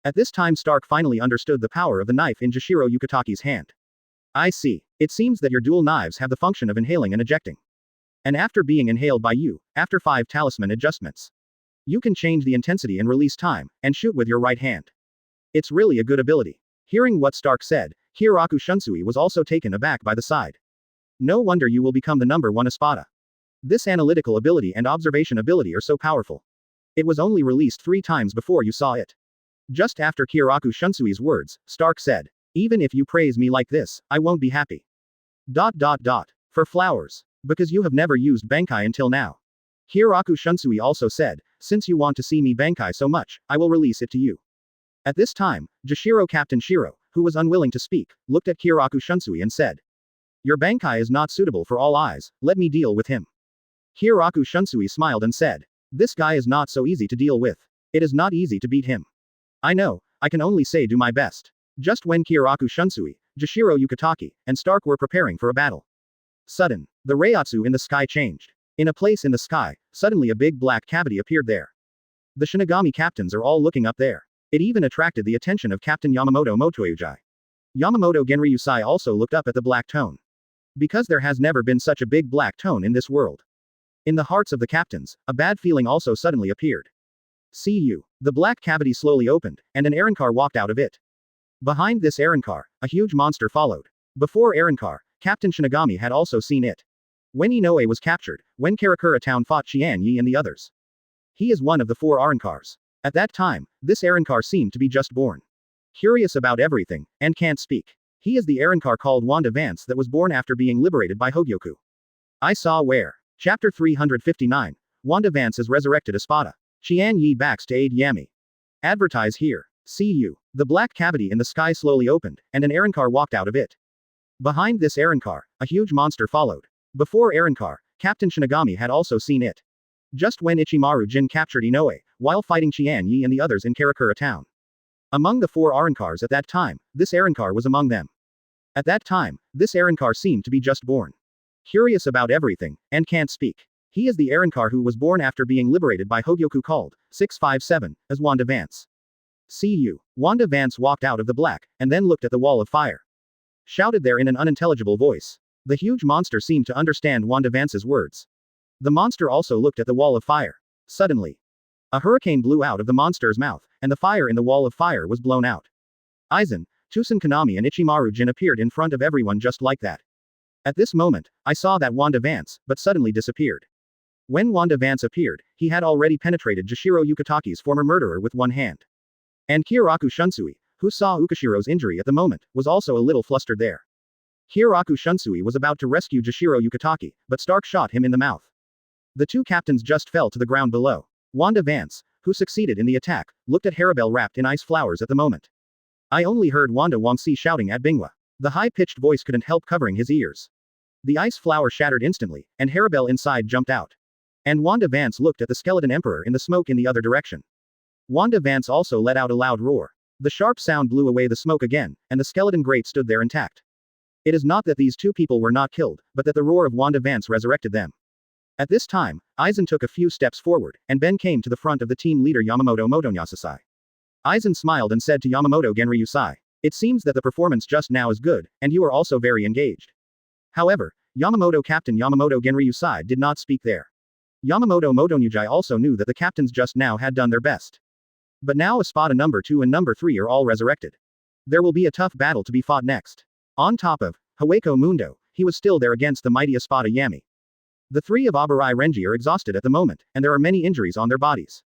At this time Stark finally understood the power of the knife in Jashiro Yukataki's hand. I see. It seems that your dual knives have the function of inhaling and ejecting. And after being inhaled by you, after 5 talisman adjustments, you can change the intensity and release time, and shoot with your right hand. It's really a good ability. Hearing what Stark said, Kyoraku Shunsui was also taken aback by the side. No wonder you will become the #1 Espada. This analytical ability and observation ability are so powerful. It was only released 3 times before you saw it. Just after Kyoraku Shunsui's words, Stark said, even if you praise me like this, I won't be happy. ... For flowers. Because you have never used Bankai until now. Kyoraku Shunsui also said, since you want to see me Bankai so much, I will release it to you. At this time, Jashiro Captain Shiro, who was unwilling to speak, looked at Kyoraku Shunsui and said, your Bankai is not suitable for all eyes, let me deal with him. Kyoraku Shunsui smiled and said, this guy is not so easy to deal with. It is not easy to beat him. I know, I can only say do my best. Just when Kyoraku Shunsui, Jashiro Yukataki, and Stark were preparing for a battle. Sudden, the Reiatsu in the sky changed. In a place in the sky, suddenly a big black cavity appeared there. The Shinigami captains are all looking up there. It even attracted the attention of Captain Yamamoto Motoyujai. Yamamoto Genryusai also looked up at the black tone. Because there has never been such a big black tone in this world. In the hearts of the captains, a bad feeling also suddenly appeared. See you. The black cavity slowly opened, and an Arrancar walked out of it. Behind this Arrancar, a huge monster followed. Before Arrancar, Captain Shinigami had also seen it. When Inoue was captured, when Karakura town fought Qian Ye and the others. He is one of the 4 Arrancars. At that time, this Arrancar seemed to be just born. Curious about everything, and can't speak. He is the Arrancar called Wanda Vance that was born after being liberated by Hōgyoku. I saw where. Chapter 359. Wanda Vance is resurrected Espada. Qian Ye backs to aid Yami. Advertise here. See you. The black cavity in the sky slowly opened, and an Arrancar walked out of it. Behind this Arrancar, a huge monster followed. Before Arrancar, Captain Shinigami had also seen it. Just when Ichimaru Jin captured Inoue, while fighting Qian Ye and the others in Karakura town. Among the 4 Arrancars at that time, this Arrancar was among them. At that time, this Arrancar seemed to be just born. Curious about everything, and can't speak. He is the Arrancar who was born after being liberated by Hōgyoku called 657, as Wanda Vance. See you. Wanda Vance walked out of the black, and then looked at the wall of fire. Shouted there in an unintelligible voice. The huge monster seemed to understand Wanda Vance's words. The monster also looked at the wall of fire. Suddenly, a hurricane blew out of the monster's mouth, and the fire in the wall of fire was blown out. Aizen, Tusen Kanami and Ichimaru Jin appeared in front of everyone just like that. At this moment, I saw that Wanda Vance, but suddenly disappeared. When Wanda Vance appeared, he had already penetrated Jashiro Yukataki's former murderer with one hand. And Kyoraku Shunsui, who saw Ukashiro's injury at the moment, was also a little flustered there. Kyoraku Shunsui was about to rescue Jashiro Yukataki, but Stark shot him in the mouth. The 2 captains just fell to the ground below. Wanda Vance, who succeeded in the attack, looked at Haribel wrapped in ice flowers at the moment. I only heard Wanda Wangxi shouting at Bingwa. The high-pitched voice couldn't help covering his ears. The ice flower shattered instantly, and Haribel inside jumped out. And Wanda Vance looked at the skeleton emperor in the smoke in the other direction. Wanda Vance also let out a loud roar. The sharp sound blew away the smoke again, and the skeleton grate stood there intact. It is not that these 2 people were not killed, but that the roar of Wanda Vance resurrected them. At this time, Aizen took a few steps forward, and Ben came to the front of the team leader Yamamoto Motoyasasai. Aizen smiled and said to Yamamoto Genryusai, it seems that the performance just now is good, and you are also very engaged. However, Yamamoto Captain Yamamoto Genryusai did not speak there. Yamamoto Motonujai also knew that the captains just now had done their best. But now Espada number 2 and number 3 are all resurrected. There will be a tough battle to be fought next. On top of Hueco Mundo, he was still there against the mighty Espada Yami. The 3 of Abarai Renji are exhausted at the moment, and there are many injuries on their bodies.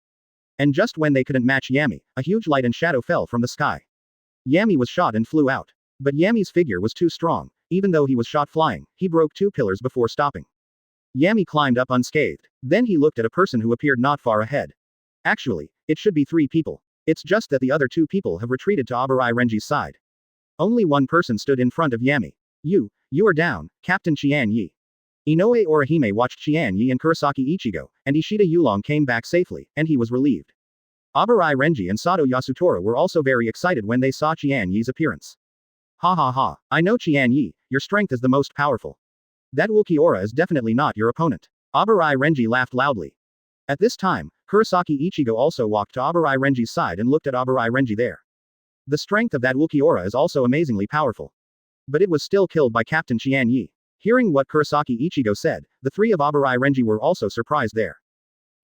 And just when they couldn't match Yami, a huge light and shadow fell from the sky. Yami was shot and flew out. But Yami's figure was too strong. Even though he was shot flying, he broke 2 pillars before stopping. Yami climbed up unscathed. Then he looked at a person who appeared not far ahead. Actually, it should be 3 people. It's just that the other 2 people have retreated to Abarai Renji's side. Only one person stood in front of Yami. You are down, Captain Qian Ye. Inoue Orihime watched Qian Ye and Kurosaki Ichigo, and Ishida Yulong came back safely, and he was relieved. Abarai Renji and Sato Yasutora were also very excited when they saw Qian Ye's appearance. Ha ha ha, I know Qian Ye, your strength is the most powerful. That Ulquiorra is definitely not your opponent. Abarai Renji laughed loudly. At this time, Kurosaki Ichigo also walked to Abarai Renji's side and looked at Abarai Renji there. The strength of that Ulquiorra is also amazingly powerful. But it was still killed by Captain Qian Ye. Hearing what Kurosaki Ichigo said, the 3 of Abarai Renji were also surprised there.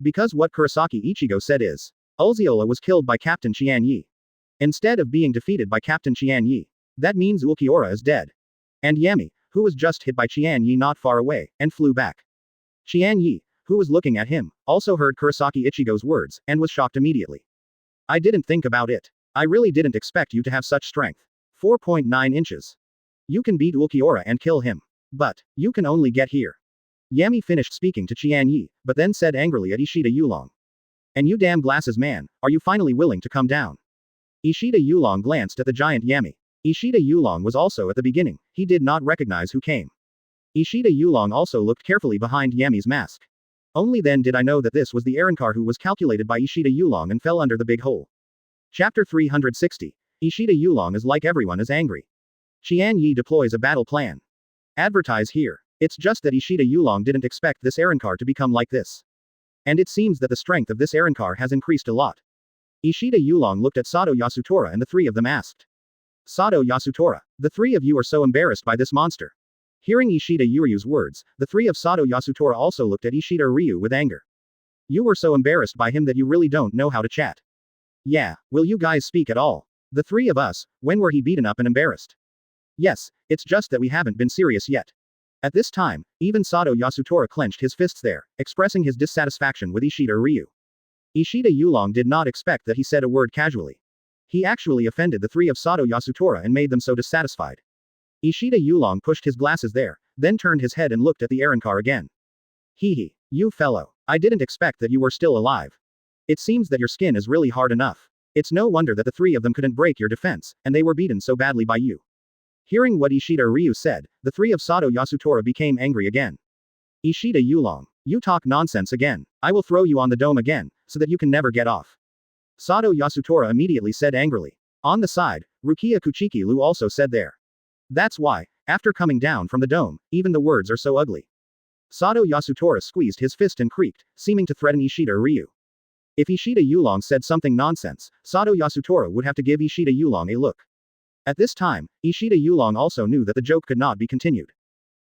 Because what Kurosaki Ichigo said is, Ulziola was killed by Captain Qian Ye. Instead of being defeated by Captain Qian Ye. That means Ulquiorra is dead. And Yami, who was just hit by Qian Ye not far away, and flew back. Qian Ye, who was looking at him, also heard Kurosaki Ichigo's words, and was shocked immediately. I didn't think about it. I really didn't expect you to have such strength. 4.9 inches. You can beat Ulquiorra and kill him. But, you can only get here. Yami finished speaking to Qian Ye, but then said angrily at Ishida Yulong. And you damn glasses man, are you finally willing to come down? Ishida Yulong glanced at the giant Yami. Ishida Yulong was also at the beginning, he did not recognize who came. Ishida Yulong also looked carefully behind Yami's mask. Only then did I know that this was the Arankar who was calculated by Ishida Yulong and fell under the big hole. Chapter 360. Ishida Yulong is like everyone is angry. Qian Ye deploys a battle plan. Advertise here. It's just that Ishida Yulong didn't expect this Arankar to become like this. And it seems that the strength of this Arankar has increased a lot. Ishida Yulong looked at Sato Yasutora and the 3 of them asked. Sato Yasutora, the 3 of you are so embarrassed by this monster. Hearing Ishida Yuryu's words, the 3 of Sato Yasutora also looked at Ishida Ryu with anger. You were so embarrassed by him that you really don't know how to chat. Yeah, will you guys speak at all? The 3 of us, when were he beaten up and embarrassed? Yes, it's just that we haven't been serious yet. At this time, even Sato Yasutora clenched his fists there, expressing his dissatisfaction with Ishida Ryu. Ishida Yulong did not expect that he said a word casually. He actually offended the 3 of Sato Yasutora and made them so dissatisfied. Ishida Yulong pushed his glasses there, then turned his head and looked at the Arankar again. Hee, you fellow, I didn't expect that you were still alive. It seems that your skin is really hard enough. It's no wonder that the 3 of them couldn't break your defense, and they were beaten so badly by you. Hearing what Ishida Ryu said, the 3 of Sato Yasutora became angry again. Ishida Yulong, you talk nonsense again. I will throw you on the dome again, so that you can never get off. Sato Yasutora immediately said angrily. On the side, Rukia Kuchiki-lu also said there. That's why, after coming down from the dome, even the words are so ugly. Sato Yasutora squeezed his fist and creaked, seeming to threaten Ishida Ryu. If Ishida Yulong said something nonsense, Sato Yasutora would have to give Ishida Yulong a look. At this time, Ishida Yulong also knew that the joke could not be continued.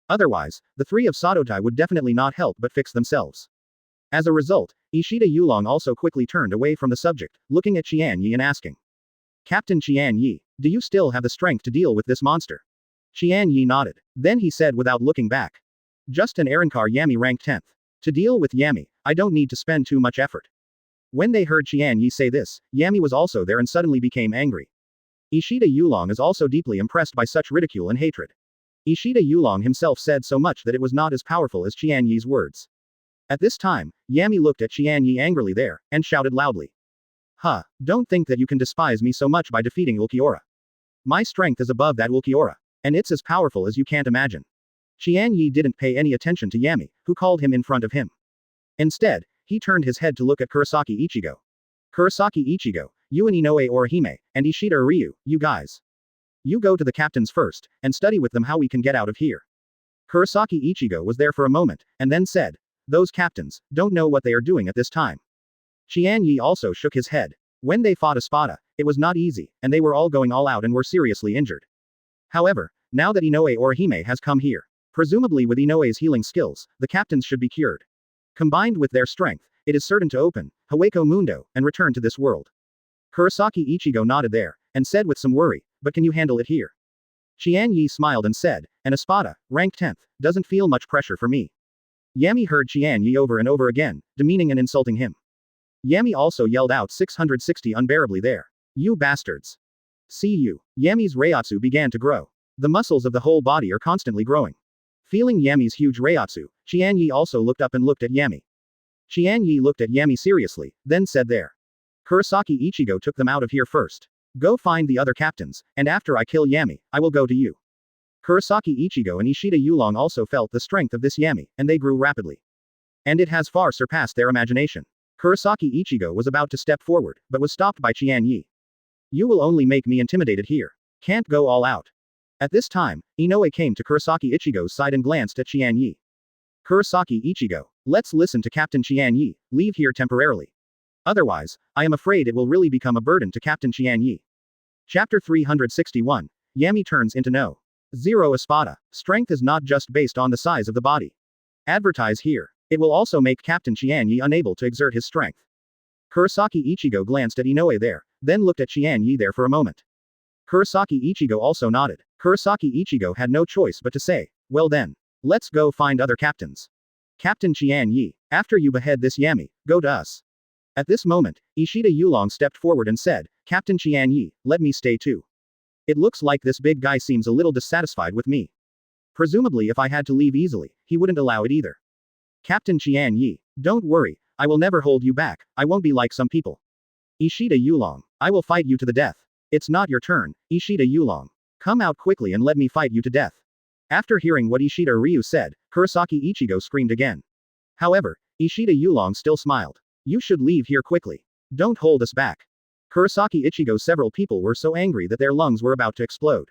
Otherwise, the 3 of Satotai would definitely not help but fix themselves. As a result, Ishida Yulong also quickly turned away from the subject, looking at Qian Ye and asking. Captain Qian Ye, do you still have the strength to deal with this monster? Qian Ye nodded. Then he said without looking back. Just an Arankar Yami ranked 10th. To deal with Yami, I don't need to spend too much effort. When they heard Qian Ye say this, Yami was also there and suddenly became angry. Ishida Yulong is also deeply impressed by such ridicule and hatred. Ishida Yulong himself said so much that it was not as powerful as Qian Ye's words. At this time, Yami looked at Qian Ye angrily there, and shouted loudly. Huh, don't think that you can despise me so much by defeating Ulquiorra. My strength is above that Ulquiorra. And it's as powerful as you can't imagine. Qian Ye didn't pay any attention to Yami, who called him in front of him. Instead, he turned his head to look at Kurosaki Ichigo. Kurosaki Ichigo, you and Inoue Orihime, and Ishida Ryu, you guys. You go to the captains first, and study with them how we can get out of here. Kurosaki Ichigo was there for a moment, and then said, those captains don't know what they are doing at this time. Qian Ye also shook his head. When they fought Espada, it was not easy, and they were all going all out and were seriously injured. However, now that Inoue Orihime has come here, presumably with Inoue's healing skills, the captains should be cured. Combined with their strength, it is certain to open Hueco Mundo and return to this world. Kurosaki Ichigo nodded there, and said with some worry, but can you handle it here? Qian Ye smiled and said, an Espada, ranked 10th, doesn't feel much pressure for me. Yami heard Qian Ye over and over again, demeaning and insulting him. Yami also yelled out 660 unbearably there. You bastards. See you. Yami's Reiatsu began to grow. The muscles of the whole body are constantly growing. Feeling Yami's huge Reiatsu, Qian Ye also looked up and looked at Yami. Qian Ye looked at Yami seriously, then said there. Kurosaki Ichigo took them out of here first. Go find the other captains, and after I kill Yami, I will go to you. Kurosaki Ichigo and Ishida Yulong also felt the strength of this Yami, and they grew rapidly. And it has far surpassed their imagination. Kurosaki Ichigo was about to step forward, but was stopped by Qian Ye. You will only make me intimidated here. Can't go all out. At this time, Inoue came to Kurosaki Ichigo's side and glanced at Qian Ye. Kurosaki Ichigo, let's listen to Captain Qian Ye, leave here temporarily. Otherwise, I am afraid it will really become a burden to Captain Qian Ye. Chapter 361. Yami turns into No. Zero Espada. Strength is not just based on the size of the body. Advertise here. It will also make Captain Qian Ye unable to exert his strength. Kurosaki Ichigo glanced at Inoue there, then looked at Qian Ye there for a moment. Kurosaki Ichigo also nodded. Kurosaki Ichigo had no choice but to say, well then. Let's go find other captains. Captain Qian Ye, after you behead this Yami, go to us. At this moment, Ishida Yulong stepped forward and said, Captain Qian Ye, let me stay too. It looks like this big guy seems a little dissatisfied with me. Presumably if I had to leave easily, he wouldn't allow it either. Captain Qian Ye, don't worry, I will never hold you back, I won't be like some people. Ishida Yulong, I will fight you to the death. It's not your turn, Ishida Yulong. Come out quickly and let me fight you to death. After hearing what Ishida Ryu said, Kurosaki Ichigo screamed again. However, Ishida Yulong still smiled. You should leave here quickly. Don't hold us back. Kurosaki Ichigo's several people were so angry that their lungs were about to explode.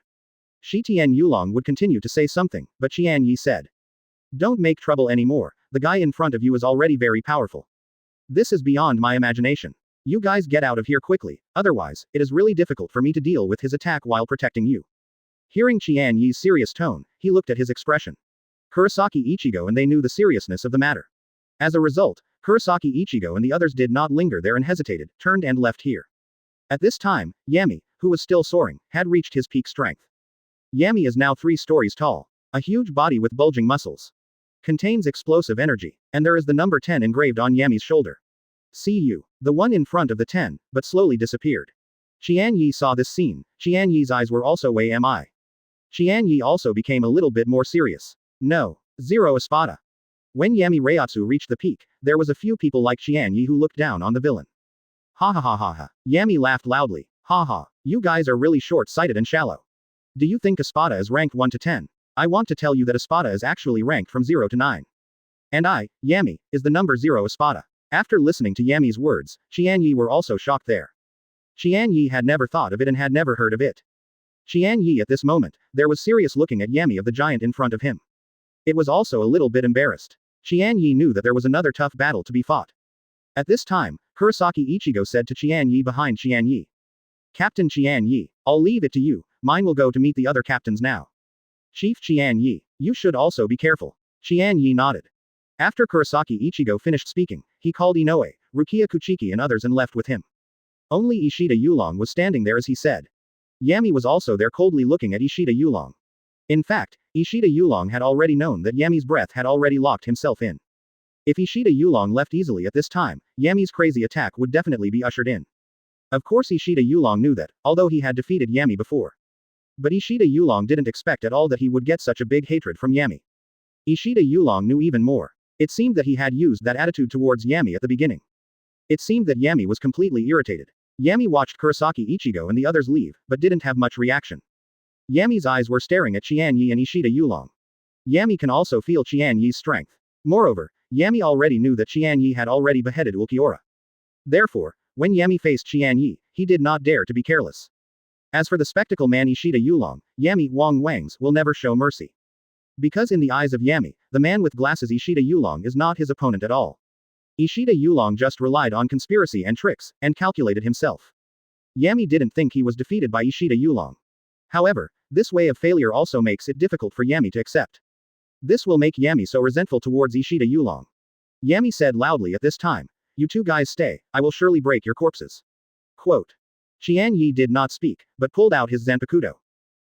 Shitian Yulong would continue to say something, but Qian Ye said. Don't make trouble anymore, the guy in front of you is already very powerful. This is beyond my imagination. You guys get out of here quickly, otherwise, it is really difficult for me to deal with his attack while protecting you. Hearing Qian Ye's serious tone, he looked at his expression. Kurosaki Ichigo and they knew the seriousness of the matter. As a result, Kurosaki Ichigo and the others did not linger there and hesitated, turned and left here. At this time, Yami, who was still soaring, had reached his peak strength. Yami is now 3 stories tall. A huge body with bulging muscles. Contains explosive energy, and there is the number 10 engraved on Yami's shoulder. See you. The one in front of the 10, but slowly disappeared. Qian Ye saw this scene. Qian Ye's eyes were also way mi. Qian Ye also became a little bit more serious. No. Zero Espada. When Yami Reiatsu reached the peak, there was a few people like Qian Ye who looked down on the villain. Ha ha ha ha ha. Yami laughed loudly. Ha ha. You guys are really short-sighted and shallow. Do you think Espada is ranked 1 to 10? I want to tell you that Espada is actually ranked from 0 to 9. And I, Yami, is the number 0 Espada. After listening to Yami's words, Qian Ye were also shocked there. Qian Ye had never thought of it and had never heard of it. Qian Ye at this moment, there was serious looking at Yami of the giant in front of him. It was also a little bit embarrassed. Qian Ye knew that there was another tough battle to be fought. At this time, Kurosaki Ichigo said to Qian Ye behind Qian Ye. Captain Qian Ye, I'll leave it to you, mine will go to meet the other captains now. Chief Qian Ye, you should also be careful. Qian Ye nodded. After Kurosaki Ichigo finished speaking, he called Inoue, Rukia Kuchiki and others and left with him. Only Ishida Yulong was standing there as he said. Yami was also there coldly looking at Ishida Yulong. In fact, Ishida Yulong had already known that Yami's breath had already locked himself in. If Ishida Yulong left easily at this time, Yami's crazy attack would definitely be ushered in. Of course Ishida Yulong knew that, although he had defeated Yami before. But Ishida Yulong didn't expect at all that he would get such a big hatred from Yami. Ishida Yulong knew even more. It seemed that he had used that attitude towards Yami at the beginning. It seemed that Yami was completely irritated. Yami watched Kurosaki Ichigo and the others leave, but didn't have much reaction. Yami's eyes were staring at Qian Ye and Ishida Yulong. Yami can also feel Qian Ye's strength. Moreover, Yami already knew that Qian Ye had already beheaded Ulquiorra. Therefore, when Yami faced Qian Ye, he did not dare to be careless. As for the spectacle man Ishida Yulong, Yami Wang Wangs will never show mercy. Because in the eyes of Yami, the man with glasses Ishida Yulong is not his opponent at all. Ishida Yulong just relied on conspiracy and tricks, and calculated himself. Yami didn't think he was defeated by Ishida Yulong. However, this way of failure also makes it difficult for Yami to accept. This will make Yami so resentful towards Ishida Yulong. Yami said loudly at this time, you two guys stay, I will surely break your corpses. Quote. Qian Ye did not speak, but pulled out his Zanpakuto.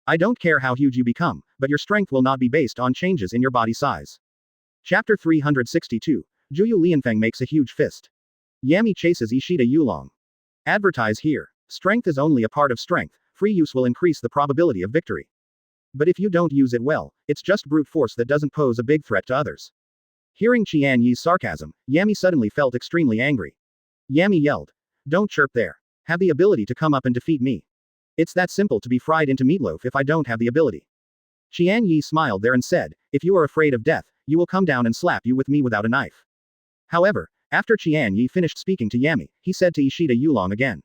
I don't care how huge you become, but your strength will not be based on changes in your body size. Chapter 362, Juyu Lianfeng makes a huge fist. Yami chases Ishida Yulong. Advertise here. Strength is only a part of strength, free use will increase the probability of victory. But if you don't use it well, it's just brute force that doesn't pose a big threat to others. Hearing Qian Ye's sarcasm, Yami suddenly felt extremely angry. Yami yelled. Don't chirp there. Have the ability to come up and defeat me. It's that simple to be fried into meatloaf if I don't have the ability. Qian Ye smiled there and said, if you are afraid of death, you will come down and slap you with me without a knife. However, after Qian Ye finished speaking to Yami, he said to Ishida Yulong again.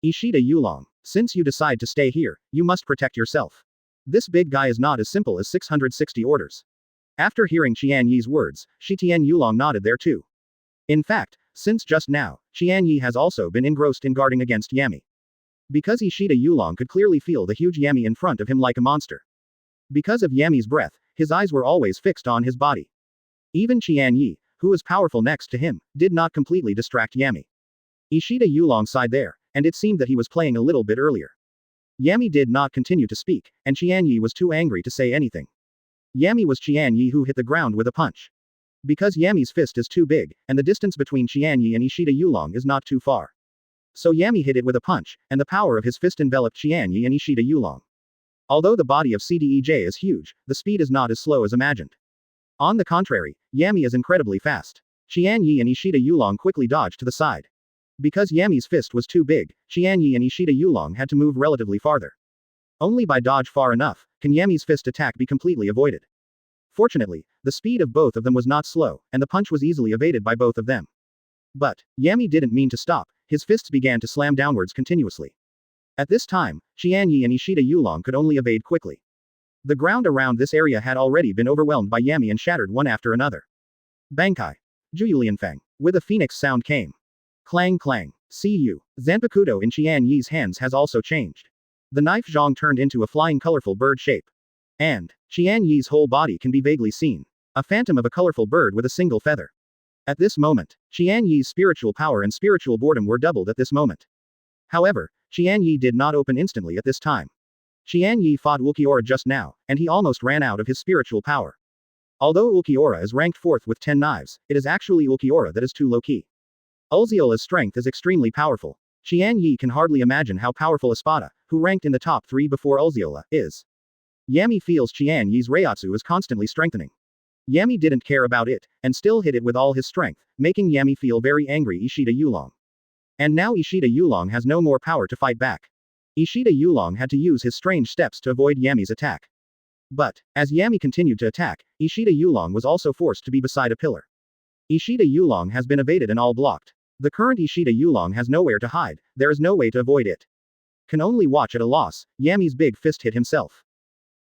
Ishida Yulong, since you decide to stay here, you must protect yourself. This big guy is not as simple as 660 orders. After hearing Qian Ye's words, Shitian Yulong nodded there too. In fact, since just now, Qian Ye has also been engrossed in guarding against Yami. Because Ishida Yulong could clearly feel the huge Yami in front of him like a monster. Because of Yami's breath, his eyes were always fixed on his body. Even Qian Ye, who was powerful next to him, did not completely distract Yami. Ishida Yulong sighed there, and it seemed that he was playing a little bit earlier. Yami did not continue to speak, and Qian Ye was too angry to say anything. Yami was Qian Ye who hit the ground with a punch. Because Yami's fist is too big, and the distance between Qian Ye and Ishida Yulong is not too far. So Yami hit it with a punch, and the power of his fist enveloped Qian Ye and Ishida Yulong. Although the body of CDEJ is huge, the speed is not as slow as imagined. On the contrary, Yami is incredibly fast. Qian Ye and Ishida Yulong quickly dodged to the side. Because Yami's fist was too big, Qian Ye and Ishida Yulong had to move relatively farther. Only by dodge far enough, can Yami's fist attack be completely avoided. Fortunately, the speed of both of them was not slow, and the punch was easily evaded by both of them. But, Yami didn't mean to stop, his fists began to slam downwards continuously. At this time, Qian Ye and Ishida Yulong could only evade quickly. The ground around this area had already been overwhelmed by Yami and shattered one after another. Bankai. Jujulianfang. With a phoenix sound came. Clang clang. See you. Zanpakuto in Qian Ye's hands has also changed. The knife zhong turned into a flying colorful bird shape. And, Qian Ye's whole body can be vaguely seen. A phantom of a colorful bird with a single feather. At this moment, Qian Ye's spiritual power and spiritual boredom were doubled at this moment. However, Qian Ye did not open instantly at this time. Qian Ye fought Ulquiorra just now, and he almost ran out of his spiritual power. Although Ulquiorra is ranked 4th with 10 knives, it is actually Ulquiorra that is too low-key. Ulziola's strength is extremely powerful. Qian Ye can hardly imagine how powerful Espada, who ranked in the top 3 before Ulziola, is. Yami feels Qian Ye's Reiatsu is constantly strengthening. Yami didn't care about it, and still hit it with all his strength, making Yami feel very angry Ishida Yulong. And now Ishida Yulong has no more power to fight back. Ishida Yulong had to use his strange steps to avoid Yami's attack. But, as Yami continued to attack, Ishida Yulong was also forced to be beside a pillar. Ishida Yulong has been evaded and all blocked. The current Ishida Yulong has nowhere to hide, there is no way to avoid it. Can only watch at a loss, Yami's big fist hit himself.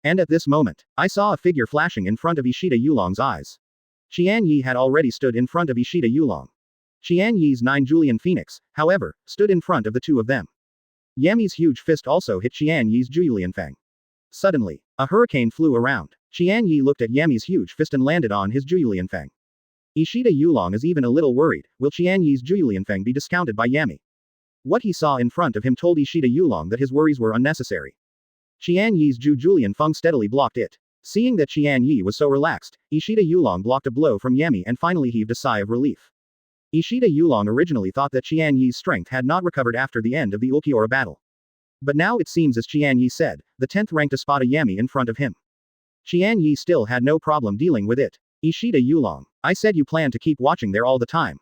And at this moment, I saw a figure flashing in front of Ishida Yulong's eyes. Qian Ye had already stood in front of Ishida Yulong. Qian Ye's 9 Julian Phoenix, however, stood in front of the two of them. Yami's huge fist also hit Qian Ye's Julianfang. Suddenly, a hurricane flew around. Qian Ye looked at Yami's huge fist and landed on his Julianfang. Ishida Yulong is even a little worried, will Qian Ye's Julianfang be discounted by Yami? What he saw in front of him told Ishida Yulong that his worries were unnecessary. Qian Ye's Julianfang steadily blocked it. Seeing that Qian Ye was so relaxed, Ishida Yulong blocked a blow from Yami and finally heaved a sigh of relief. Ishida Yulong originally thought that Qian Ye's strength had not recovered after the end of the Ulquiorra battle. But now it seems as Qian Ye said, the 10th ranked Espada Yami in front of him. Qian Ye still had no problem dealing with it. Ishida Yulong, I said you plan to keep watching there all the time.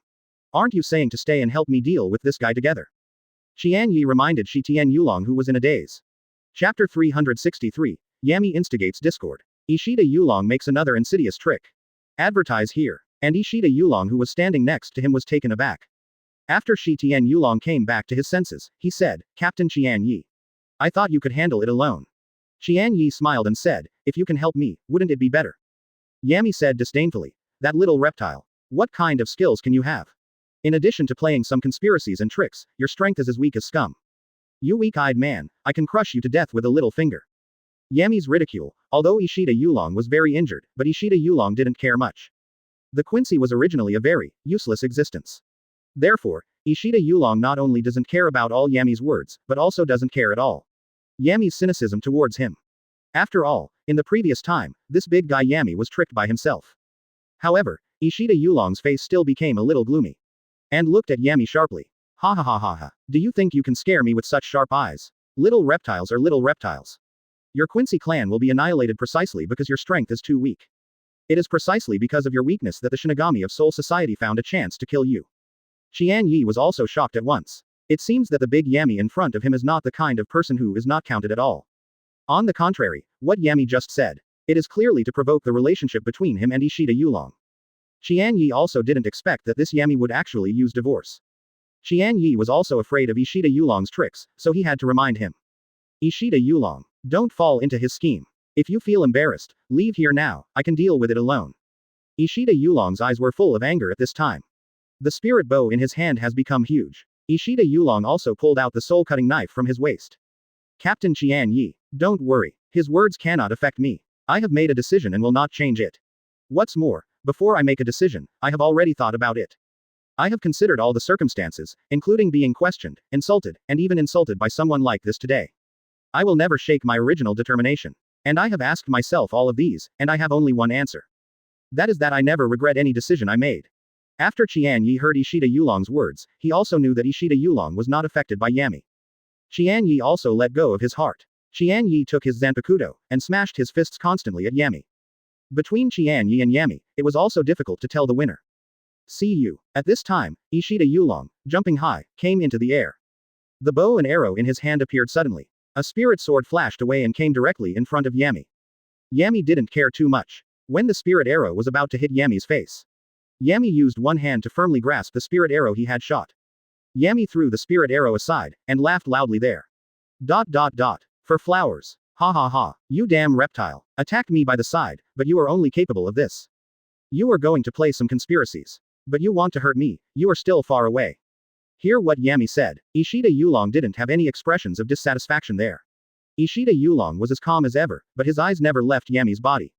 Aren't you saying to stay and help me deal with this guy together? Qian Ye reminded Shitian Yulong who was in a daze. Chapter 363, Yami instigates discord. Ishida Yulong makes another insidious trick. Advertise here. And Ishida Yulong who was standing next to him was taken aback. After Shitian Yulong came back to his senses, he said, Captain Qian Ye. I thought you could handle it alone. Qian Ye smiled and said, if you can help me, wouldn't it be better? Yami said disdainfully, that little reptile. What kind of skills can you have? In addition to playing some conspiracies and tricks, your strength is as weak as scum. You weak-eyed man, I can crush you to death with a little finger. Yami's ridicule, although Ishida Yulong was very injured, but Ishida Yulong didn't care much. The Quincy was originally a very useless existence. Therefore, Ishida Yulong not only doesn't care about all Yami's words, but also doesn't care at all Yami's cynicism towards him. After all, in the previous time, this big guy Yami was tricked by himself. However, Ishida Yulong's face still became a little gloomy. and looked at Yami sharply. Ha ha ha ha ha. Do you think you can scare me with such sharp eyes? Little reptiles are little reptiles. Your Quincy clan will be annihilated precisely because your strength is too weak. It is precisely because of your weakness that the Shinigami of Soul Society found a chance to kill you. Qian Ye was also shocked at once. It seems that the big Yami in front of him is not the kind of person who is not counted at all. On the contrary, what Yami just said. It is clearly to provoke the relationship between him and Ishida Yulong. Qian Ye also didn't expect that this Yami would actually use divorce. Qian Ye was also afraid of Ishida Yulong's tricks, so he had to remind him. Ishida Yulong, don't fall into his scheme. If you feel embarrassed, leave here now, I can deal with it alone. Ishida Yulong's eyes were full of anger at this time. The spirit bow in his hand has become huge. Ishida Yulong also pulled out the soul-cutting knife from his waist. Captain Qian Ye, don't worry, his words cannot affect me. I have made a decision and will not change it. What's more, before I make a decision, I have already thought about it. I have considered all the circumstances, including being questioned, insulted, and even insulted by someone like this today. I will never shake my original determination. And I have asked myself all of these, and I have only one answer. That is that I never regret any decision I made. After Qian Ye heard Ishida Yulong's words, he also knew that Ishida Yulong was not affected by Yami. Qian Ye also let go of his heart. Qian Ye took his Zanpakuto, and smashed his fists constantly at Yami. Between Qian Ye and Yami, it was also difficult to tell the winner. See you. At this time, Ishida Yulong, jumping high, came into the air. The bow and arrow in his hand appeared suddenly. A spirit sword flashed away and came directly in front of Yami. Yami didn't care too much. When the spirit arrow was about to hit Yami's face, Yami used one hand to firmly grasp the spirit arrow he had shot. Yami threw the spirit arrow aside, and laughed loudly there. For flowers. Ha ha ha, you damn reptile, attacked me by the side, but you are only capable of this. You are going to play some conspiracies. But you want to hurt me, you are still far away. Hear what Yami said. Ishida Yulong didn't have any expressions of dissatisfaction there. Ishida Yulong was as calm as ever, but his eyes never left Yami's body.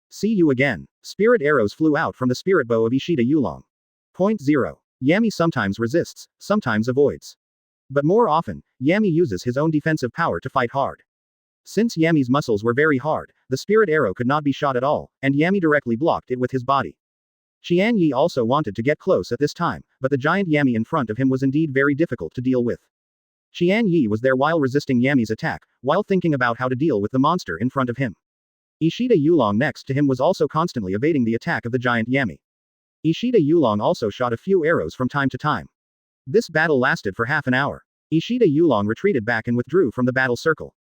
See you again. Spirit arrows flew out from the spirit bow of Ishida Yulong. Point 0. Yami sometimes resists, sometimes avoids. But more often, Yami uses his own defensive power to fight hard. Since Yami's muscles were very hard, the spirit arrow could not be shot at all, and Yami directly blocked it with his body. Qian Ye also wanted to get close at this time, but the giant Yami in front of him was indeed very difficult to deal with. Qian Ye was there while resisting Yami's attack, while thinking about how to deal with the monster in front of him. Ishida Yulong next to him was also constantly evading the attack of the giant Yami. Ishida Yulong also shot a few arrows from time to time. This battle lasted for half an hour. Ishida Yulong retreated back and withdrew from the battle circle.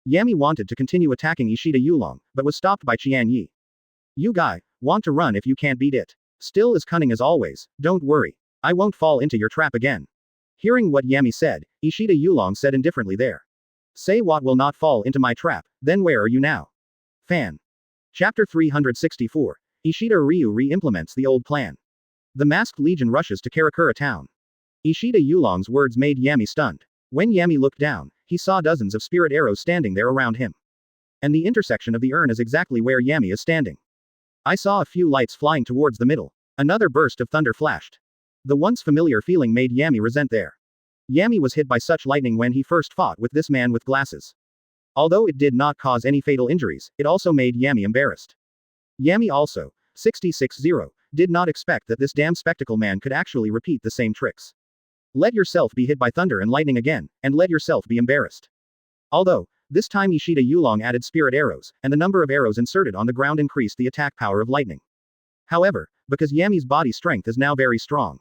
Yami wanted to continue attacking Ishida Yulong, but was stopped by Qian Ye. You guy, want to run if you can't beat it. Still as cunning as always, don't worry. I won't fall into your trap again. Hearing what Yami said, Ishida Yulong said indifferently there. Say what will not fall into my trap, then where are you now? Fan. Chapter 364. Ishida Ryu re-implements the old plan. The masked legion rushes to Karakura town. Ishida Yulong's words made Yami stunned. When Yami looked down, he saw dozens of spirit arrows standing there around him. And the intersection of the urn is exactly where Yami is standing. I saw a few lights flying towards the middle. Another burst of thunder flashed. The once familiar feeling made Yami resent there. Yami was hit by such lightning when he first fought with this man with glasses. Although it did not cause any fatal injuries, it also made Yami embarrassed. Yami also, 66-0, did not expect that this damn spectacle man could actually repeat the same tricks. Let yourself be hit by thunder and lightning again, and let yourself be embarrassed. Although, this time Ishida Yulong added spirit arrows, and the number of arrows inserted on the ground increased the attack power of lightning. However, because Yami's body strength is now very strong,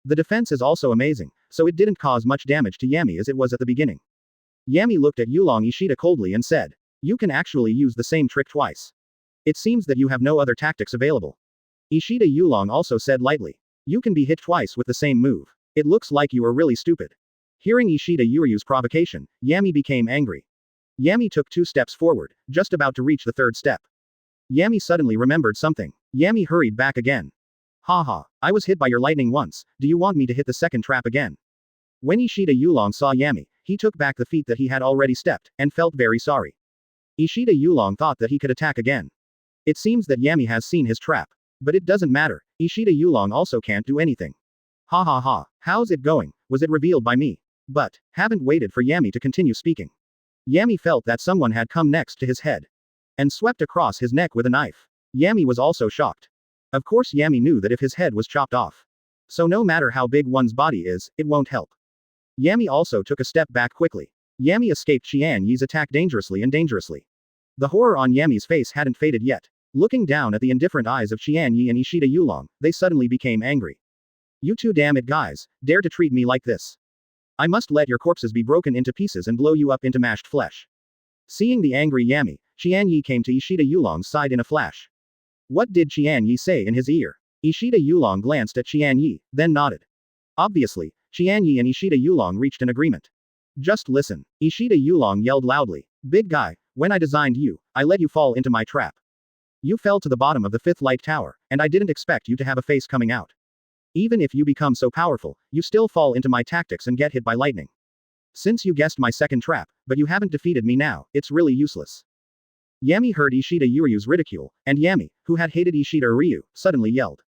the defense is also amazing, so it didn't cause much damage to Yami as it was at the beginning. Yami looked at Yulong Ishida coldly and said, you can actually use the same trick twice. It seems that you have no other tactics available. Ishida Yulong also said lightly, you can be hit twice with the same move. It looks like you are really stupid. Hearing Ishida Yuryu's provocation, Yami became angry. Yami took 2 steps forward, just about to reach the 3rd step. Yami suddenly remembered something. Yami hurried back again. Haha, I was hit by your lightning once, do you want me to hit the second trap again? When Ishida Yulong saw Yami, he took back the feet that he had already stepped, and felt very sorry. Ishida Yulong thought that he could attack again. It seems that Yami has seen his trap. But it doesn't matter, Ishida Yulong also can't do anything. Ha ha ha, how's it going, was it revealed by me? But, haven't waited for Yami to continue speaking. Yami felt that someone had come next to his head. And swept across his neck with a knife. Yami was also shocked. Of course Yami knew that if his head was chopped off, So no matter how big one's body is, it won't help. Yami also took a step back quickly. Yami escaped Qian Ye's attack dangerously and dangerously. The horror on Yami's face hadn't faded yet. Looking down at the indifferent eyes of Qian Ye and Ishida Yulong, they suddenly became angry. You two damn it guys, dare to treat me like this. I must let your corpses be broken into pieces and blow you up into mashed flesh. Seeing the angry Yami, Qian Ye came to Ishida Yulong's side in a flash. What did Qian Ye say in his ear? Ishida Yulong glanced at Qian Ye, then nodded. Obviously, Qian Ye and Ishida Yulong reached an agreement. Just listen, Ishida Yulong yelled loudly. Big guy, when I designed you, I let you fall into my trap. You fell to the bottom of the fifth light tower, and I didn't expect you to have a face coming out. Even if you become so powerful, you still fall into my tactics and get hit by lightning. Since you guessed my second trap, but you haven't defeated me now, it's really useless. Yami heard Ishida Yuryu's ridicule, and Yami, who had hated Ishida Ryu, suddenly yelled.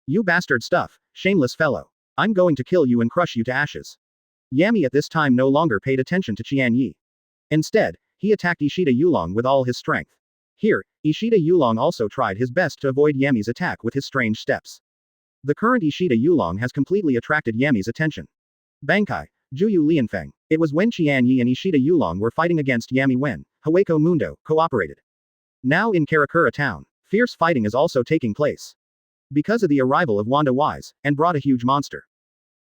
You bastard stuff, shameless fellow. I'm going to kill you and crush you to ashes. Yami at this time no longer paid attention to Qian Ye. Instead, he attacked Ishida Yulong with all his strength. Here, Ishida Yulong also tried his best to avoid Yami's attack with his strange steps. The current Ishida Yulong has completely attracted Yami's attention. Bankai, Juyu Lianfeng. It was when Qian Ye and Ishida Yulong were fighting against Yami when Hueco Mundo cooperated. Now in Karakura town, fierce fighting is also taking place. Because of the arrival of Wanda Wise, and brought a huge monster.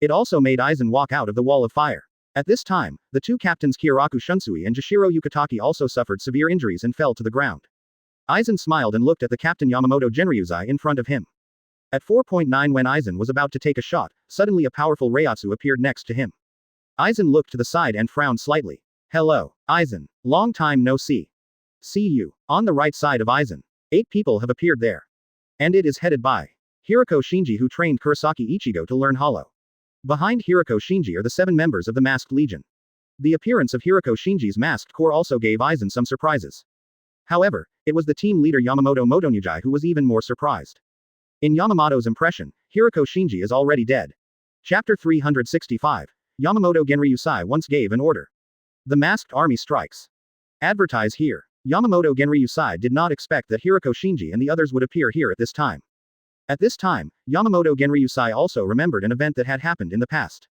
It also made Aizen walk out of the wall of fire. At this time, the two captains Kyoraku Shunsui and Jashiro Yukitaki also suffered severe injuries and fell to the ground. Aizen smiled and looked at the captain Yamamoto Genryuzai in front of him. At 4.9 when Aizen was about to take a shot, suddenly a powerful Reiatsu appeared next to him. Aizen looked to the side and frowned slightly. Hello, Aizen. Long time no see. See you. On the right side of Aizen. 8 people have appeared there. And it is headed by Hirako Shinji, who trained Kurosaki Ichigo to learn Hollow. Behind Hirako Shinji are the 7 members of the Masked Legion. The appearance of Hirako Shinji's masked corps also gave Aizen some surprises. However, it was the team leader Yamamoto Motonujai who was even more surprised. In Yamamoto's impression, Hirako Shinji is already dead. Chapter 365. Yamamoto Genryusai once gave an order. The masked army strikes. Advertise here. Yamamoto Genryusai did not expect that Hirako Shinji and the others would appear here at this time. At this time, Yamamoto Genryusai also remembered an event that had happened in the past.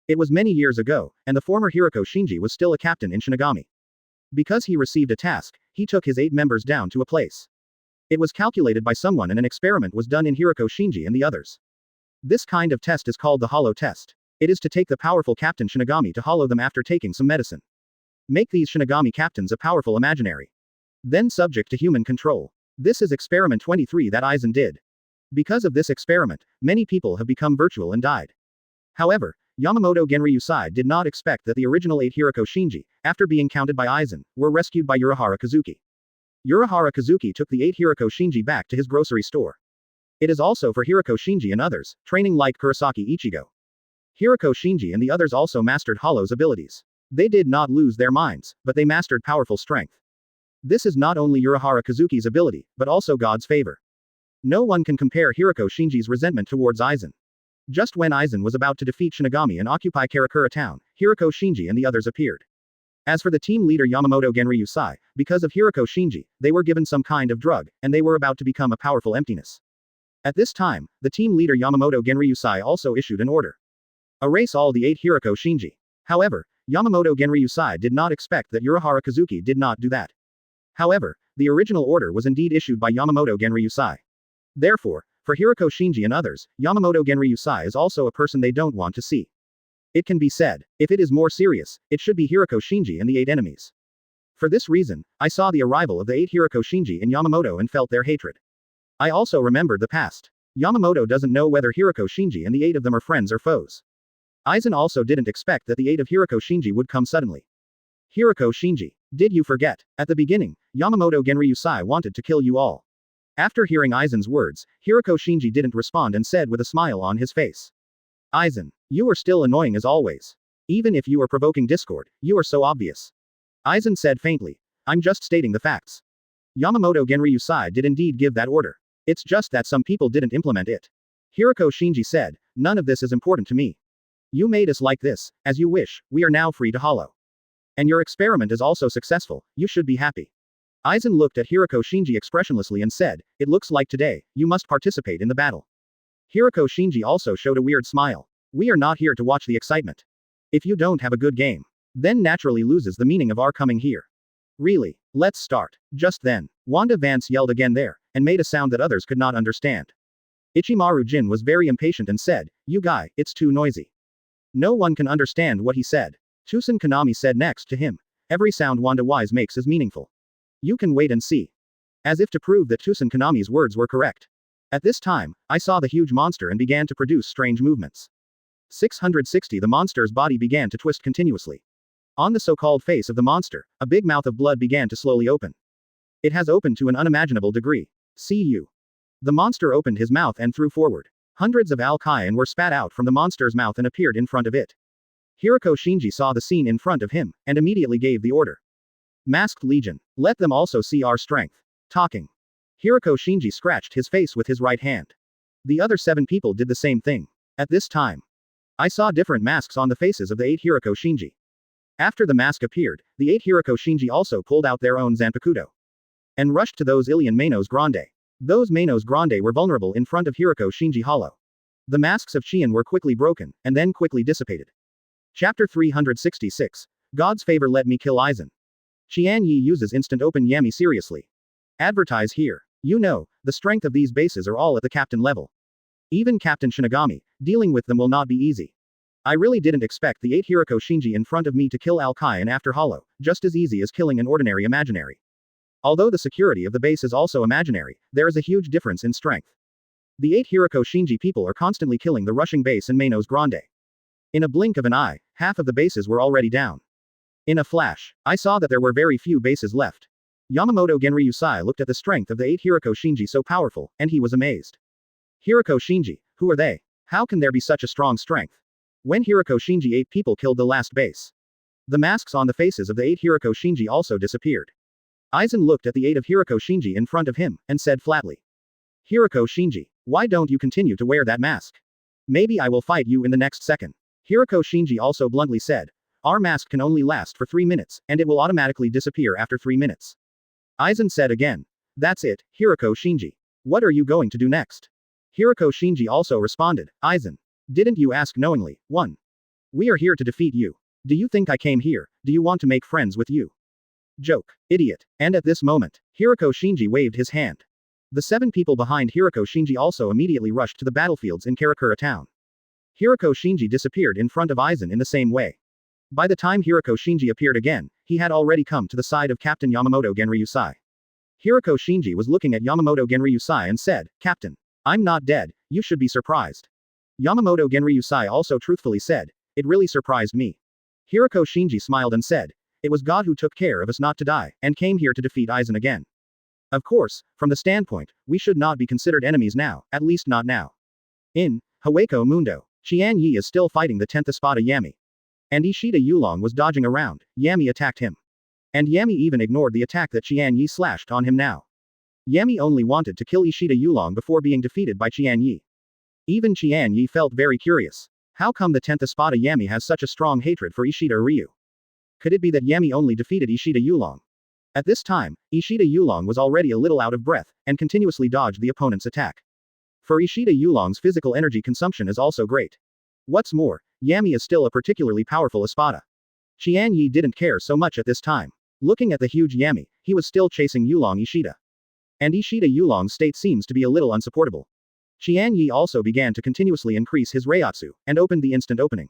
It was many years ago, and the former Hirako Shinji was still a captain in Shinigami. Because he received a task, he took his 8 members down to a place. It was calculated by someone and an experiment was done in Hirako Shinji and the others. This kind of test is called the hollow test. It is to take the powerful captain Shinigami to hollow them after taking some medicine. Make these Shinigami captains a powerful imaginary. Then subject to human control. This is experiment 23 that Aizen did. Because of this experiment, many people have become virtual and died. However, Yamamoto Genryusai did not expect that the original 8 Hirako Shinji, after being counted by Aizen, were rescued by Uruhara Kazuki. Uruhara Kazuki took the 8 Hirako Shinji back to his grocery store. It is also for Hirako Shinji and others, training like Kurosaki Ichigo. Hirako Shinji and the others also mastered Hollow's abilities. They did not lose their minds, but they mastered powerful strength. This is not only Uruhara Kazuki's ability, but also God's favor. No one can compare Hirako Shinji's resentment towards Aizen. Just when Aizen was about to defeat Shinigami and occupy Karakura town, Hirako Shinji and the others appeared. As for the team leader Yamamoto Genryusai, because of Hirako Shinji, they were given some kind of drug, and they were about to become a powerful emptiness. At this time, the team leader Yamamoto Genryusai also issued an order. Erase all the 8 Hirako Shinji. However, Yamamoto Genryusai did not expect that Uruhara Kazuki did not do that. However, the original order was indeed issued by Yamamoto Genryusai. Therefore, for Hirako Shinji and others, Yamamoto Genryusai is also a person they don't want to see. It can be said, if it is more serious, it should be Hirako Shinji and the 8 enemies. For this reason, I saw the arrival of the 8 Hirako Shinji in Yamamoto and felt their hatred. I also remembered the past. Yamamoto doesn't know whether Hirako Shinji and the 8 of them are friends or foes. Aizen also didn't expect that the 8 of Hirako Shinji would come suddenly. Hirako Shinji, did you forget? At the beginning, Yamamoto Genryusai wanted to kill you all. After hearing Aizen's words, Hirako Shinji didn't respond and said with a smile on his face. Aizen, you are still annoying as always. Even if you are provoking discord, you are so obvious. Aizen said faintly. I'm just stating the facts. Yamamoto Genryusai did indeed give that order. It's just that some people didn't implement it. Hirako Shinji said, none of this is important to me. You made us like this, as you wish, we are now free to hollow. And your experiment is also successful, you should be happy. Aizen looked at Hirako Shinji expressionlessly and said, it looks like today, you must participate in the battle. Hiroko Shinji also showed a weird smile. We are not here to watch the excitement. If you don't have a good game, then naturally loses the meaning of our coming here. Really, let's start. Just then, Wanda Vance yelled again there, and made a sound that others could not understand. Ichimaru Jin was very impatient and said, "You guy, it's too noisy. No one can understand what he said." Tusen Kanami said next to him, "Every sound Wanda Wise makes is meaningful. You can wait and see." As if to prove that Tusen Kanami's words were correct. At this time, I saw the huge monster and began to produce strange movements. 660 The monster's body began to twist continuously. On the so-called face of the monster, a big mouth of blood began to slowly open. It has opened to an unimaginable degree. See you. The monster opened his mouth and threw forward. Hundreds of alkain were spat out from the monster's mouth and appeared in front of it. Hiroko Shinji saw the scene in front of him, and immediately gave the order. Masked Legion. Let them also see our strength. Talking. Hiroko Shinji scratched his face with his right hand. The other 7 people did the same thing. At this time, I saw different masks on the faces of the 8 Hiroko Shinji. After the mask appeared, the 8 Hiroko Shinji also pulled out their own Zanpakuto. And rushed to those Ilian Manos Grande. Those Manos Grande were vulnerable in front of Hiroko Shinji Hollow. The masks of Qian were quickly broken, and then quickly dissipated. Chapter 366. God's favor let me kill Aizen. Qian Ye uses instant open Yami seriously. Advertise here. You know, the strength of these bases are all at the captain level. Even Captain Shinigami, dealing with them will not be easy. I really didn't expect the 8 Hiroko Shinji in front of me to kill Alkain after Hollow, just as easy as killing an ordinary imaginary. Although the security of the base is also imaginary, there is a huge difference in strength. The 8 Hiroko Shinji people are constantly killing the rushing base and Manos Grande. In a blink of an eye, half of the bases were already down. In a flash, I saw that there were very few bases left. Yamamoto Genryusai looked at the strength of the 8 Hiroko Shinji so powerful, and he was amazed. Hiroko Shinji, who are they? How can there be such a strong strength? When Hiroko Shinji 8 people killed the last base, the masks on the faces of the 8 Hiroko Shinji also disappeared. Aizen looked at the 8 of Hiroko Shinji in front of him, and said flatly. Hiroko Shinji, why don't you continue to wear that mask? Maybe I will fight you in the next second. Hiroko Shinji also bluntly said. Our mask can only last for 3 minutes, and it will automatically disappear after 3 minutes. Aizen said again. That's it, Hiroko Shinji. What are you going to do next? Hiroko Shinji also responded. Aizen. Didn't you ask knowingly? 1. We are here to defeat you. Do you think I came here? Do you want to make friends with you? Joke. Idiot. And at this moment, Hiroko Shinji waved his hand. The 7 people behind Hiroko Shinji also immediately rushed to the battlefields in Karakura town. Hiroko Shinji disappeared in front of Aizen in the same way. By the time Hiroko Shinji appeared again, he had already come to the side of Captain Yamamoto Genryusai. Hiroko Shinji was looking at Yamamoto Genryusai and said, Captain, I'm not dead, you should be surprised. Yamamoto Genryusai also truthfully said, it really surprised me. Hiroko Shinji smiled and said, it was God who took care of us not to die, and came here to defeat Aizen again. Of course, from the standpoint, we should not be considered enemies now, at least not now. In Hueco Mundo, Qian Ye is still fighting the 10th Espada Yami. And Ishida Yulong was dodging around, Yami attacked him. And Yami even ignored the attack that Qian Ye slashed on him now. Yami only wanted to kill Ishida Yulong before being defeated by Qian Ye. Even Qian Ye felt very curious. How come the 10th Espada Yami has such a strong hatred for Ishida Ryu? Could it be that Yami only defeated Ishida Yulong? At this time, Ishida Yulong was already a little out of breath, and continuously dodged the opponent's attack. For Ishida Yulong's physical energy consumption is also great. What's more, Yami is still a particularly powerful Espada. Qian Ye didn't care so much at this time. Looking at the huge Yami, he was still chasing Yulong Ishida. And Ishida Yulong's state seems to be a little unsupportable. Qian Ye also began to continuously increase his Reiatsu, and opened the instant opening.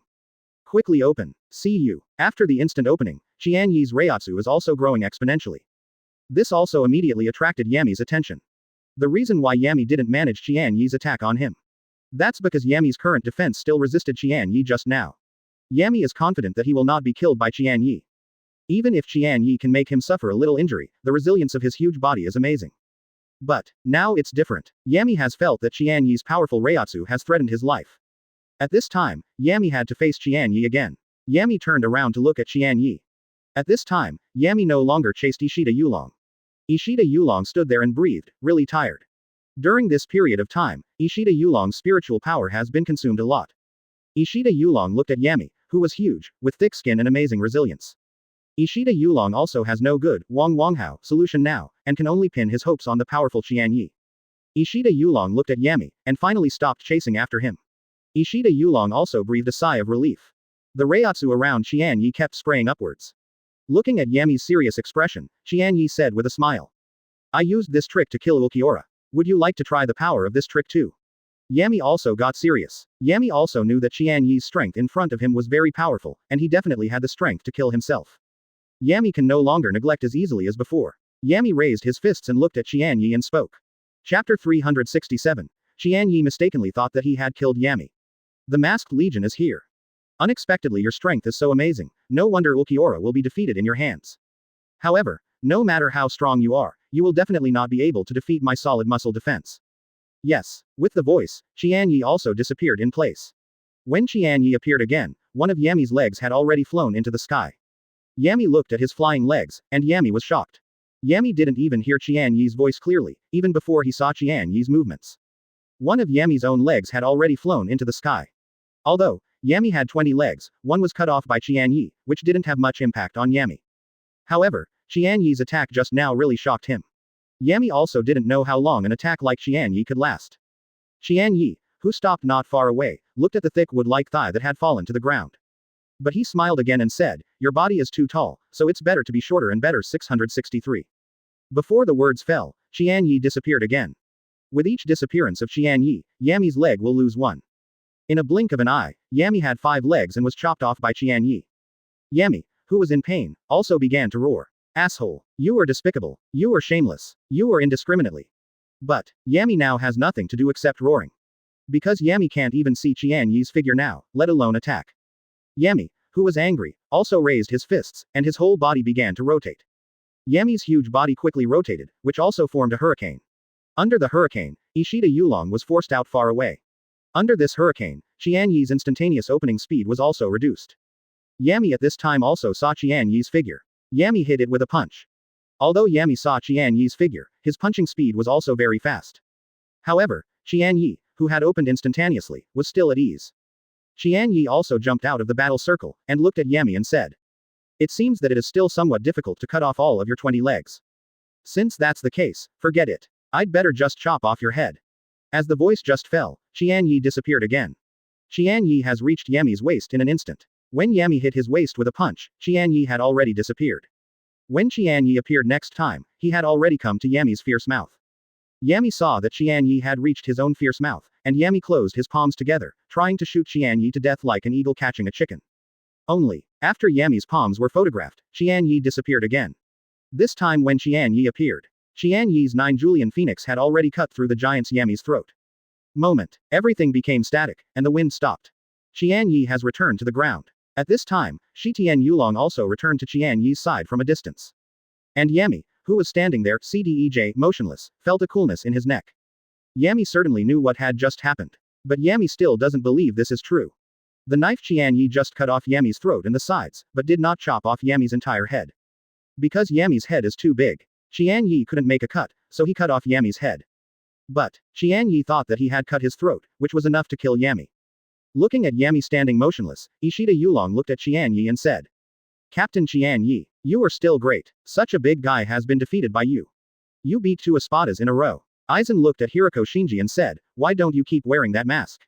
Quickly open. See you. After the instant opening, Qian Ye's Reiatsu is also growing exponentially. This also immediately attracted Yami's attention. The reason why Yami didn't manage Qian Ye's attack on him. That's because Yami's current defense still resisted Qian Ye just now. Yami is confident that he will not be killed by Qian Ye. Even if Qian Ye can make him suffer a little injury, the resilience of his huge body is amazing. But, now it's different. Yami has felt that Qian Ye's powerful Reiatsu has threatened his life. At this time, Yami had to face Qian Ye again. Yami turned around to look at Qian Ye. At this time, Yami no longer chased Ishida Yulong. Ishida Yulong stood there and breathed, really tired. During this period of time, Ishida Yulong's spiritual power has been consumed a lot. Ishida Yulong looked at Yami, who was huge, with thick skin and amazing resilience. Ishida Yulong also has no good, Wang Wanghao, solution now, and can only pin his hopes on the powerful Qian Ye. Ishida Yulong looked at Yami, and finally stopped chasing after him. Ishida Yulong also breathed a sigh of relief. The Reiatsu around Qian Ye kept spraying upwards. Looking at Yami's serious expression, Qian Ye said with a smile. I used this trick to kill Ulquiorra. Would you like to try the power of this trick too? Yami also got serious. Yami also knew that Qian Ye's strength in front of him was very powerful, and he definitely had the strength to kill himself. Yami can no longer neglect as easily as before. Yami raised his fists and looked at Qian Ye and spoke. Chapter 367. Qian Ye mistakenly thought that he had killed Yami. The Masked Legion is here. Unexpectedly your strength is so amazing, no wonder Ulquiorra will be defeated in your hands. However, no matter how strong you are, you will definitely not be able to defeat my solid muscle defense. Yes. With the voice, Qian Ye also disappeared in place. When Qian Ye appeared again, one of Yami's legs had already flown into the sky. Yami looked at his flying legs, and Yami was shocked. Yami didn't even hear Qian Ye's voice clearly, even before he saw Qian Ye's movements. One of Yami's own legs had already flown into the sky. Although Yami had 20 legs, one was cut off by Qian Ye, which didn't have much impact on Yami. However, Qian Ye's attack just now really shocked him. Yami also didn't know how long an attack like Qian Ye could last. Qian Ye, who stopped not far away, looked at the thick wood-like thigh that had fallen to the ground. But he smiled again and said, your body is too tall, so it's better to be shorter and better. 663. Before the words fell, Qian Ye disappeared again. With each disappearance of Qian Ye, Yami's leg will lose one. In a blink of an eye, Yami had 5 legs and was chopped off by Qian Ye. Yami, who was in pain, also began to roar. Asshole. You are despicable. You are shameless. You are indiscriminately. But Yami now has nothing to do except roaring. Because Yami can't even see Qian Ye's figure now, let alone attack. Yami, who was angry, also raised his fists, and his whole body began to rotate. Yami's huge body quickly rotated, which also formed a hurricane. Under the hurricane, Ishida Yulong was forced out far away. Under this hurricane, Qian Ye's instantaneous opening speed was also reduced. Yami at this time also saw Qian Ye's figure. Yami hit it with a punch. Although Yami saw Qian Ye's figure, his punching speed was also very fast. However, Qian Ye, who had opened instantaneously, was still at ease. Qian Ye also jumped out of the battle circle, and looked at Yami and said. It seems that it is still somewhat difficult to cut off all of your 20 legs. Since that's the case, forget it. I'd better just chop off your head. As the voice just fell, Qian Ye disappeared again. Qian Ye has reached Yami's waist in an instant. When Yami hit his waist with a punch, Qian Ye had already disappeared. When Qian Ye appeared next time, he had already come to Yami's fierce mouth. Yami saw that Qian Ye had reached his own fierce mouth, and Yami closed his palms together, trying to shoot Qian Ye to death like an eagle catching a chicken. Only, after Yami's palms were photographed, Qian Ye disappeared again. This time when Qian Ye appeared, Qian Ye's 9 Julian Phoenix had already cut through the giant's Yami's throat. Moment. Everything became static, and the wind stopped. Qian Ye has returned to the ground. At this time, Shitian Yulong also returned to Qian Ye's side from a distance. And Yami, who was standing there, CDEJ, motionless, felt a coolness in his neck. Yami certainly knew what had just happened. But Yami still doesn't believe this is true. The knife Qian Ye just cut off Yami's throat and the sides, but did not chop off Yami's entire head. Because Yami's head is too big, Qian Ye couldn't make a cut, so he cut off Yami's head. But Qian Ye thought that he had cut his throat, which was enough to kill Yami. Looking at Yami standing motionless, Ishida Yulong looked at Qian Ye and said. Captain Qian Ye, you are still great. Such a big guy has been defeated by you. You beat 2 espadas in a row. Aizen looked at Hiroko Shinji and said, why don't you keep wearing that mask?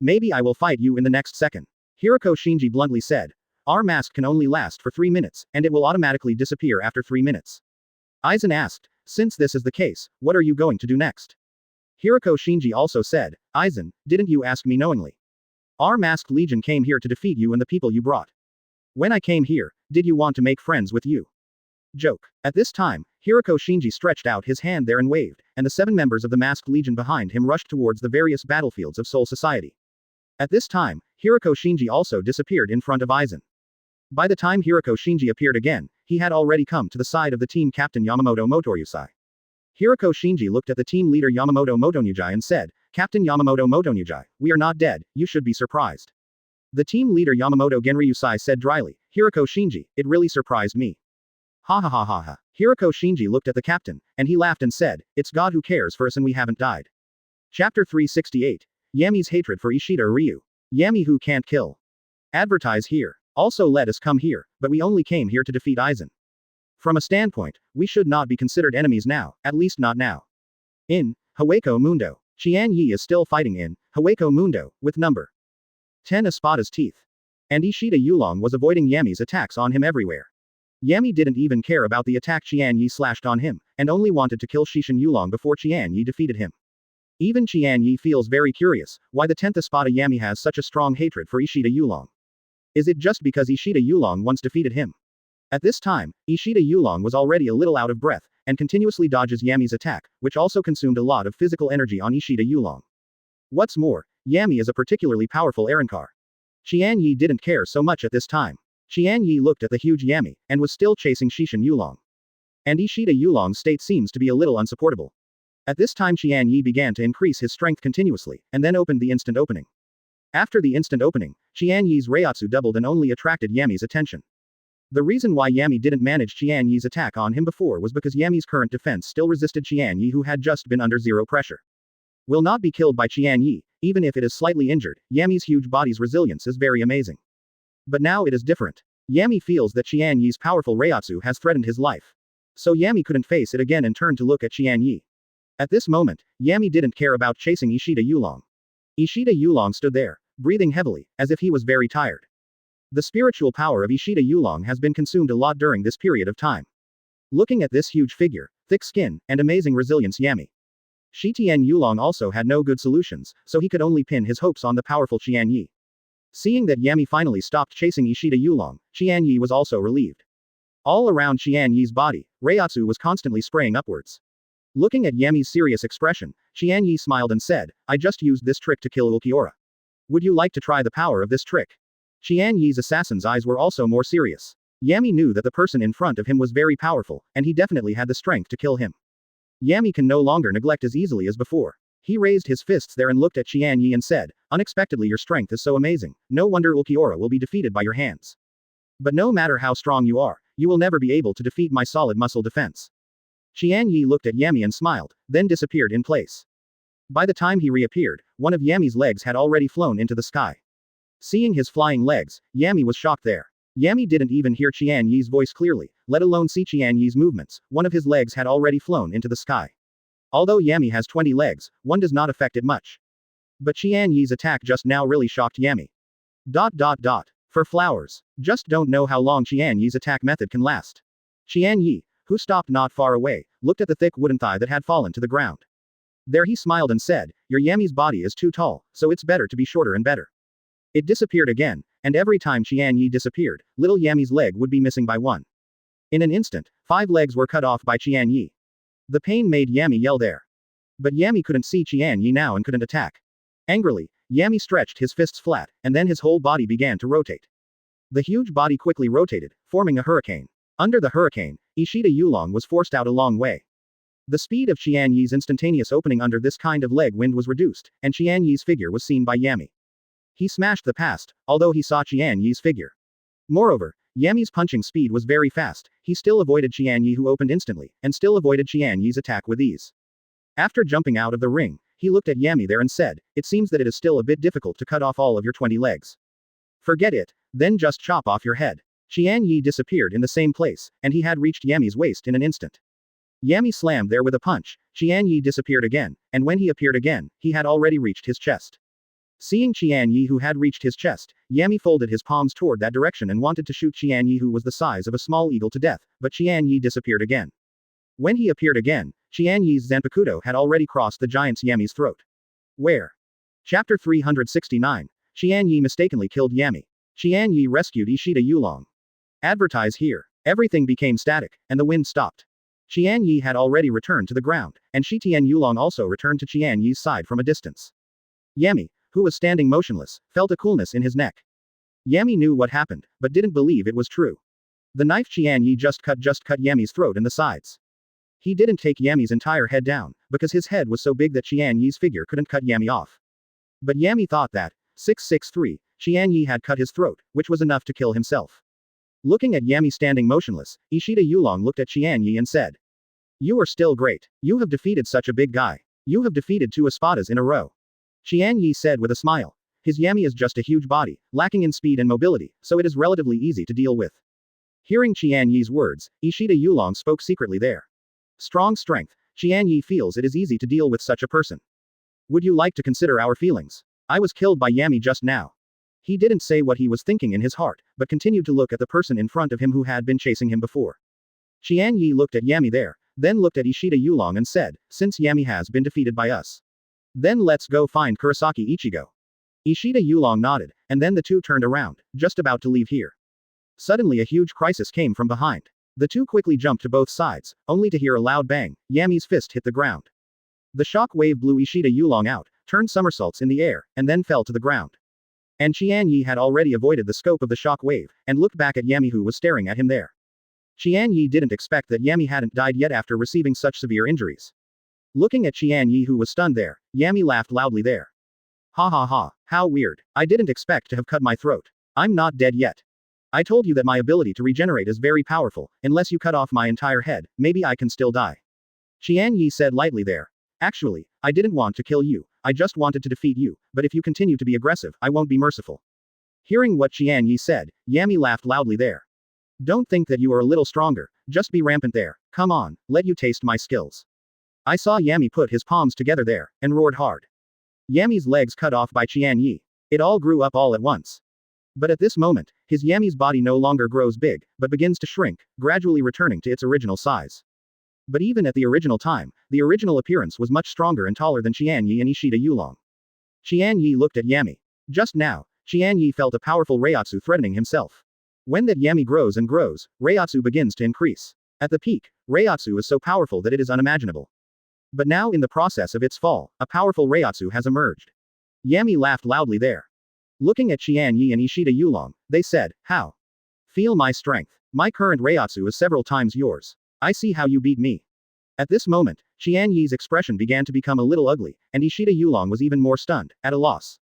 Maybe I will fight you in the next second. Hiroko Shinji bluntly said. Our mask can only last for 3 minutes, and it will automatically disappear after 3 minutes. Aizen asked, since this is the case, what are you going to do next? Hiroko Shinji also said, Aizen, didn't you ask me knowingly? Our masked legion came here to defeat you and the people you brought. When I came here, did you want to make friends with you? Joke. At this time, Hiroko Shinji stretched out his hand there and waved, and the 7 members of the masked legion behind him rushed towards the various battlefields of Soul Society. At this time, Hiroko Shinji also disappeared in front of Aizen. By the time Hiroko Shinji appeared again, he had already come to the side of the team captain Yamamoto Motoryusai. Hiroko Shinji looked at the team leader Yamamoto Motoryusai and said, Captain Yamamoto Motoryusai, we are not dead, you should be surprised. The team leader Yamamoto Genryusai said dryly, Hiroko Shinji, it really surprised me. Ha ha ha ha ha. Hiroko Shinji looked at the captain, and he laughed and said, it's God who cares for us and we haven't died. Chapter 368. Yami's hatred for Ishida Ryu. Yami who can't kill. Advertise here. Also let us come here, but we only came here to defeat Aizen. From a standpoint, we should not be considered enemies now, at least not now. In Hueco Mundo. Qian Ye is still fighting in Hueco Mundo with number 10 Espada's teeth. And Ishida Yulong was avoiding Yami's attacks on him everywhere. Yami didn't even care about the attack Qian Ye slashed on him, and only wanted to kill Shishin Yulong before Qian Ye defeated him. Even Qian Ye feels very curious why the 10th Espada Yami has such a strong hatred for Ishida Yulong. Is it just because Ishida Yulong once defeated him? At this time, Ishida Yulong was already a little out of breath, and continuously dodges Yami's attack, which also consumed a lot of physical energy on Ishida Yulong. What's more, Yami is a particularly powerful Arankar. Qian Ye didn't care so much at this time. Qian Ye looked at the huge Yami, and was still chasing Shishin Yulong. And Ishida Yulong's state seems to be a little unsupportable. At this time Qian Ye began to increase his strength continuously, and then opened the instant opening. After the instant opening, Qian Ye's Reiatsu doubled and only attracted Yami's attention. The reason why Yami didn't manage Qian Ye's attack on him before was because Yami's current defense still resisted Qian Ye, who had just been under zero pressure. Will not be killed by Qian Ye, even if it is slightly injured. Yami's huge body's resilience is very amazing. But now it is different. Yami feels that Qian Ye's powerful Reiatsu has threatened his life. So Yami couldn't face it again and turned to look at Qian Ye. At this moment, Yami didn't care about chasing Ishida Yulong. Ishida Yulong stood there, breathing heavily, as if he was very tired. The spiritual power of Ishida Yulong has been consumed a lot during this period of time. Looking at this huge figure, thick skin, and amazing resilience Yami. Shitian Yulong also had no good solutions, so he could only pin his hopes on the powerful Qian Ye. Seeing that Yami finally stopped chasing Ishida Yulong, Qian Ye was also relieved. All around Qian Ye's body, Reiatsu was constantly spraying upwards. Looking at Yami's serious expression, Qian Ye smiled and said, "I just used this trick to kill Ulquiorra. Would you like to try the power of this trick?" Qian Ye's assassin's eyes were also more serious. Yami knew that the person in front of him was very powerful, and he definitely had the strength to kill him. Yami can no longer neglect as easily as before. He raised his fists there and looked at Qian Ye and said, "Unexpectedly your strength is so amazing, no wonder Ulquiorra will be defeated by your hands. But no matter how strong you are, you will never be able to defeat my solid muscle defense." Qian Ye looked at Yami and smiled, then disappeared in place. By the time he reappeared, one of Yami's legs had already flown into the sky. Seeing his flying legs, Yami was shocked there. Yami didn't even hear Qian Ye's voice clearly, let alone see Qian Ye's movements. One of his legs had already flown into the sky. Although Yami has 20 legs, one does not affect it much. But Qian Ye's attack just now really shocked Yami. For flowers. Just don't know how long Qian Ye's attack method can last. Qian Ye, who stopped not far away, looked at the thick wooden thigh that had fallen to the ground. There he smiled and said, "Your Yami's body is too tall, so it's better to be shorter and better." It disappeared again, and every time Qian Ye disappeared, little Yami's leg would be missing by one. In an instant, 5 legs were cut off by Qian Ye. The pain made Yami yell there. But Yami couldn't see Qian Ye now and couldn't attack. Angrily, Yami stretched his fists flat, and then his whole body began to rotate. The huge body quickly rotated, forming a hurricane. Under the hurricane, Ishida Yulong was forced out a long way. The speed of Qian Ye's instantaneous opening under this kind of leg wind was reduced, and Qian Ye's figure was seen by Yami. He smashed the past, although he saw Qian Ye's figure. Moreover, Yami's punching speed was very fast. He still avoided Qian Ye, who opened instantly, and still avoided Qian Ye's attack with ease. After jumping out of the ring, he looked at Yami there and said, "It seems that it is still a bit difficult to cut off all of your 20 legs. Forget it, then just chop off your head." Qian Ye disappeared in the same place, and he had reached Yami's waist in an instant. Yami slammed there with a punch. Qian Ye disappeared again, and when he appeared again, he had already reached his chest. Seeing Qian Ye, who had reached his chest, Yami folded his palms toward that direction and wanted to shoot Qian Ye, who was the size of a small eagle, to death, but Qian Ye disappeared again. When he appeared again, Qian Ye's Zanpakuto had already crossed the giant's Yami's throat. Where? Chapter 369. Qian Ye mistakenly killed Yami. Qian Ye rescued Ishida Yulong. Advertise here. Everything became static, and the wind stopped. Qian Ye had already returned to the ground, and Shitian Yulong also returned to Qian Ye's side from a distance. Yami, who was standing motionless, felt a coolness in his neck. Yami knew what happened, but didn't believe it was true. The knife Qian Ye just cut Yami's throat and the sides. He didn't take Yami's entire head down, because his head was so big that Qian Ye's figure couldn't cut Yami off. But Yami thought that, 663, Qian Ye had cut his throat, which was enough to kill himself. Looking at Yami standing motionless, Ishida Yulong looked at Qian Ye and said, "You are still great. You have defeated such a big guy. You have defeated 2 espadas in a row." Qian Ye said with a smile. His Yami is just a huge body, lacking in speed and mobility, so it is relatively easy to deal with. Hearing Qian Ye's words, Ishida Yulong spoke secretly there. Strong strength. Qian Ye feels it is easy to deal with such a person. Would you like to consider our feelings? I was killed by Yami just now. He didn't say what he was thinking in his heart, but continued to look at the person in front of him who had been chasing him before. Qian Ye looked at Yami there, then looked at Ishida Yulong and said, since Yami has been defeated by us, then let's go find Kurosaki Ichigo. Ishida Yulong nodded, and then the two turned around, just about to leave here. Suddenly a huge crisis came from behind. The two quickly jumped to both sides, only to hear a loud bang. Yami's fist hit the ground. The shock wave blew Ishida Yulong out, turned somersaults in the air, and then fell to the ground. And Qian Ye had already avoided the scope of the shock wave, and looked back at Yami who was staring at him there. Qian Ye didn't expect that Yami hadn't died yet after receiving such severe injuries. Looking at Qian Ye who was stunned there, Yami laughed loudly there. Ha ha ha, how weird, I didn't expect to have cut my throat. I'm not dead yet. I told you that my ability to regenerate is very powerful, unless you cut off my entire head, maybe I can still die. Qian Ye said lightly there. Actually, I didn't want to kill you, I just wanted to defeat you, but if you continue to be aggressive, I won't be merciful. Hearing what Qian Ye said, Yami laughed loudly there. Don't think that you are a little stronger, just be rampant there, come on, let you taste my skills. I saw Yami put his palms together there, and roared hard. Yami's legs cut off by Qian Ye. It all grew up all at once. But at this moment, his Yami's body no longer grows big, but begins to shrink, gradually returning to its original size. But even at the original time, the original appearance was much stronger and taller than Qian Ye and Ishida Yulong. Qian Ye looked at Yami. Just now, Qian Ye felt a powerful Reiatsu threatening himself. When that Yami grows and grows, Reiatsu begins to increase. At the peak, Reiatsu is so powerful that it is unimaginable. But now in the process of its fall, a powerful Reiatsu has emerged. Yami laughed loudly there. Looking at Qian Ye and Ishida Yulong, they said, how? Feel my strength. My current Reiatsu is several times yours. I see how you beat me. At this moment, Qian Ye's expression began to become a little ugly, and Ishida Yulong was even more stunned, at a loss.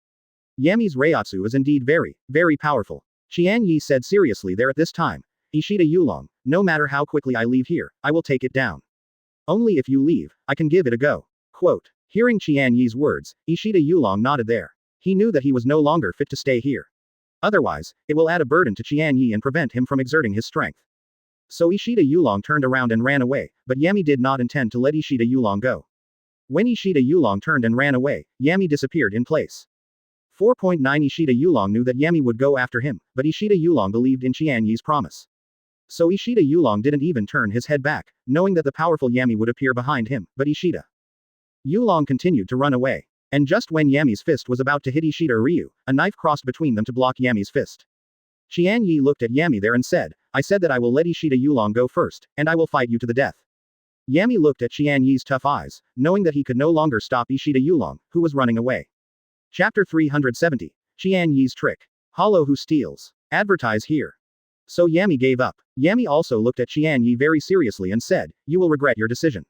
Yami's Reiatsu is indeed very, very powerful. Qian Ye said seriously there at this time. Ishida Yulong, no matter how quickly I leave here, I will take it down. Only if you leave, I can give it a go. Quote. Hearing Qian Ye's words, Ishida Yulong nodded there. He knew that he was no longer fit to stay here. Otherwise, it will add a burden to Qian Ye and prevent him from exerting his strength. So Ishida Yulong turned around and ran away, but Yami did not intend to let Ishida Yulong go. When Ishida Yulong turned and ran away, Yami disappeared in place. 4.9 Ishida Yulong knew that Yami would go after him, but Ishida Yulong believed in Qian Ye's promise. So Ishida Yulong didn't even turn his head back, knowing that the powerful Yami would appear behind him, but Ishida Yulong continued to run away. And just when Yami's fist was about to hit Ishida Ryu, a knife crossed between them to block Yami's fist. Qian Ye looked at Yami there and said, I said that I will let Ishida Yulong go first, and I will fight you to the death. Yami looked at Qian Ye's tough eyes, knowing that he could no longer stop Ishida Yulong, who was running away. Chapter 370. Qian Ye's Trick. Hollow who steals. Advertise here. So Yami gave up. Yami also looked at Qian Ye very seriously and said, you will regret your decision.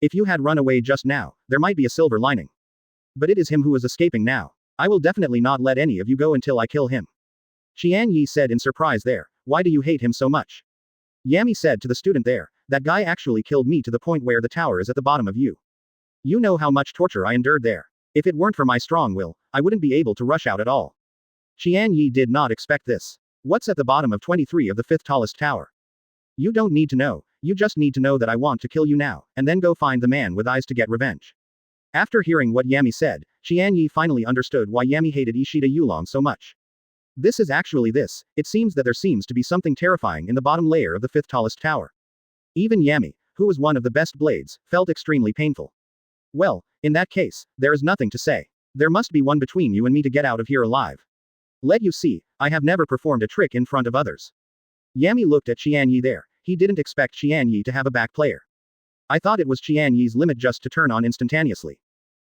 If you had run away just now, there might be a silver lining. But it is him who is escaping now. I will definitely not let any of you go until I kill him. Qian Ye said in surprise there, why do you hate him so much? Yami said to the student there, that guy actually killed me to the point where the tower is at the bottom of you. You know how much torture I endured there. If it weren't for my strong will, I wouldn't be able to rush out at all. Qian Ye did not expect this. What's at the bottom of 23 of the fifth tallest tower? You don't need to know, you just need to know that I want to kill you now, and then go find the man with eyes to get revenge. After hearing what Yami said, Qian Ye finally understood why Yami hated Ishida Yulong so much. This is actually this, it seems that there seems to be something terrifying in the bottom layer of the fifth tallest tower. Even Yami, who was one of the best blades, felt extremely painful. Well, in that case, there is nothing to say. There must be one between you and me to get out of here alive. Let you see, I have never performed a trick in front of others. Yami looked at Qian Ye there, he didn't expect Qian Ye to have a back player. I thought it was Qian Ye's limit just to turn on instantaneously.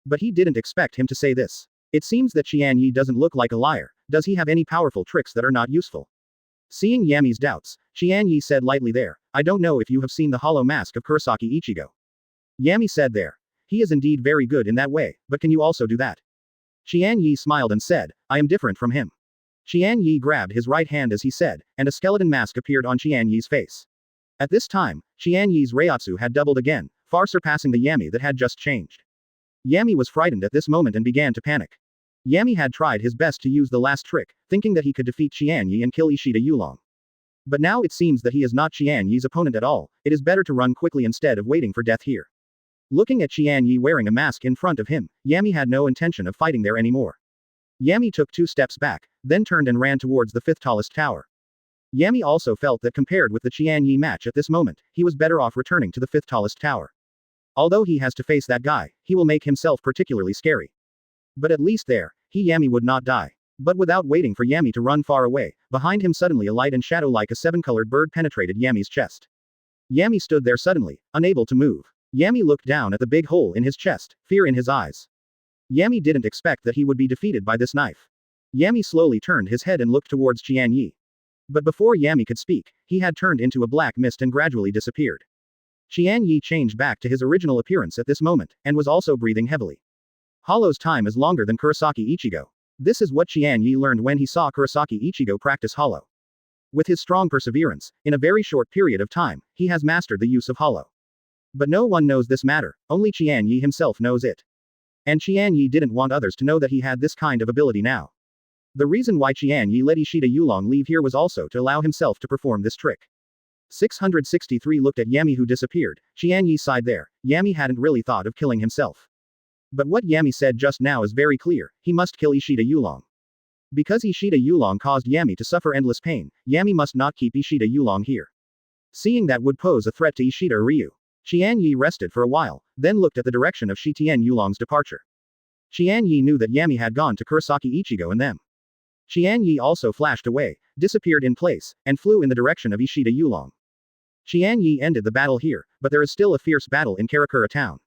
But he didn't expect him to say this. It seems that Qian Ye doesn't look like a liar, does he have any powerful tricks that are not useful? Seeing Yami's doubts, Qian Ye said lightly there, I don't know if you have seen the hollow mask of Kurosaki Ichigo. Yami said there. He is indeed very good in that way, but can you also do that? Qian Ye smiled and said, I am different from him. Qian Ye grabbed his right hand as he said, and a skeleton mask appeared on Qian Ye's face. At this time, Qian Ye's Reiatsu had doubled again, far surpassing the Yami that had just changed. Yami was frightened at this moment and began to panic. Yami had tried his best to use the last trick, thinking that he could defeat Qian Ye and kill Ishida Yulong. But now it seems that he is not Qian Ye's opponent at all, it is better to run quickly instead of waiting for death here. Looking at Qian Ye wearing a mask in front of him, Yami had no intention of fighting there anymore. Yami took 2 steps back, then turned and ran towards the 5th tallest tower. Yami also felt that compared with the Qian Ye match at this moment, he was better off returning to the 5th tallest tower. Although he has to face that guy, he will make himself particularly scary. But at least there, Yami would not die. But without waiting for Yami to run far away, behind him suddenly a light and shadow like a 7-colored bird penetrated Yami's chest. Yami stood there suddenly, unable to move. Yami looked down at the big hole in his chest, fear in his eyes. Yami didn't expect that he would be defeated by this knife. Yami slowly turned his head and looked towards Qian Ye. But before Yami could speak, he had turned into a black mist and gradually disappeared. Qian Ye changed back to his original appearance at this moment, and was also breathing heavily. Hollow's time is longer than Kurosaki Ichigo. This is what Qian Ye learned when he saw Kurosaki Ichigo practice Hollow. With his strong perseverance, in a very short period of time, he has mastered the use of Hollow. But no one knows this matter, only Qian Ye himself knows it. And Qian Ye didn't want others to know that he had this kind of ability now. The reason why Qian Ye let Ishida Yulong leave here was also to allow himself to perform this trick. 663 looked at Yami who disappeared. Qian Ye sighed there. Yami hadn't really thought of killing himself. But what Yami said just now is very clear, he must kill Ishida Yulong. Because Ishida Yulong caused Yami to suffer endless pain, Yami must not keep Ishida Yulong here. Seeing that would pose a threat to Ishida Ryu. Qian Ye rested for a while, then looked at the direction of Shitian Yulong's departure. Qian Ye knew that Yami had gone to Kurosaki Ichigo and them. Qian Ye also flashed away, disappeared in place, and flew in the direction of Ishida Yulong. Qian Ye ended the battle here, but there is still a fierce battle in Karakura town.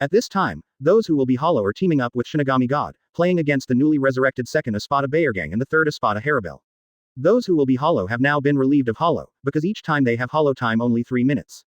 At this time, those who will be Hollow are teaming up with Shinigami God, playing against the newly resurrected 2nd Espada Bayergang and the 3rd Espada Haribel. Those who will be Hollow have now been relieved of Hollow, because each time they have Hollow time only 3 minutes.